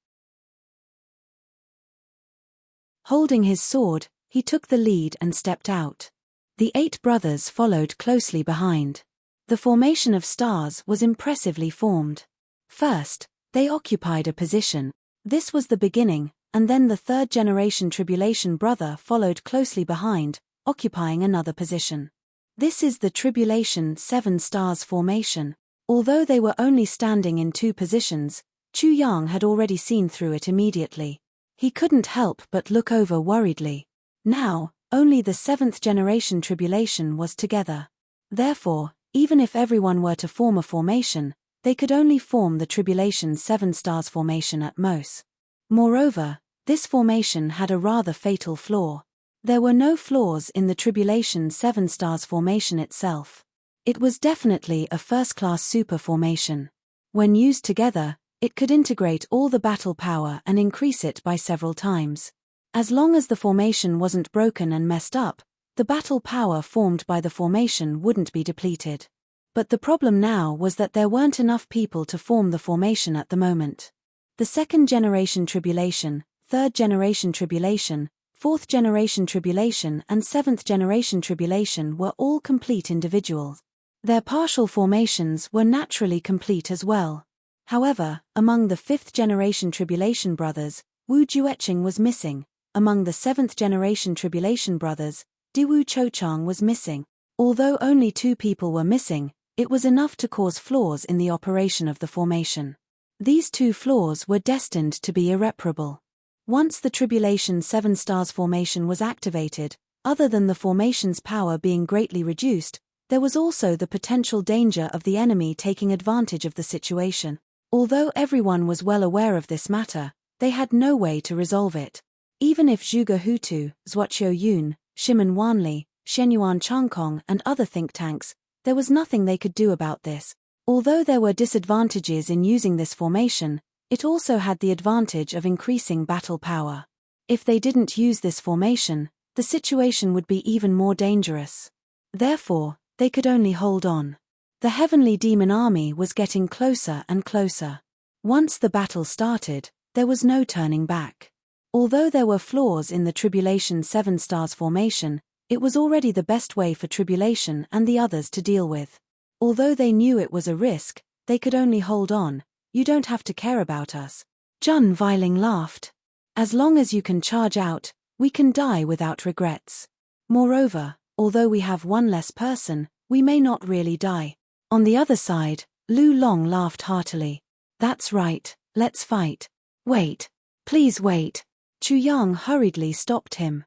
Holding his sword, he took the lead and stepped out. The 8 brothers followed closely behind. The formation of stars was impressively formed. First, they occupied a position. This was the beginning, and then the 3rd-generation Tribulation brother followed closely behind, occupying another position. This is the Tribulation 7 stars formation. Although they were only standing in 2 positions, Chu Yang had already seen through it immediately. He couldn't help but look over worriedly. Now, only the 7th-generation Tribulation was together. Therefore, even if everyone were to form a formation, they could only form the Tribulation 7 stars formation at most. Moreover, this formation had a rather fatal flaw. There were no flaws in the Tribulation 7 stars formation itself. It was definitely a first-class super formation. When used together, it could integrate all the battle power and increase it by several times. As long as the formation wasn't broken and messed up, the battle power formed by the formation wouldn't be depleted. But the problem now was that there weren't enough people to form the formation at the moment. The 2nd-generation Tribulation, 3rd-generation Tribulation, 4th-generation Tribulation and 7th-generation Tribulation were all complete individuals. Their partial formations were naturally complete as well. However, among the 5th-generation Tribulation brothers, Wu Jueqing was missing. Among the 7th-generation Tribulation brothers, Diwu Chochang was missing. Although only 2 people were missing, it was enough to cause flaws in the operation of the formation. These 2 flaws were destined to be irreparable. Once the Tribulation 7 stars formation was activated, other than the formation's power being greatly reduced, there was also the potential danger of the enemy taking advantage of the situation. Although everyone was well aware of this matter, they had no way to resolve it. Even if Zhuge Hutu, Zhuoqiu Yun, Shimen Wanli, Shenyuan Changkong and other think tanks, there was nothing they could do about this. Although there were disadvantages in using this formation, it also had the advantage of increasing battle power. If they didn't use this formation, the situation would be even more dangerous. Therefore, they could only hold on. The heavenly demon army was getting closer and closer. Once the battle started, there was no turning back. Although there were flaws in the Tribulation 7 Stars formation, it was already the best way for Tribulation and the others to deal with. Although they knew it was a risk, they could only hold on. You don't have to care about us. Jun Veiling laughed. As long as you can charge out, we can die without regrets. Moreover, although we have one less person, we may not really die. On the other side, Lu Long laughed heartily. That's right, let's fight. Wait. Please wait. Chu Yang hurriedly stopped him.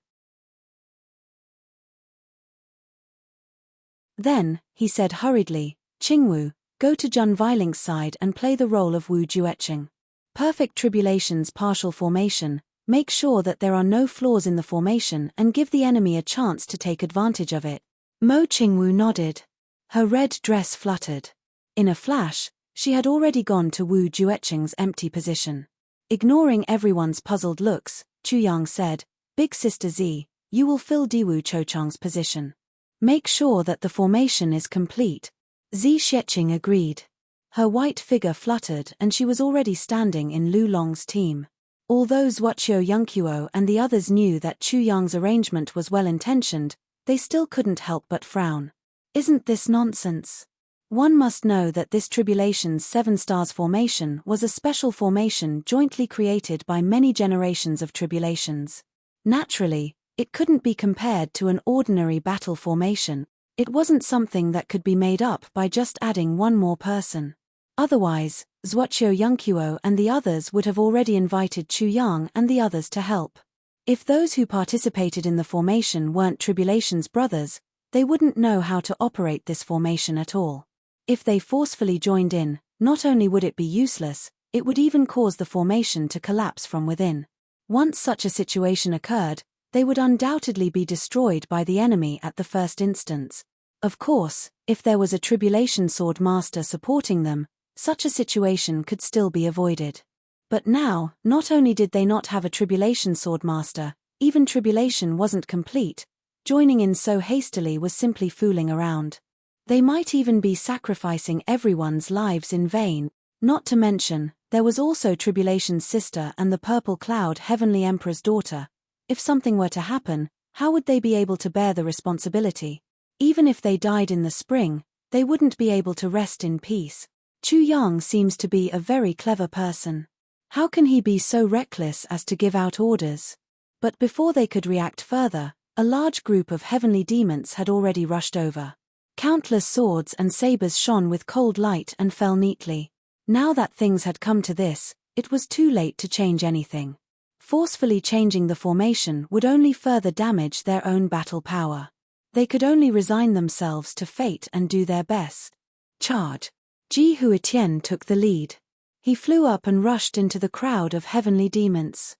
Then, he said hurriedly, Qingwu, go to Jun Veiling's side and play the role of Wu Jueqing. Perfect Tribulation's partial formation, make sure that there are no flaws in the formation and give the enemy a chance to take advantage of it. Mo Qingwu nodded. Her red dress fluttered. In a flash, she had already gone to Wu Jueqing's empty position. Ignoring everyone's puzzled looks, Chu Yang said, Big Sister Z, you will fill Diwu Chochang's position. Make sure that the formation is complete. Zi Xieching agreed. Her white figure fluttered and she was already standing in Lu Long's team. Although Zhuoqiu Yongqiu and the others knew that Chu Yang's arrangement was well-intentioned, they still couldn't help but frown. Isn't this nonsense? One must know that this Tribulation's 7 Stars formation was a special formation jointly created by many generations of Tribulations. Naturally, it couldn't be compared to an ordinary battle formation. It wasn't something that could be made up by just adding one more person. Otherwise, Zhuoqiu Yongqiu and the others would have already invited Chu Yang and the others to help. If those who participated in the formation weren't Tribulation's brothers, they wouldn't know how to operate this formation at all. If they forcefully joined in, not only would it be useless, it would even cause the formation to collapse from within. Once such a situation occurred, they would undoubtedly be destroyed by the enemy at the first instance. Of course, if there was a Tribulation Sword Master supporting them, such a situation could still be avoided. But now, not only did they not have a Tribulation Sword Master, even Tribulation wasn't complete. Joining in so hastily was simply fooling around. They might even be sacrificing everyone's lives in vain. Not to mention, there was also Tribulation's sister and the Purple Cloud Heavenly Emperor's daughter. If something were to happen, how would they be able to bear the responsibility? Even if they died in the spring, they wouldn't be able to rest in peace. Chu Yang seems to be a very clever person. How can he be so reckless as to give out orders? But before they could react further, a large group of heavenly demons had already rushed over. Countless swords and sabers shone with cold light and fell neatly. Now that things had come to this, it was too late to change anything. Forcefully changing the formation would only further damage their own battle power. They could only resign themselves to fate and do their best. Charge! Ji Huitian took the lead. He flew up and rushed into the crowd of heavenly demons.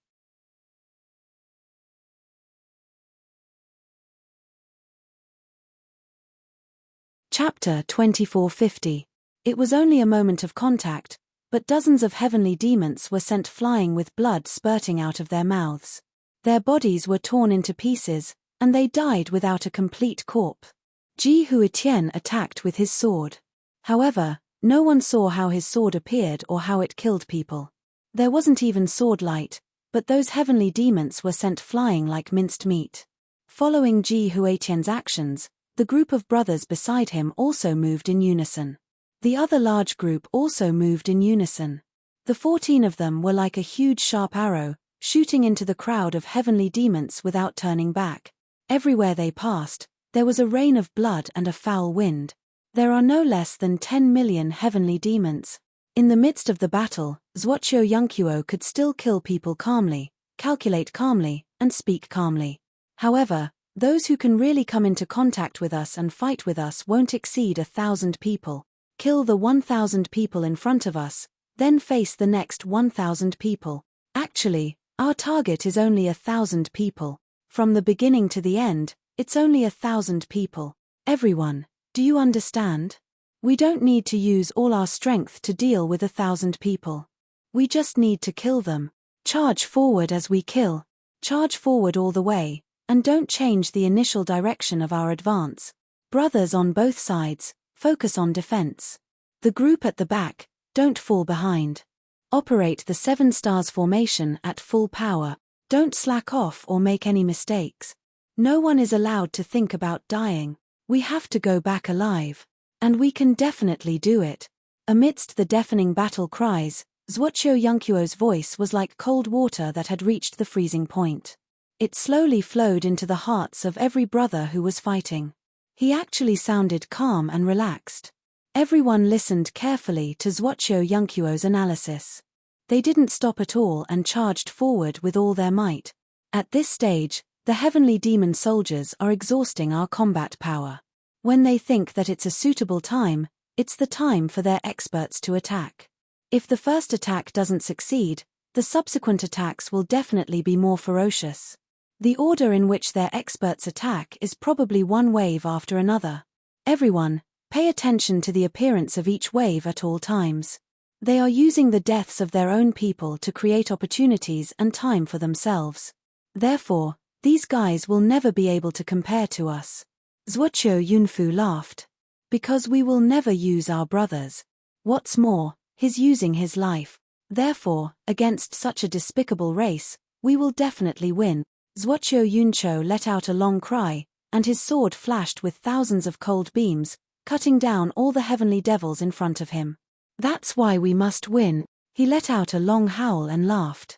Chapter 2450. It was only a moment of contact, but dozens of heavenly demons were sent flying with blood spurting out of their mouths. Their bodies were torn into pieces, and they died without a complete corpse. Ji Huitian attacked with his sword. However, no one saw how his sword appeared or how it killed people. There wasn't even sword light, but those heavenly demons were sent flying like minced meat. Following Ji Huitian's actions, the group of brothers beside him also moved in unison. The other large group also moved in unison. The 14 of them were like a huge sharp arrow, shooting into the crowd of heavenly demons without turning back. Everywhere they passed, there was a rain of blood and a foul wind. There are no less than 10 million heavenly demons. In the midst of the battle, Zhuoqiu Yongqiu could still kill people calmly, calculate calmly, and speak calmly. However, those who can really come into contact with us and fight with us won't exceed 1,000 people. Kill the 1,000 people in front of us, Then face the next 1,000 people. Actually, our target is only 1,000 people. From the beginning to the end, it's only 1,000 people. Everyone, do you understand? We don't need to use all our strength to deal with 1,000 people. We just need to kill them. Charge forward as we kill. Charge forward all the way, and don't change the initial direction of our advance. Brothers on both sides, focus on defense. The group at the back, don't fall behind. Operate the 7 stars formation at full power. Don't slack off or make any mistakes. No one is allowed to think about dying. We have to go back alive. And we can definitely do it. Amidst the deafening battle cries, Zhuoqiu Yunqiuo's voice was like cold water that had reached the freezing point. It slowly flowed into the hearts of every brother who was fighting. He actually sounded calm and relaxed. Everyone listened carefully to Zhuoqiu Yunqiuo's analysis. They didn't stop at all and charged forward with all their might. At this stage, the heavenly demon soldiers are exhausting our combat power. When they think that it's a suitable time, it's the time for their experts to attack. If the first attack doesn't succeed, the subsequent attacks will definitely be more ferocious. The order in which their experts attack is probably one wave after another. Everyone, pay attention to the appearance of each wave at all times. They are using the deaths of their own people to create opportunities and time for themselves. Therefore, these guys will never be able to compare to us. Zhuoqiu Yunfu laughed. Because we will never use our brothers. What's more, he's using his life. Therefore, against such a despicable race, we will definitely win. Zhuoqiu Yunqiu let out a long cry, and his sword flashed with thousands of cold beams, cutting down all the heavenly devils in front of him. That's why we must win. He let out a long howl and laughed.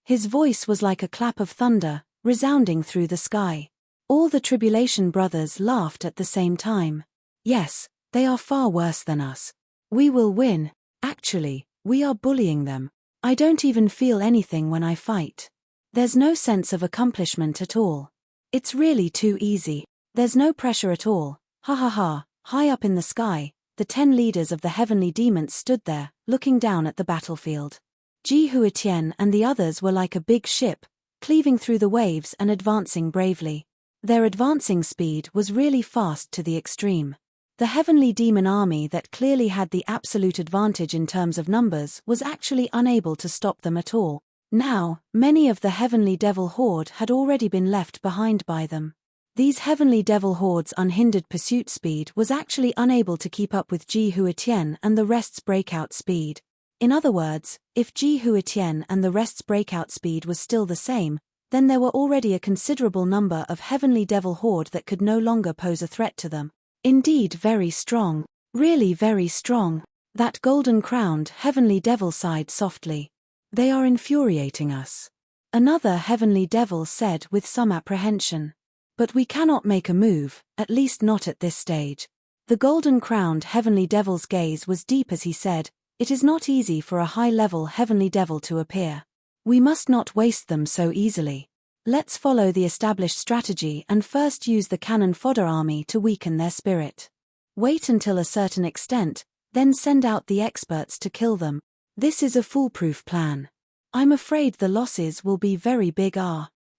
His voice was like a clap of thunder, resounding through the sky. All the Tribulation brothers laughed at the same time. Yes, they are far worse than us. We will win. Actually, we are bullying them. I don't even feel anything when I fight. There's no sense of accomplishment at all. It's really too easy. There's no pressure at all. Ha ha ha. High up in the sky, the 10 leaders of the heavenly demons stood there, looking down at the battlefield. Ji Huitian and the others were like a big ship, cleaving through the waves and advancing bravely. Their advancing speed was really fast to the extreme. The heavenly demon army that clearly had the absolute advantage in terms of numbers was actually unable to stop them at all. Now, many of the heavenly devil horde had already been left behind by them. These heavenly devil hordes' unhindered pursuit speed was actually unable to keep up with Ji Huitian and the rest's breakout speed. In other words, if Ji Huitian and the rest's breakout speed was still the same, then there were already a considerable number of heavenly devil horde that could no longer pose a threat to them. Indeed very strong. Really very strong. That golden-crowned heavenly devil sighed softly. They are infuriating us. Another heavenly devil said with some apprehension. But we cannot make a move, at least not at this stage. The golden-crowned heavenly devil's gaze was deep as he said, it is not easy for a high-level heavenly devil to appear. We must not waste them so easily. Let's follow the established strategy and first use the cannon fodder army to weaken their spirit. Wait until a certain extent, then send out the experts to kill them. This is a foolproof plan. I'm afraid the losses will be very big.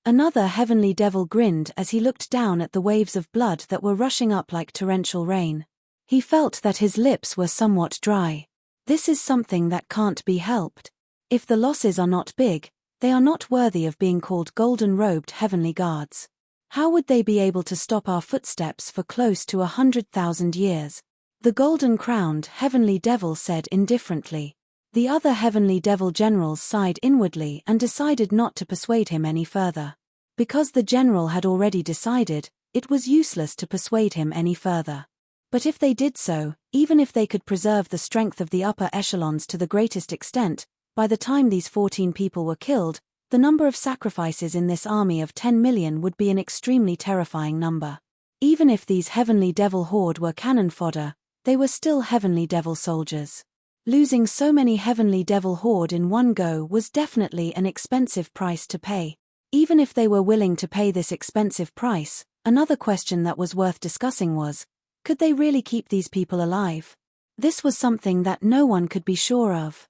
Another heavenly devil grinned as he looked down at the waves of blood that were rushing up like torrential rain. He felt that his lips were somewhat dry. This is something that can't be helped. If the losses are not big, they are not worthy of being called golden-robed heavenly guards. How would they be able to stop our footsteps for close to 100,000 years? The golden-crowned heavenly devil said indifferently. The other heavenly devil generals sighed inwardly and decided not to persuade him any further. Because the general had already decided, it was useless to persuade him any further. But if they did so, even if they could preserve the strength of the upper echelons to the greatest extent, by the time these 14 people were killed, the number of sacrifices in this army of 10 million would be an extremely terrifying number. Even if these heavenly devil horde were cannon fodder, they were still heavenly devil soldiers. Losing so many heavenly devil horde in one go was definitely an expensive price to pay. Even if they were willing to pay this expensive price, another question that was worth discussing was, could they really keep these people alive? This was something that no one could be sure of.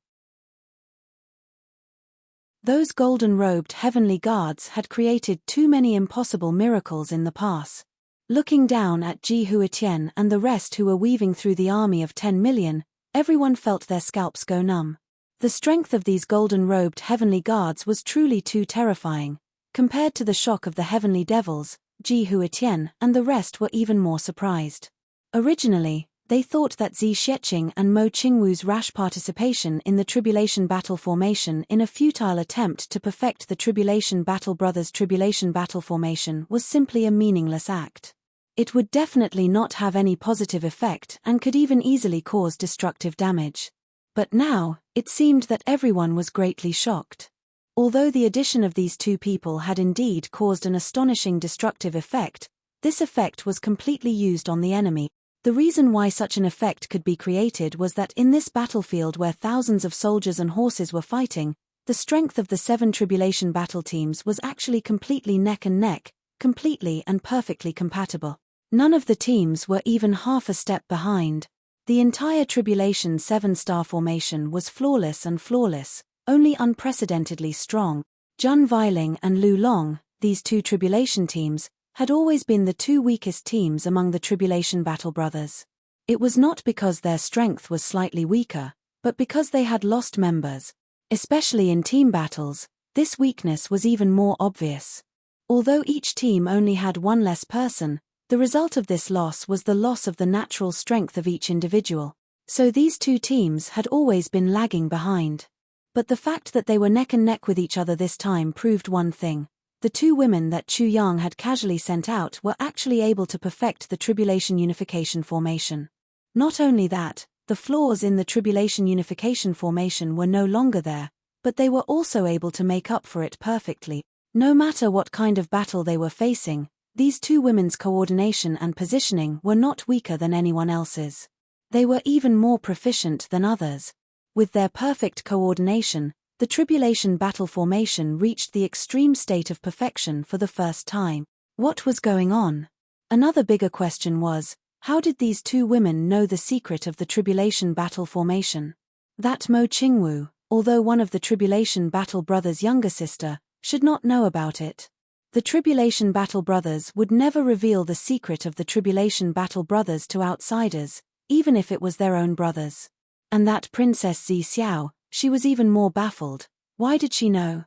Those golden-robed heavenly guards had created too many impossible miracles in the past. Looking down at Ji Huitian and the rest who were weaving through the army of 10 million, everyone felt their scalps go numb. The strength of these golden-robed heavenly guards was truly too terrifying. Compared to the shock of the heavenly devils, Ji Huitian and the rest were even more surprised. Originally, they thought that Zi Xieching and Mo Qingwu's rash participation in the Tribulation Battle formation in a futile attempt to perfect the Tribulation Battle Brothers' Tribulation Battle formation was simply a meaningless act. It would definitely not have any positive effect and could even easily cause destructive damage. But now, it seemed that everyone was greatly shocked. Although the addition of these two people had indeed caused an astonishing destructive effect, this effect was completely used on the enemy. The reason why such an effect could be created was that in this battlefield where thousands of soldiers and horses were fighting, the strength of the 7 tribulation battle teams was actually completely neck and neck, completely and perfectly compatible. None of the teams were even half a step behind. The entire Tribulation 7-star formation was flawless, only unprecedentedly strong. Jun Veiling and Lu Long, these two tribulation teams, had always been the two weakest teams among the Tribulation Battle Brothers. It was not because their strength was slightly weaker, but because they had lost members. Especially in team battles, this weakness was even more obvious. Although each team only had one less person, the result of this loss was the loss of the natural strength of each individual. So these two teams had always been lagging behind. But the fact that they were neck and neck with each other this time proved one thing. The two women that Chu Yang had casually sent out were actually able to perfect the Tribulation Unification formation. Not only that, the flaws in the Tribulation Unification formation were no longer there, but they were also able to make up for it perfectly. No matter what kind of battle they were facing, these two women's coordination and positioning were not weaker than anyone else's. They were even more proficient than others. With their perfect coordination, the Tribulation Battle formation reached the extreme state of perfection for the first time. What was going on? Another bigger question was, how did these two women know the secret of the Tribulation Battle formation? That Mo Qingwu, although one of the Tribulation Battle Brothers' younger sister, should not know about it. The Tribulation Battle Brothers would never reveal the secret of the Tribulation Battle Brothers to outsiders, even if it was their own brothers. And that Princess Zi Xiao, she was even more baffled. Why did she know?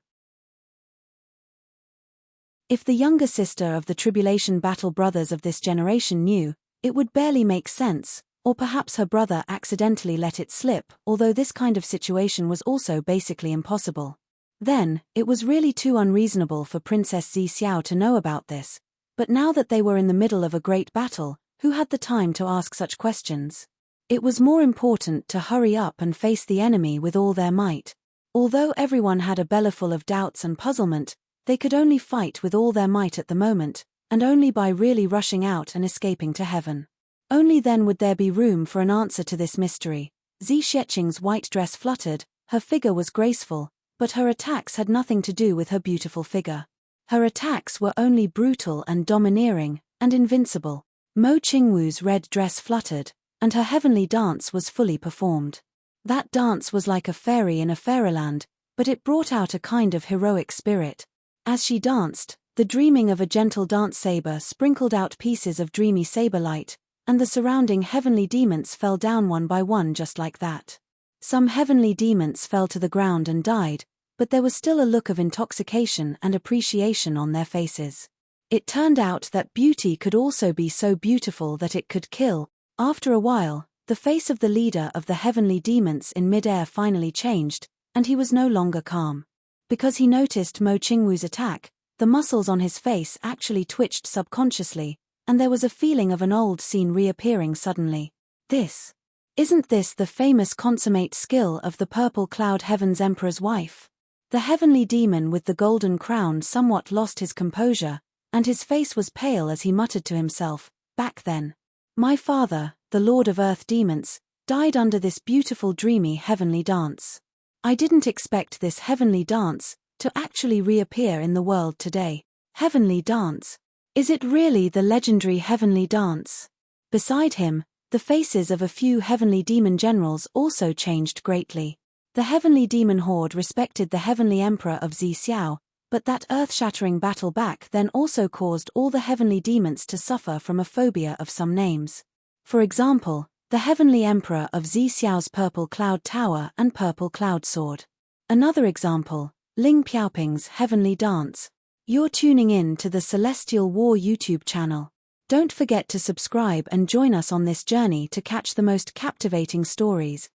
If the younger sister of the Tribulation Battle Brothers of this generation knew, it would barely make sense, or perhaps her brother accidentally let it slip, although this kind of situation was also basically impossible. Then, it was really too unreasonable for Princess Zi Xiao to know about this, but now that they were in the middle of a great battle, who had the time to ask such questions? It was more important to hurry up and face the enemy with all their might. Although everyone had a bellyful of doubts and puzzlement, they could only fight with all their might at the moment, and only by really rushing out and escaping to heaven. Only then would there be room for an answer to this mystery. Zi Xieching's white dress fluttered, her figure was graceful, but her attacks had nothing to do with her beautiful figure. Her attacks were only brutal and domineering, and invincible. Mo Qingwu's red dress fluttered, and her heavenly dance was fully performed. That dance was like a fairy in a fairyland, but it brought out a kind of heroic spirit. As she danced, the dreaming of a gentle dance saber sprinkled out pieces of dreamy saber light, and the surrounding heavenly demons fell down one by one just like that. Some heavenly demons fell to the ground and died, but there was still a look of intoxication and appreciation on their faces. It turned out that beauty could also be so beautiful that it could kill. After a while, the face of the leader of the heavenly demons in midair finally changed, and he was no longer calm. Because he noticed Mo Qingwu's attack, the muscles on his face actually twitched subconsciously, and there was a feeling of an old scene reappearing suddenly. Isn't this the famous consummate skill of the purple cloud heaven's emperor's wife? The heavenly demon with the golden crown somewhat lost his composure, and his face was pale as he muttered to himself, "Back then. My father, the Lord of Earth Demons, died under this beautiful dreamy heavenly dance. I didn't expect this heavenly dance to actually reappear in the world today. Heavenly dance. Is it really the legendary heavenly dance?" Beside him, The faces of a few heavenly demon generals also changed greatly. The heavenly demon horde respected the heavenly emperor of Xiao, but that earth-shattering battle back then also caused all the heavenly demons to suffer from a phobia of some names. For example, the heavenly emperor of Xiao's purple cloud tower and purple cloud sword. Another example, Ling Piaoping's heavenly dance. You're tuning in to the Celestial War YouTube channel. Don't forget to subscribe and join us on this journey to catch the most captivating stories.